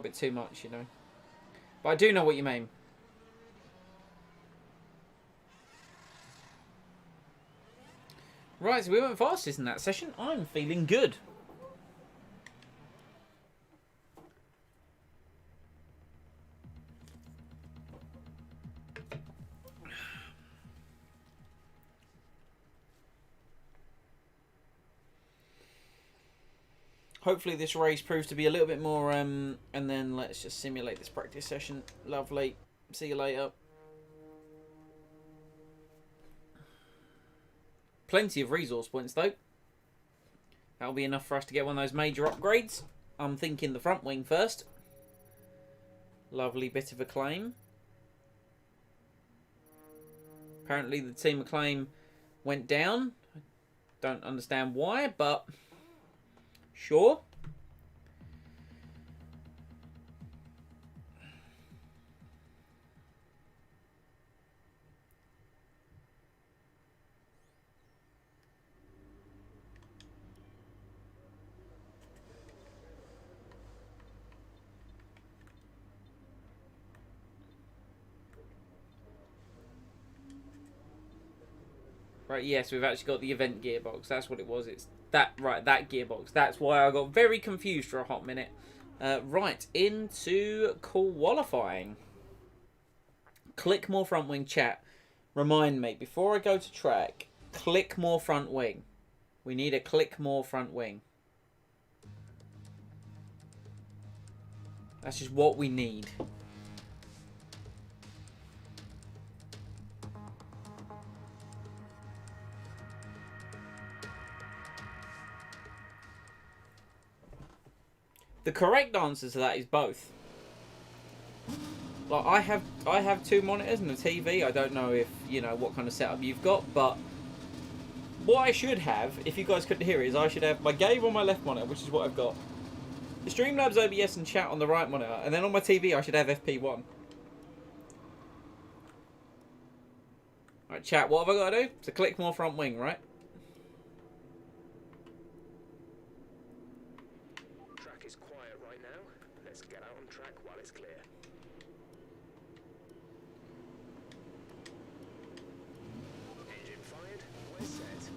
bit too much, you know. But I do know what you mean. Right, so we went fastest in that session. I'm feeling good. Hopefully this race proves to be a little bit more, and then let's just simulate this practice session. Lovely. See you later. Plenty of resource points, though. That'll be enough for us to get one of those major upgrades. I'm thinking the front wing first. Lovely bit of acclaim. Apparently the team acclaim went down. I don't understand why, but sure. Right, yes, we've actually got the event gearbox. That's what it was. It's that, right, that gearbox. That's why I got very confused for a hot minute. Right, into qualifying. Click more front wing, chat. Remind me, before I go to track, click more front wing. We need a click more front wing. That's just what we need. The correct answer to that is both. Like I have 2 monitors and a TV. I don't know if you know what kind of setup you've got, but what I should have, if you guys couldn't hear it, is I should have my game on my left monitor, which is what I've got. The Streamlabs OBS and chat on the right monitor, and then on my TV I should have FP1. Right, chat. What have I got to do? So click more front wing, right? Let's get out on track while it's clear. Engine fired, we're set.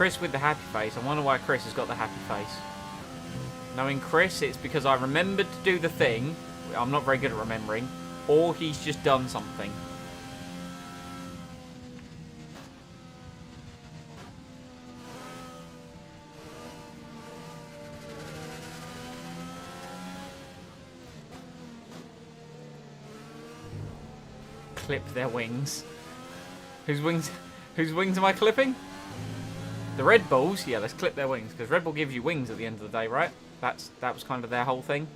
Chris with the happy face. I wonder why Chris has got the happy face. Knowing Chris, it's because I remembered to do the thing. I'm not very good at remembering. Or he's just done something. Clip their wings. Whose wings am I clipping? The Red Bulls? Yeah, let's clip their wings. Because Red Bull gives you wings at the end of the day, right? That was kind of their whole thing.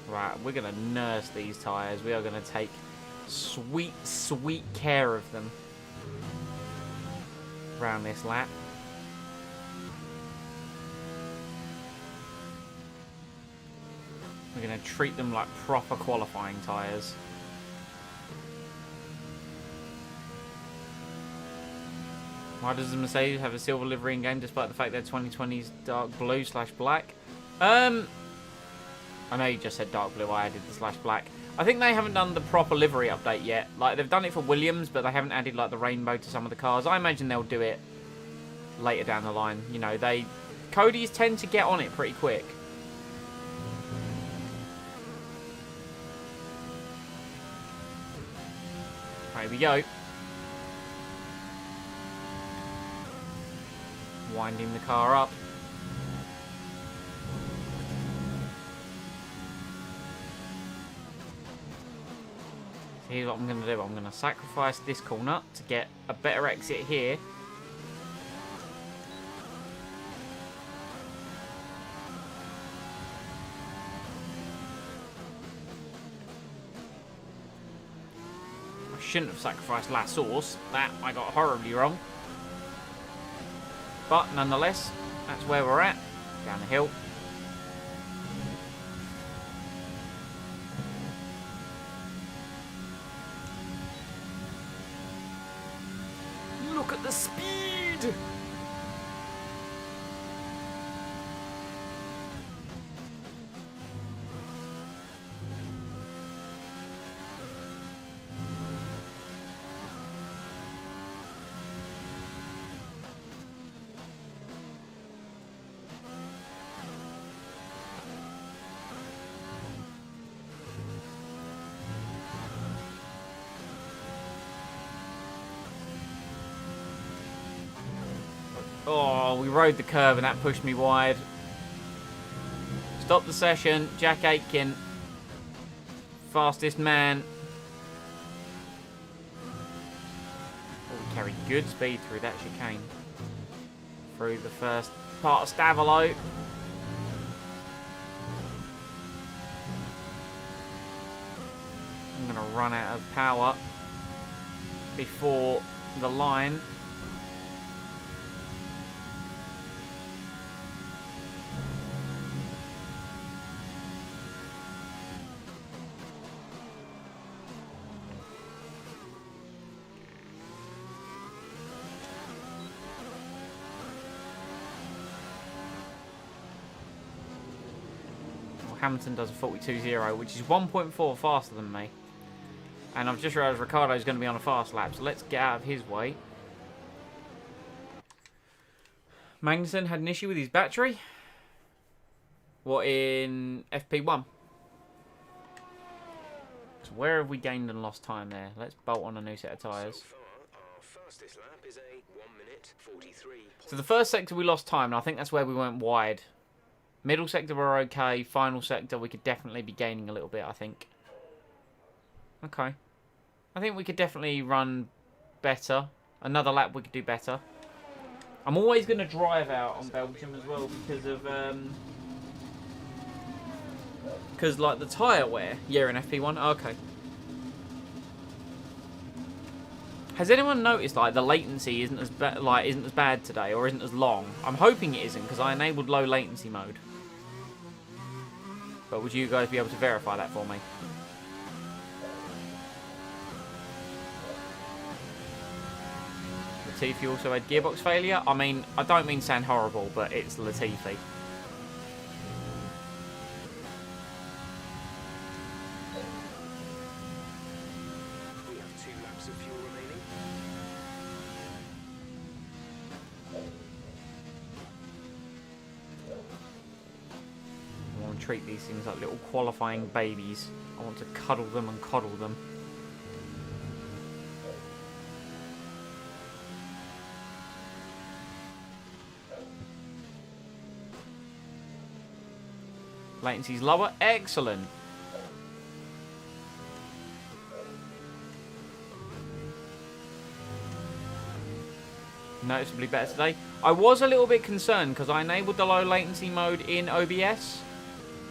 Right, we're going to nurse these tyres. We are going to take sweet, sweet care of them. Around this lap. We're going to treat them like proper qualifying tyres. Why does the Mercedes have a silver livery in game despite the fact they're 2020's dark blue / black? I know you just said dark blue, I added the / black. I think they haven't done the proper livery update yet. Like, they've done it for Williams, but they haven't added, like, the rainbow to some of the cars. I imagine they'll do it later down the line. You know, Cody's tend to get on it pretty quick. Here we go. Winding the car up. So here's what I'm going to do. I'm going to sacrifice this corner to get a better exit here. I shouldn't have sacrificed last source. That I got horribly wrong. But nonetheless, that's where we're at. Down the hill. Look at the speed! Oh, we rode the curve and that pushed me wide. Stop the session. Jack Aitken. Fastest man. Oh, we carried good speed through that chicane. Through the first part of Stavelot. I'm going to run out of power before the line. Hamilton does a 42.0, which is 1.4 faster than me. And I've just realised Ricciardo's going to be on a fast lap, so let's get out of his way. Magnussen had an issue with his battery. What, in FP1? So where have we gained and lost time there? Let's bolt on a new set of tyres. So far, our fastest lap is a 1:43. So the first sector we lost time, and I think that's where we went wide. Middle sector we're okay. Final sector we could definitely be gaining a little bit, I think. Okay. I think we could definitely run better. Another lap we could do better. I'm always going to drive out on Belgium as well because of... Because, like, the tyre wear. Yeah, in FP1. Okay. Has anyone noticed, like, the latency isn't as bad today, or isn't as long? I'm hoping it isn't, because I enabled low latency mode. But would you guys be able to verify that for me? Latifi also had gearbox failure. I mean, I don't mean to sound horrible, but it's Latifi. We have 2 laps of fuel remaining. treat these things like little qualifying babies. I want to cuddle them and coddle them. Latency's lower. Excellent. Noticeably better today. I was a little bit concerned because I enabled the low latency mode in OBS,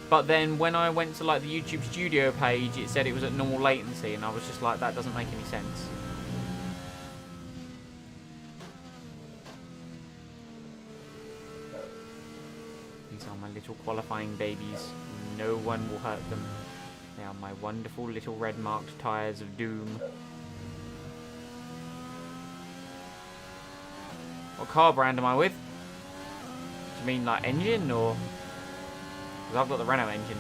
but then when I went to like the YouTube Studio page, it said it was at normal latency, and I was just like, that doesn't make any sense. These are my little qualifying babies. No one will hurt them. They are my wonderful little red marked tires of doom. What car brand am I with? Do you mean like engine or? Because I've got the Renault engine.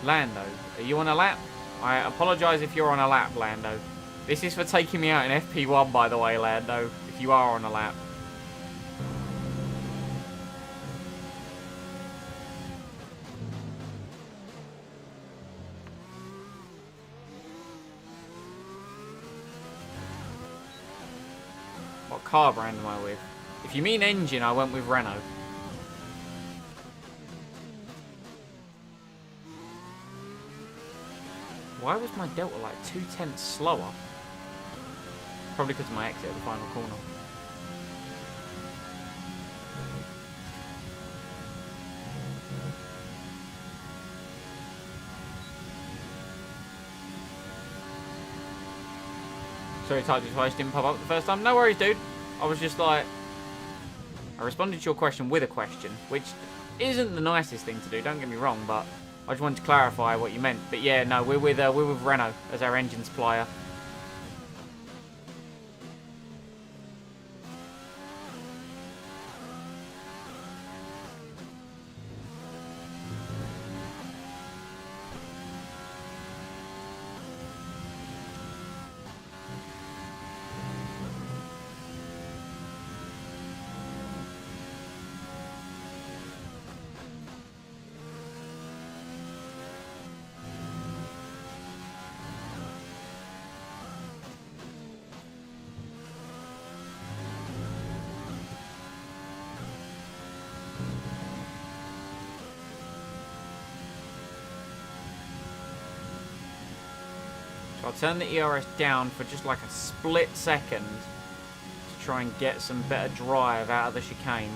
Lando, are you on a lap? I apologise if you're on a lap, Lando. This is for taking me out in FP1, by the way, Lando. If you are on a lap. What car brand am I with? If you mean engine, I went with Renault. Why was my Delta like 0.2 slower? Probably because of my exit at the final corner. Sorry, typed it twice, didn't pop up the first time. No worries, dude. I was just like... I responded to your question with a question, which isn't the nicest thing to do, don't get me wrong, but I just wanted to clarify what you meant. But yeah, no, we're with Renault as our engine supplier. So I'll turn the ERS down for just like a split second to try and get some better drive out of the chicane.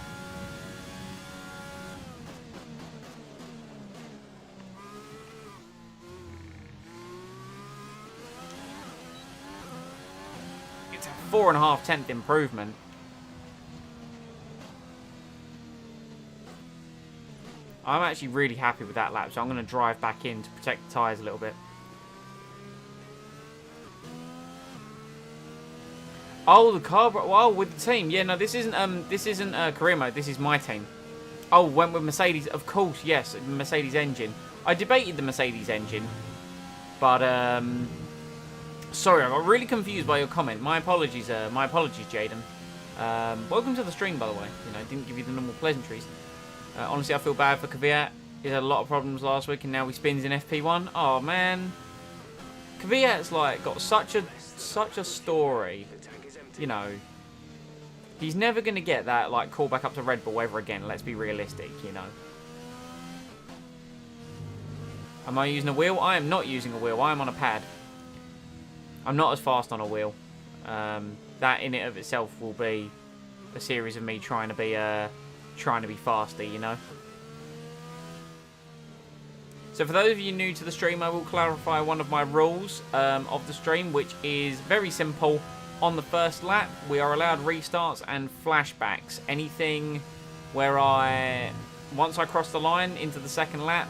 It's a 4.5 improvement. I'm actually really happy with that lap, so I'm going to drive back in to protect the tyres a little bit. Oh, the car. Well, with the team. Yeah, no, this isn't career mode. This is my team. Oh, went with Mercedes. Of course, yes, Mercedes engine. I debated the Mercedes engine, but sorry, I got really confused by your comment. My apologies, Jaden. Welcome to the stream, by the way. You know, didn't give you the normal pleasantries. Honestly, I feel bad for Kvyat. He had a lot of problems last week, and now he spins in FP1. Oh man, Kvyat's like got such a story. You know, he's never going to get that, like, call back up to Red Bull ever again. Let's be realistic, you know. Am I using a wheel? I am not using a wheel. I am on a pad. I'm not as fast on a wheel. That in it of itself will be a series of me trying to be faster, you know. So for those of you new to the stream, I will clarify one of my rules of the stream, which is very simple. On the first lap, we are allowed restarts and flashbacks. Anything where once I cross the line into the second lap,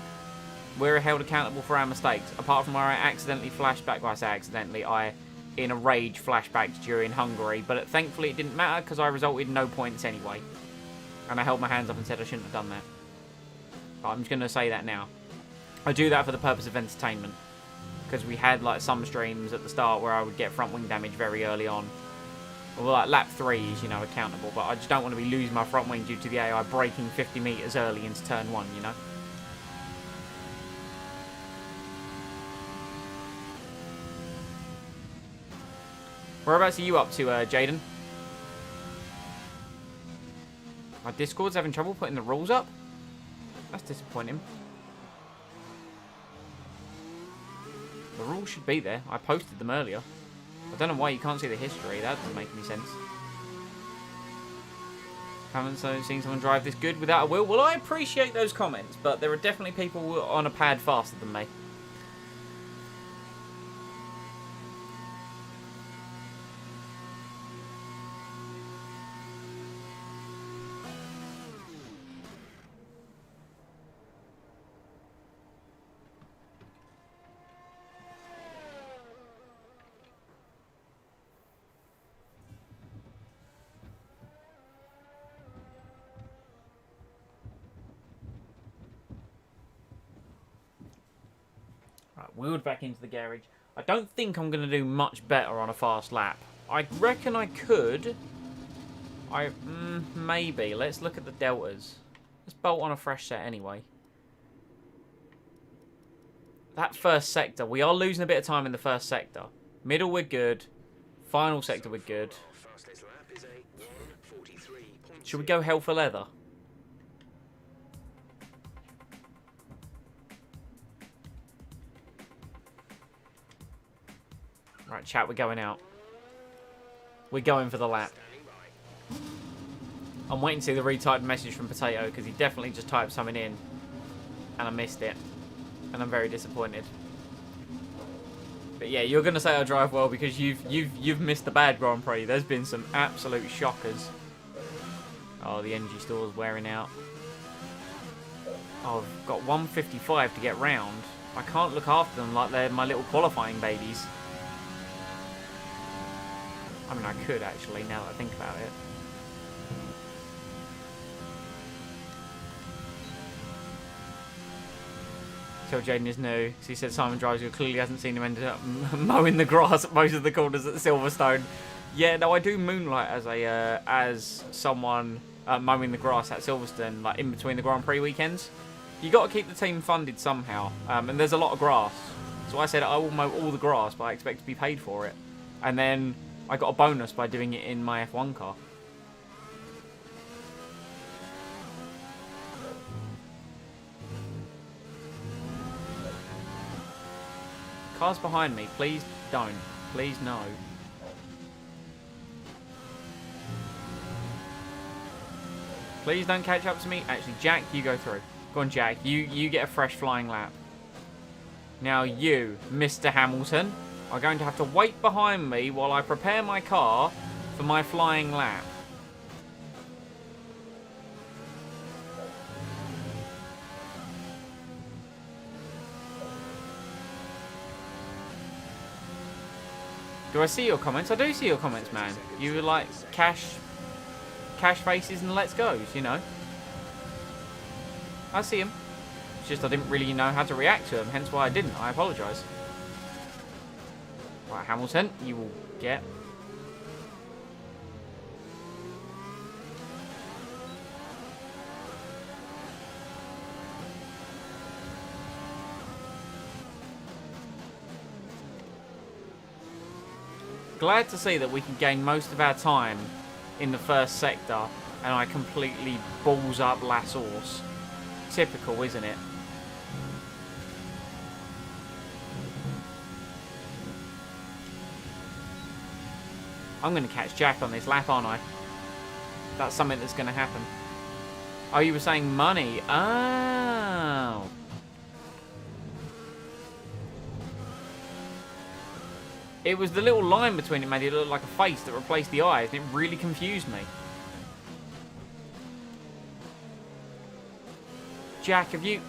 we're held accountable for our mistakes. Apart from where I accidentally flashback, well, I say accidentally, I in a rage flashbacked during Hungary, but thankfully it didn't matter because I resulted in no points anyway. And I held my hands up and said I shouldn't have done that. But I'm just going to say that now. I do that for the purpose of entertainment. Because we had like some streams at the start where I would get front wing damage very early on. Well, like lap 3 is, you know, accountable. But I just don't want to be losing my front wing due to the AI braking 50 metres early into turn 1, you know. Whereabouts are you up to, Jaden? My Discord's having trouble putting the rules up? That's disappointing. The rules should be there. I posted them earlier. I don't know why you can't see the history. That doesn't make any sense. Haven't seen someone drive this good without a wheel. Well, I appreciate those comments, but there are definitely people on a pad faster than me. Right, wheeled back into the garage. I don't think I'm going to do much better on a fast lap. I reckon I could. Maybe. Let's look at the deltas. Let's bolt on a fresh set anyway. That first sector. We are losing a bit of time in the first sector. Middle, we're good. Final sector, we're good. Should we go hell for leather? Right, chat, we're going out. We're going for the lap. I'm waiting to see the retyped message from Potato because he definitely just typed something in and I missed it. And I'm very disappointed. But yeah, you're going to say I drive well because you've missed the bad Grand Prix. There's been some absolute shockers. Oh, the energy store's wearing out. Oh, I've got 155 to get round. I can't look after them like they're my little qualifying babies. I mean, I could actually, now that I think about it. Tell Jaden is new, because he said Simon drives good. Clearly hasn't seen him end up mowing the grass at most of the corners at Silverstone. Yeah, no, I do moonlight as a as someone mowing the grass at Silverstone, like in between the Grand Prix weekends. You got to keep the team funded somehow, and there's a lot of grass. So I said I will mow all the grass, but I expect to be paid for it. And then I got a bonus by doing it in my F1 car. Cars behind me, please don't. Please no. Please don't catch up to me. Actually, Jack, you go through. Go on, Jack. You get a fresh flying lap. Now you, Mr. Hamilton, are going to have to wait behind me while I prepare my car for my flying lap. Do I see your comments? I do see your comments, man. You were like cash faces and let's goes, you know. I see them. It's just I didn't really know how to react to them, hence why I didn't. I apologise. Right, Hamilton, you will get. Glad to see that we can gain most of our time in the first sector and I completely balls up La Source. Typical, isn't it? I'm going to catch Jack on this lap, aren't I? That's something that's going to happen. Oh, you were saying money. Oh. It was the little line between it made it look like a face that replaced the eyes, and it really confused me. Jack, have you...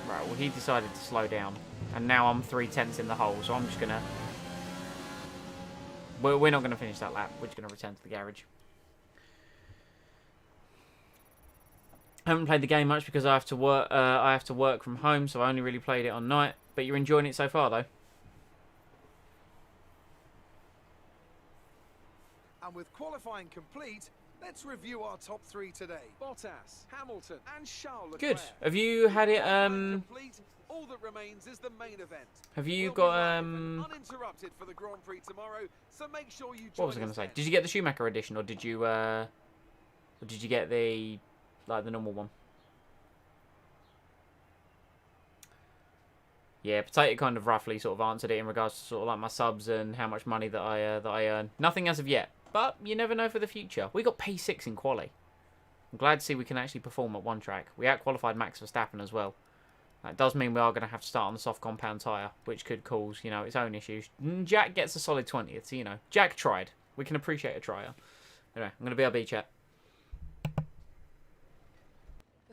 Right, well, he decided to slow down. And now I'm 3/10 in the hole, so I'm just going to... We're not going to finish that lap. We're just going to return to the garage. I haven't played the game much because I have to work from home, so I only really played it on night. But you're enjoying it so far, though. And with qualifying complete, Let's review our top 3 today. Bottas, Hamilton, and Charles Leclerc. Good. Have you had it? Complete. All that remains is the main event. Have you We'll be got live and uninterrupted for the Grand Prix tomorrow, so make sure you join What was I going to us say? then. Did you get the Schumacher edition, or did you get the the normal one? Yeah, Potato kind of roughly sort of answered it in regards to sort of like my subs and how much money that I earn. Nothing as of yet, but you never know for the future. We got P6 in quali. I'm glad to see we can actually perform at one track. We out-qualified Max Verstappen as well. That does mean we are going to have to start on the soft compound tyre, which could cause, its own issues. Jack gets a solid 20th, so, Jack tried. We can appreciate a trier. Anyway, I'm going to BRB chat. The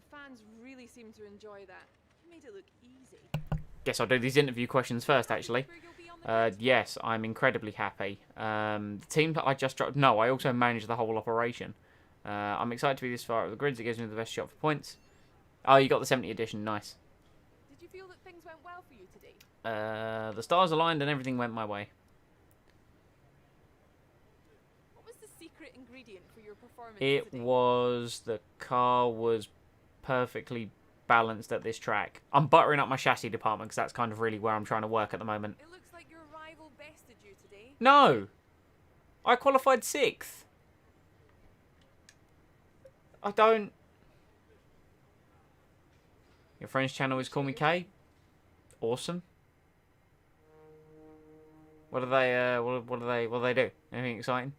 fans really seem to enjoy that. You made it look easy. Guess I'll do these interview questions first, actually. Sure you'll be on the grid? Yes, I'm incredibly happy. The team that I just dropped... No, I also manage the whole operation. I'm excited to be this far at the grids. It gives me the best shot for points. Oh, you got the 70 edition. Nice. Did you feel that things went well for you today? The stars aligned and everything went my way. What was the secret ingredient for your performance It today? was... The car was perfectly balanced at this track. I'm buttering up my chassis department because that's kind of really where I'm trying to work at the moment. It looks like your rival bested you today. No! I qualified 6th. I don't... Your friend's channel is Call Me K. Awesome. What do they, what do they do? Anything exciting?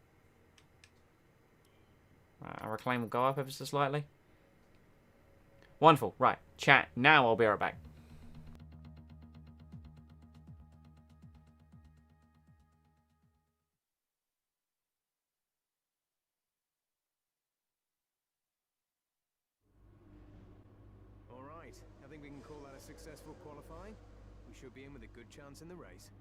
Our acclaim will go up ever so slightly. Wonderful. Right. Chat. Now I'll be right back. All right, I think we can call that a successful qualifying. We should be in with a good chance in the race.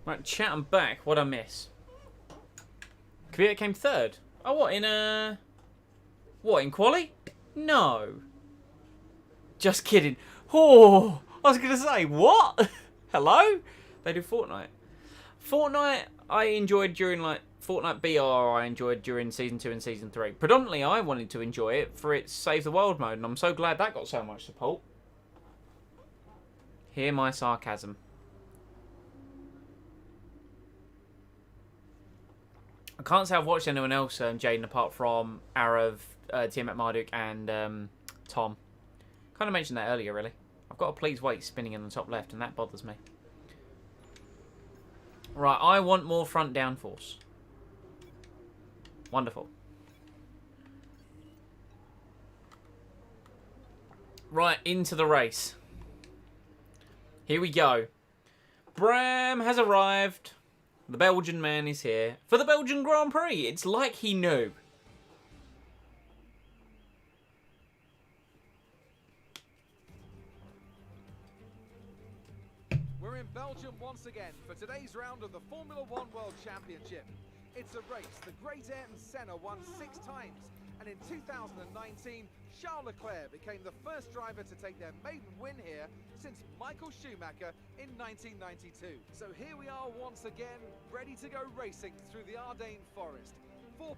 Right, chat, I'm back. What'd I miss? Kvyat came third. Oh, what, in what, in quali? No. Just kidding. Oh, I was going to say, what? Hello? They do Fortnite. Fortnite, I enjoyed during, like, Fortnite BR I enjoyed during Season 2 and Season 3. Predominantly, I wanted to enjoy it for its Save the World mode, and I'm so glad that got so much support. Hear my sarcasm. I can't say I've watched anyone else, Jaden, apart from Arav, Tiamat Marduk, and Tom. Kind of mentioned that earlier, really. I've got a please wait spinning in the top left, and that bothers me. Right, I want more front downforce. Wonderful. Right, into the race. Here we go. Bram has arrived. The Belgian man is here for the Belgian Grand Prix. It's like he knew. We're in Belgium once again for today's round of the Formula One World Championship. It's a race the great Ayrton Senna won 6 times, and in 2019, Charles Leclerc became the first driver to take their maiden win here since Michael Schumacher in 1992. So here we are once again, ready to go racing through the Ardennes Forest.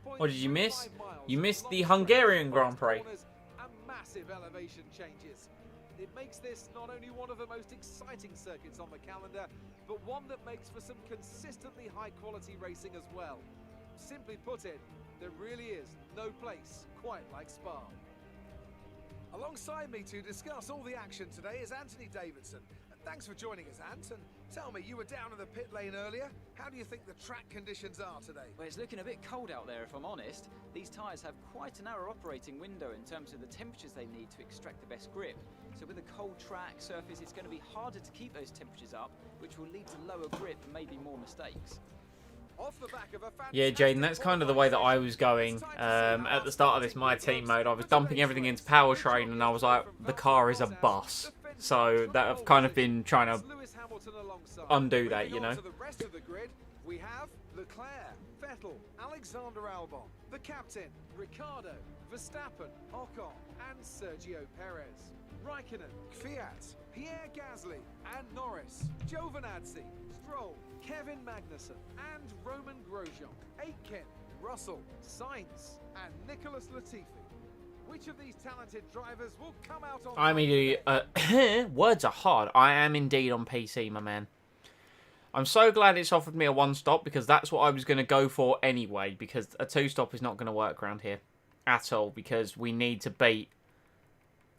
What did you miss? You missed the Hungarian Grand Prix. And massive elevation changes. It makes this not only one of the most exciting circuits on the calendar, but one that makes for some consistently high-quality racing as well. Simply put it, there really is no place quite like Spa. Alongside me to discuss all the action today is Anthony Davidson. Thanks for joining us, Ant. And tell me, you were down in the pit lane earlier. How do you think the track conditions are today? Well, it's looking a bit cold out there, if I'm honest. These tyres have quite a narrow operating window in terms of the temperatures they need to extract the best grip. So with a cold track surface, it's going to be harder to keep those temperatures up, which will lead to lower grip and maybe more mistakes. Yeah, Jaden, that's kind of the way that I was going at the start of this My Team mode. I was dumping everything into powertrain, and I was like, the car is a bus. So that I've kind of been trying to undo that, you know. The rest of the grid, we have Leclerc, Vettel, Alexander Albon, the captain, Ricciardo, Verstappen, Ocon, and Sergio Perez. Raikkonen, Kvyat, Pierre Gasly, and Norris, Giovinazzi, Stroll, Kevin Magnussen, and Roman Grosjean, Aitken, Russell, Sainz, and Nicholas Latifi. Which of these talented drivers will come out on I'm indeed, words are hard. I am indeed on PC, my man. I'm so glad it's offered me a 1-stop, because that's what I was going to go for anyway, because a 2-stop is not going to work around here at all, because we need to beat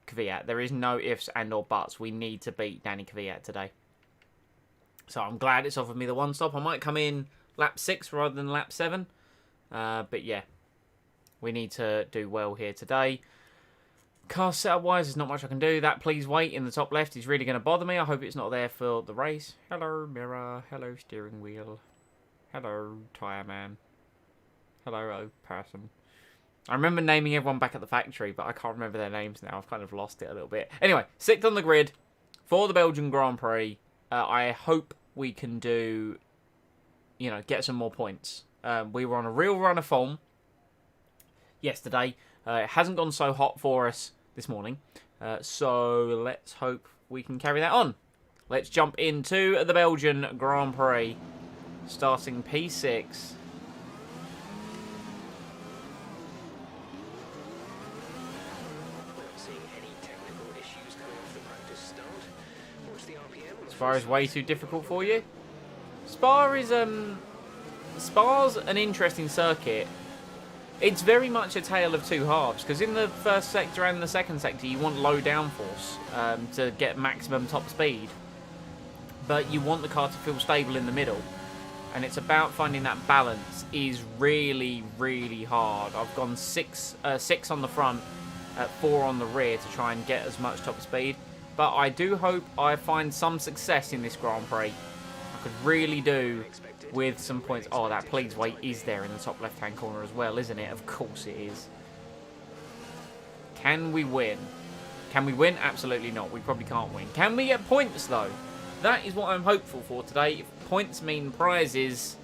Kvyat. There is no ifs and or buts. We need to beat Danny Kvyat today. So I'm glad it's offered me the 1-stop. I might come in lap 6 rather than lap 7. But yeah, we need to do well here today. Car setup wise, there's not much I can do. That please wait in the top left is really going to bother me. I hope it's not there for the race. Hello mirror. Hello steering wheel. Hello tyre man. Hello old person. I remember naming everyone back at the factory, but I can't remember their names now. I've kind of lost it a little bit. Anyway, 6th on the grid for the Belgian Grand Prix. I hope we can do, you know, get some more points. We were on a real run of form yesterday. It hasn't gone so hot for us this morning. So let's hope we can carry that on. Let's jump into the Belgian Grand Prix, starting P6. Spa is way too difficult for you. Spa's an interesting circuit. It's very much a tale of two halves, because in the first sector and the second sector you want low downforce to get maximum top speed, but you want the car to feel stable in the middle, and it's about finding that balance is really, really hard. I've gone 6 on the front, 4 on the rear to try and get as much top speed. But I do hope I find some success in this Grand Prix. I could really do with some points. Oh, that please wait is there in the top left-hand corner as well, isn't it? Of course it is. Can we win? Can we win? Absolutely not. We probably can't win. Can we get points, though? that is what I'm hopeful for today. If points mean prizes,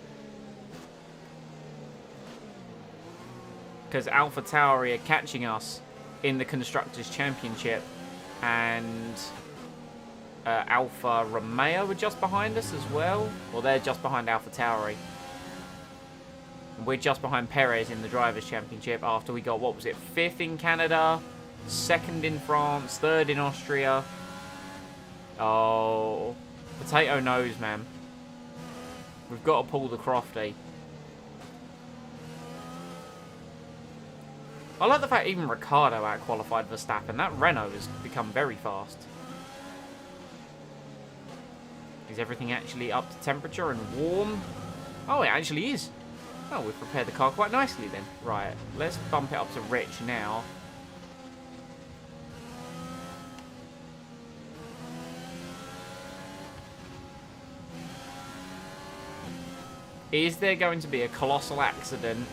because Alpha Tauri are catching us in the Constructors' Championship, and Alfa Romeo are just behind us as well. Well, they're just behind Alpha Tauri. And we're just behind Perez in the Drivers' Championship after we got, what was it, 5th in Canada, 2nd in France, 3rd in Austria. Oh, potato nose, man. We've got to pull the Crofty. I like the fact even Ricciardo out-qualified Verstappen. That Renault has become very fast. Is everything actually up to temperature and warm? Oh, it actually is. Oh, we've prepared the car quite nicely then. Right, let's bump it up to rich now. Is there going to be a colossal accident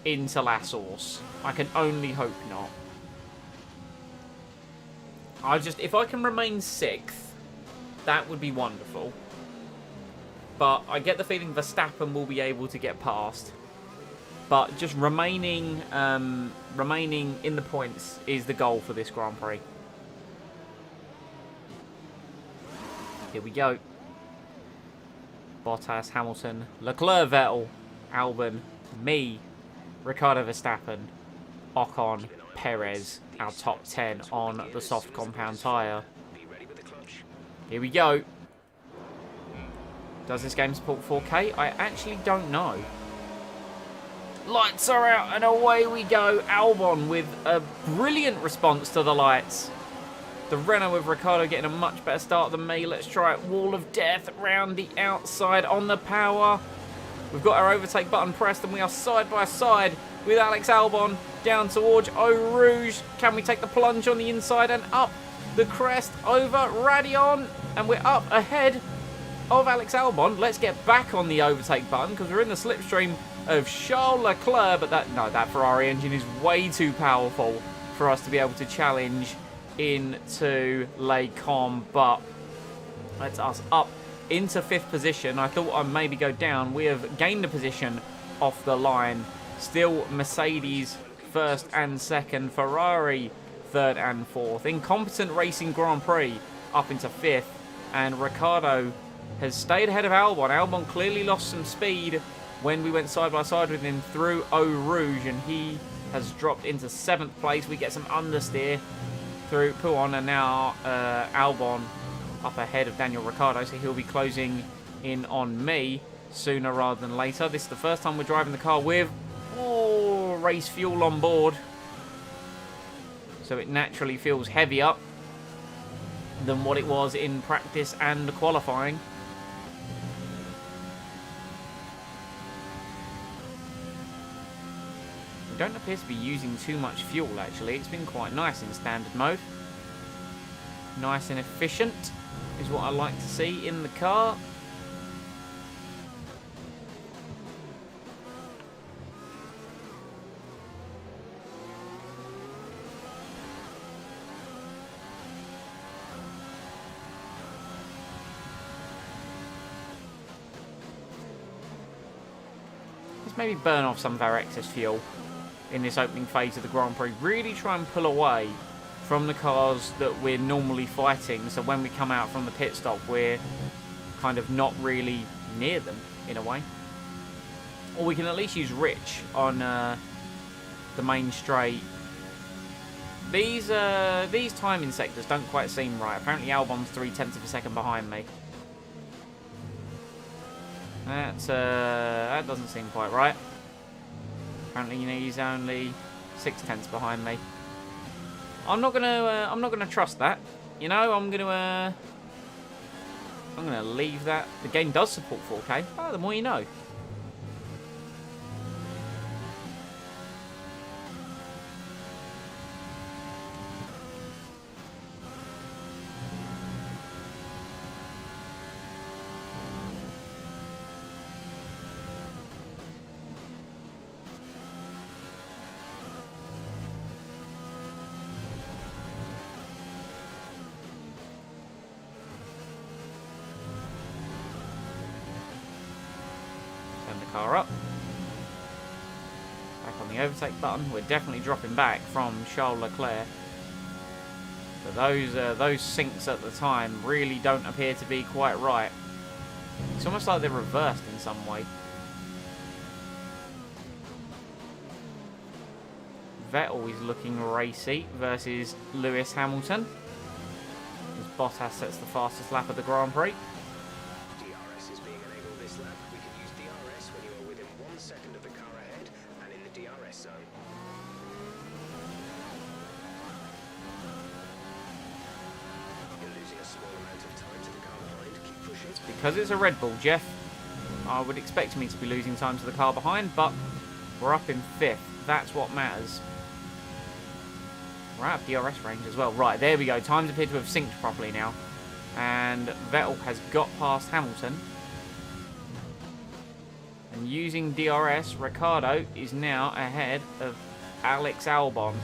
into La Source? I can only hope not. If I can remain 6th, that would be wonderful. But I get the feeling Verstappen will be able to get past. But just remaining in the points is the goal for this Grand Prix. Here we go. Bottas, Hamilton, Leclerc, Vettel, Albon, me, Ricciardo, Verstappen, Ocon, Perez, our top 10 on the soft compound tyre. Here we go. Does this game support 4K? I actually don't know. Lights are out and away we go. Albon with a brilliant response to the lights. The Renault with Ricciardo getting a much better start than me. Let's try it. Wall of Death round the outside on the power. We've got our overtake button pressed and we are side by side with Alex Albon down towards Eau Rouge. Can we take the plunge on the inside and up the crest over Radion? And we're up ahead of Alex Albon. Let's get back on the overtake button because we're in the slipstream of Charles Leclerc. But that Ferrari engine is way too powerful for us to be able to challenge into Les Combes. But that's us up into 5th position. I thought I'd maybe go down. We have gained a position off the line. Still Mercedes 1st and 2nd. Ferrari 3rd and 4th. Incompetent Racing Grand Prix up into 5th. And Ricciardo has stayed ahead of Albon. Albon clearly lost some speed when we went side by side with him through Eau Rouge. And he has dropped into 7th place. We get some understeer through Pouon. And now Albon up ahead of Daniel Ricciardo. So he'll be closing in on me sooner rather than later. This is the first time we're driving the car with race fuel on board. So it naturally feels heavier than what it was in practice and qualifying. We don't appear to be using too much fuel actually. It's been quite nice in standard mode. Nice and efficient is what I like to see in the car. Let's maybe burn off some of our excess fuel in this opening phase of the Grand Prix. Really try and pull away from the cars that we're normally fighting, so when we come out from the pit stop we're kind of not really near them in a way. Or we can at least use Rich on the main straight. These timing sectors don't quite seem right. Apparently Albon's 0.3 of a second behind me. That doesn't seem quite right. Apparently, he's only 0.6 behind me. I'm not gonna trust that. I'm gonna leave that. The game does support 4K. Oh, the more you know. car up. Back on the overtake button. We're definitely dropping back from Charles Leclerc. But those syncs at the time really don't appear to be quite right. It's almost like they're reversed in some way. Vettel is looking racy versus Lewis Hamilton. As Bottas sets the fastest lap of the Grand Prix. DRS is being enabled this lap. We can use DRS when you are within 1 second of the car ahead and in the DRS zone. You're losing a small amount of time to the car behind. Keep pushing. Because it's a Red Bull, Jeff, I would expect me to be losing time to the car behind, but we're up in 5th. That's what matters. We're out of DRS range as well. Right, there we go. Times appear to have synced properly now. And Vettel has got past Hamilton. And using DRS, Ricciardo is now ahead of Alex Albon.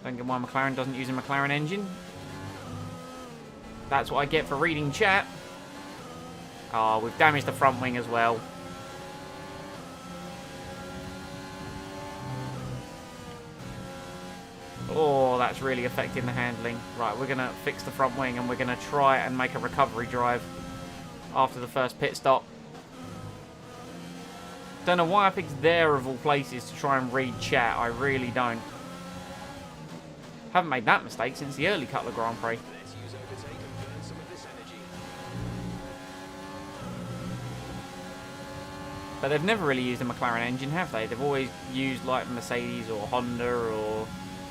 Don't get why McLaren doesn't use a McLaren engine. That's what I get for reading chat. Oh, we've damaged the front wing as well. Oh, that's really affecting the handling. Right, we're going to fix the front wing and we're going to try and make a recovery drive after the first pit stop. Don't know why I picked there of all places to try and read chat. I really don't. Haven't made that mistake since the early couple of Grand Prix. Let's use overtake and burn some of this energy. But they've never really used a McLaren engine, have they? They've always used like Mercedes or Honda, or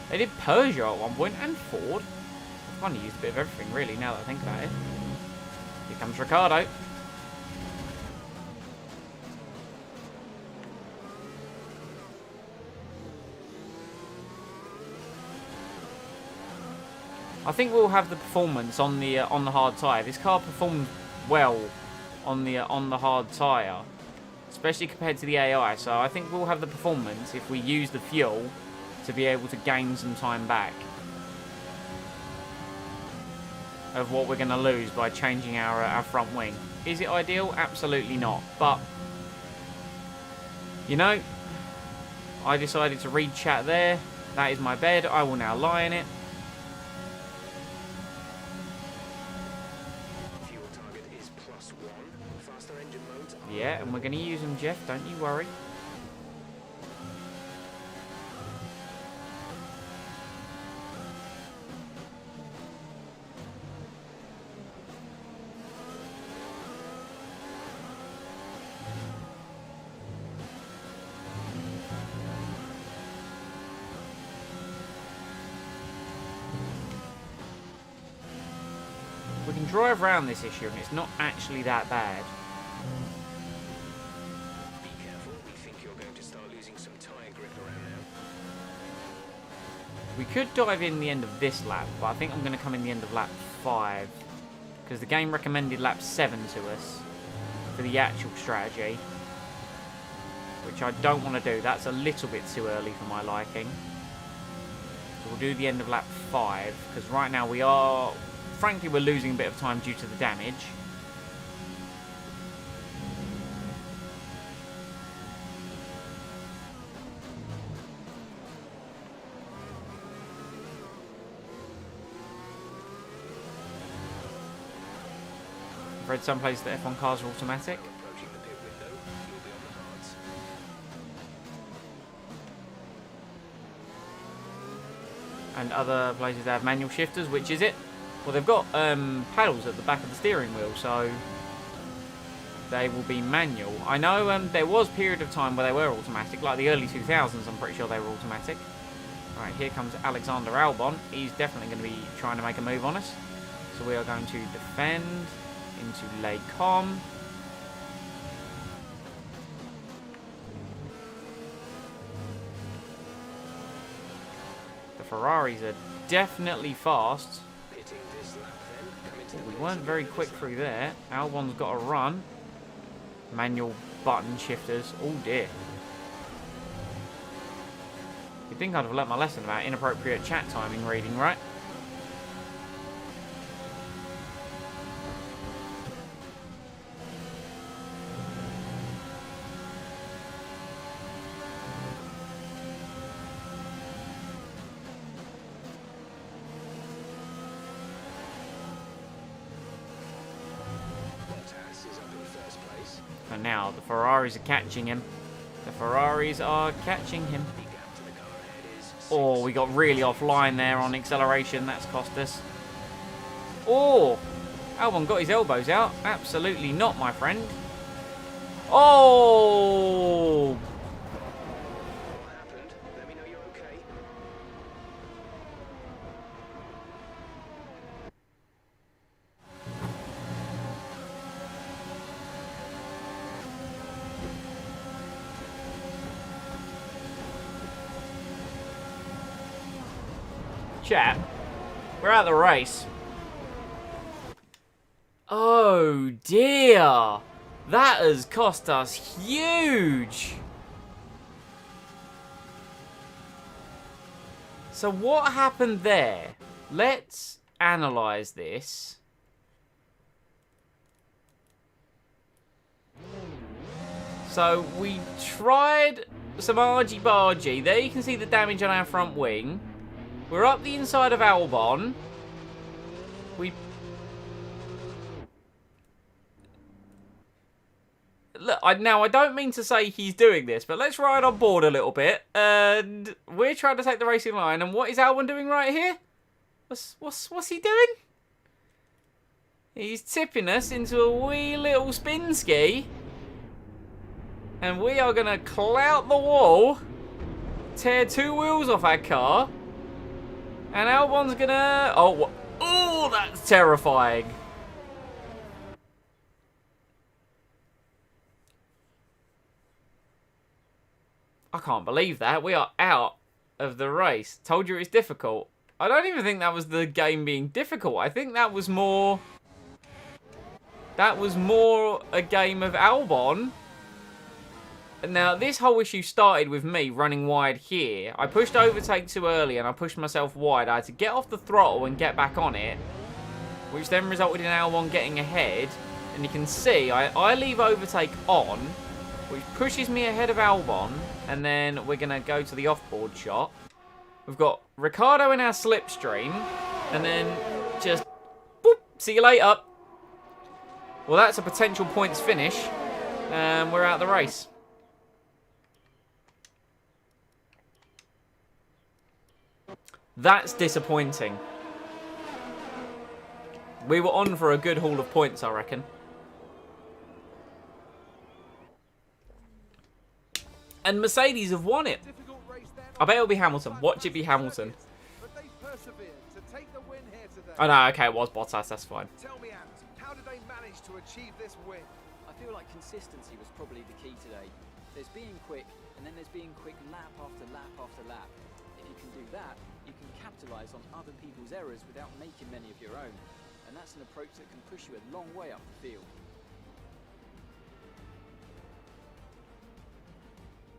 they did Peugeot at one point, and Ford. They've kind of used a bit of everything really, now that I think about it. Here comes Ricciardo. I think we'll have the performance on the hard tyre. This car performed well on the hard tyre, especially compared to the AI. So I think we'll have the performance if we use the fuel to be able to gain some time back of what we're going to lose by changing our front wing. Is it ideal? Absolutely not. But you know, I decided to read chat there. That is my bed. I will now lie in it. Yeah, and we're going to use them, Jeff. Don't you worry. We can drive around this issue, and it's not actually that bad. We could dive in the end of this lap, but I think I'm going to come in the end of lap 5. Because the game recommended lap 7 to us for the actual strategy. Which I don't want to do. That's a little bit too early for my liking. So we'll do the end of lap 5. Because right now we are... Frankly, we're losing a bit of time due to the damage. I've read some places that F1 cars are automatic. And other places they have manual shifters. Which is it? Well, they've got paddles at the back of the steering wheel, so they will be manual. I know there was a period of time where they were automatic, like the early 2000s, I'm pretty sure they were automatic. Right, here comes Alexander Albon. He's definitely going to be trying to make a move on us. So we are going to defend into Les Combes. The Ferraris are definitely fast. We weren't very quick through there. Albon's got a run. Manual button shifters. Oh dear. You'd think I'd have learnt my lesson about inappropriate chat timing reading, right? And now the Ferraris are catching him. The Ferraris are catching him. Oh, we got really offline there on acceleration. That's cost us. Oh, Albon got his elbows out. Absolutely not, my friend. Oh! What happened? Let me know you're okay. Chat, we're out of the race. Oh dear, that has cost us huge. So what happened there? Let's analyze this. So we tried some argy-bargy. There you can see the damage on our front wing. We're up the inside of Albon. Look, now I don't mean to say he's doing this, but let's ride on board a little bit. And we're trying to take the racing line. And what is Albon doing right here? What's he doing? He's tipping us into a wee little spin ski. And we are going to clout the wall. Tear 2 wheels off our car. And Albon's gonna... Oh, that's terrifying. I can't believe that. We are out of the race. Told you it's difficult. I don't even think that was the game being difficult. I think that was more... That was more a game of Albon. Now, this whole issue started with me running wide here. I pushed overtake too early and I pushed myself wide. I had to get off the throttle and get back on it, which then resulted in Albon getting ahead. And you can see, I leave overtake on, which pushes me ahead of Albon. And then we're going to go to the off-board shot. We've got Ricciardo in our slipstream. And then just, boop, see you later. Well, that's a potential points finish. And we're out of the race. That's disappointing. We were on for a good haul of points, I reckon. And Mercedes have won it. I bet it'll be Hamilton. Watch it be Hamilton. Oh no, okay, it was Bottas, that's fine. Tell me, Ant, how did they manage to achieve this win? I feel like consistency was probably the key today. There's being quick, and then there's being quick lap after lap after lap. If you can do that, you can capitalise on other people's errors without making many of your own. And that's an approach that can push you a long way up the field.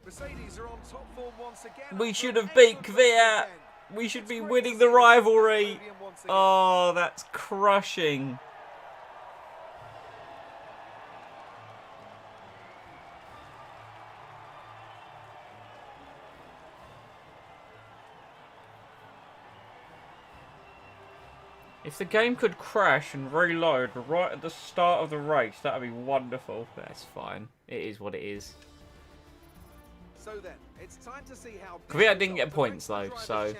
Mercedes are on top form once again. We should have beat Kvyat. We should be winning the rivalry. Oh, that's crushing. If the game could crash and reload right at the start of the race, that would be wonderful. That's fine. It is what it is. So then, it's time to see how Kvyat didn't get points though, so...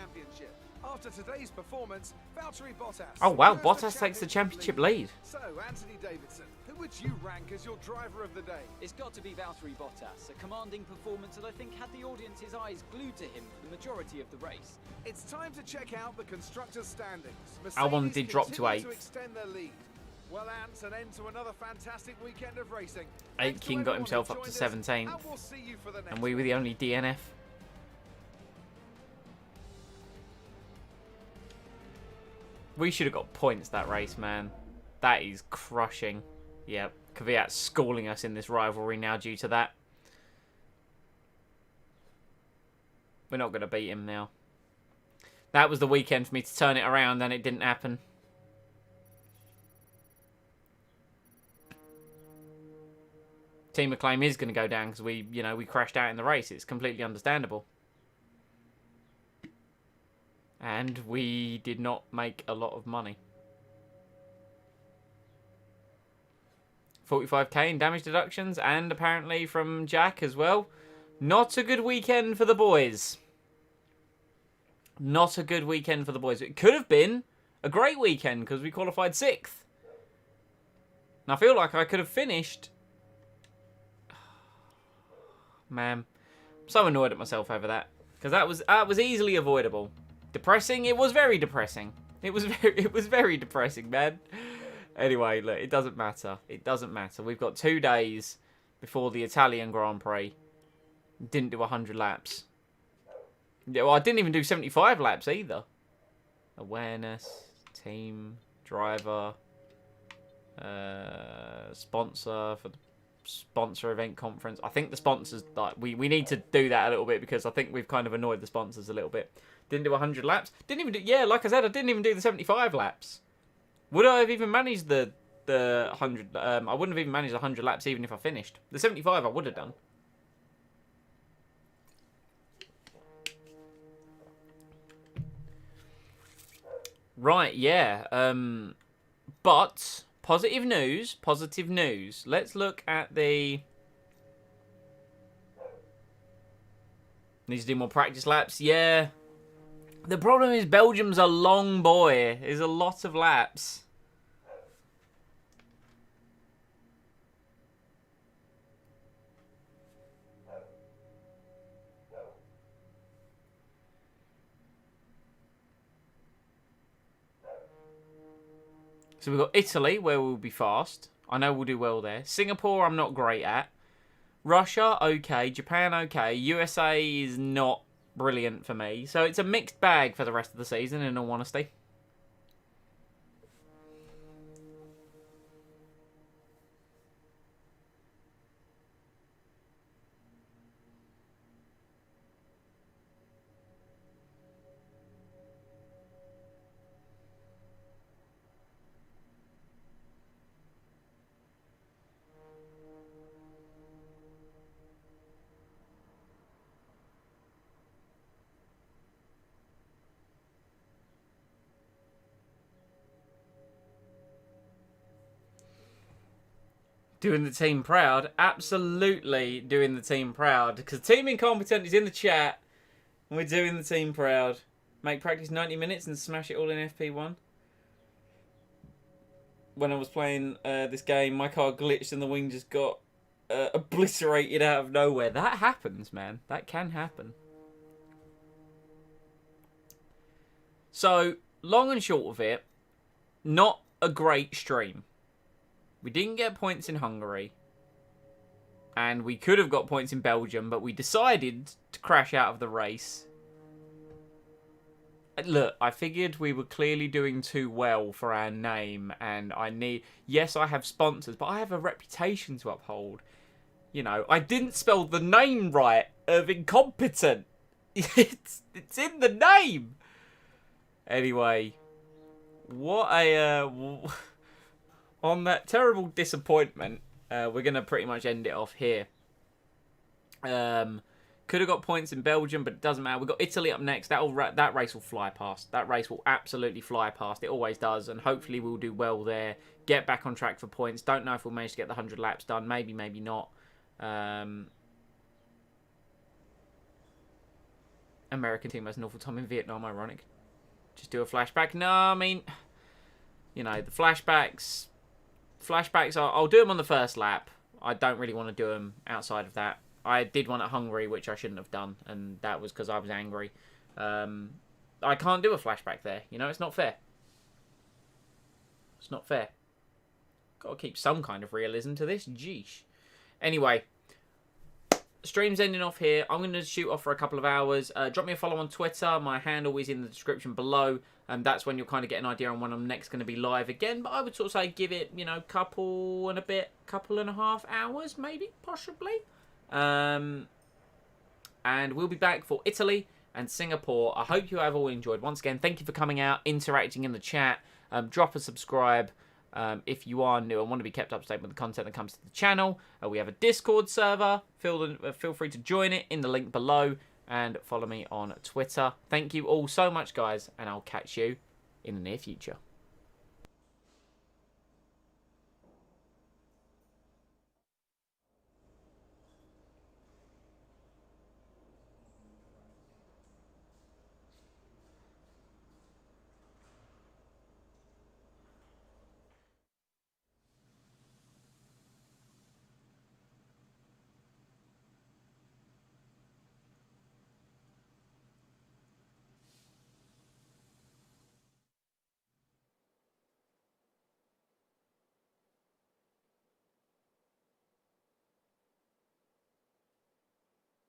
After today's performance, Valtteri Bottas. Oh wow, Bottas takes the championship lead. So, Anthony Davidson, who would you rank as your driver of the day? It's got to be Valtteri Bottas, a commanding performance that I think had the audience's eyes glued to him for the majority of the race. It's time to check out the constructors' standings. Albon did drop to 8th. To extend their lead. Well, Ant, an end to another fantastic weekend of racing. Aitken got himself up to 17th, and we were the only DNF. We should have got points that race, man. That is crushing. Yep, Kvyat's schooling us in this rivalry now due to that. We're not going to beat him now. That was the weekend for me to turn it around, and it didn't happen. Team Acclaim is going to go down because we crashed out in the race. It's completely understandable. And we did not make a lot of money. 45k in damage deductions, and apparently from Jack as well. Not a good weekend for the boys. Not a good weekend for the boys. It could have been a great weekend because we qualified 6th. And I feel like I could have finished. Man, I'm so annoyed at myself over that because that was easily avoidable. Depressing? It was very depressing. It was very depressing, man. Anyway, look, it doesn't matter. It doesn't matter. We've got 2 days before the Italian Grand Prix. Didn't do 100 laps. Yeah, well, I didn't even do 75 laps either. Awareness, team, driver, sponsor for the sponsor event conference. I think the sponsors, like, we need to do that a little bit because I think we've kind of annoyed the sponsors a little bit. Didn't do 100 laps. Didn't even do, yeah, like I said, I didn't even do the 75 laps. Would I have even managed the 100? I wouldn't have even managed 100 laps even if I finished. The 75 I would have done. Right, yeah. But positive news, positive news. Let's look at the... Needs to do more practice laps. Yeah. The problem is Belgium's a long boy. There's a lot of laps. So we've got Italy, where we'll be fast. I know we'll do well there. Singapore, I'm not great at. Russia, okay. Japan, okay. USA is not brilliant for me. So it's a mixed bag for the rest of the season, in all honesty. Doing the team proud. Absolutely doing the team proud. Because Team Incompetent is in the chat. And we're doing the team proud. Make practice 90 minutes and smash it all in FP1. When I was playing this game, my car glitched and the wing just got obliterated out of nowhere. That happens, man. That can happen. So, long and short of it, not a great stream. We didn't get points in Hungary. And we could have got points in Belgium, but we decided to crash out of the race. Look, I figured we were clearly doing too well for our name, and I need... Yes, I have sponsors, but I have a reputation to uphold. You know, I didn't spell the name right of incompetent. It's in the name. Anyway, what a... on that terrible disappointment, we're going to pretty much end it off here. Could have got points in Belgium, but it doesn't matter. We've got Italy up next. That race will fly past. That race will absolutely fly past. It always does, and hopefully we'll do well there. Get back on track for points. Don't know if we'll manage to get the 100 laps done. Maybe, maybe not. American team has an awful time in Vietnam, ironic. Just do a flashback. No, I mean, you know, the flashbacks... Flashbacks, I'll do them on the first lap. I don't really want to do them outside of that. I did one at Hungary, which I shouldn't have done, and that was because I was angry. I can't do a flashback there. You know, it's not fair. It's not fair. Got to keep some kind of realism to this. Geesh. Anyway, stream's ending off here. I'm going to shoot off for a couple of hours. Drop me a follow on Twitter. My handle is in the description below. And that's when you'll kind of get an idea on when I'm next going to be live again. But I would sort of say give it, you know, couple and a half hours, maybe, possibly. And we'll be back for Italy and Singapore. I hope you have all enjoyed. Once again, thank you for coming out, interacting in the chat. Drop a subscribe if you are new and want to be kept up to date with the content that comes to the channel. We have a Discord server. Feel free to join it in the link below. And follow me on Twitter. Thank you all so much, guys. And I'll catch you in the near future.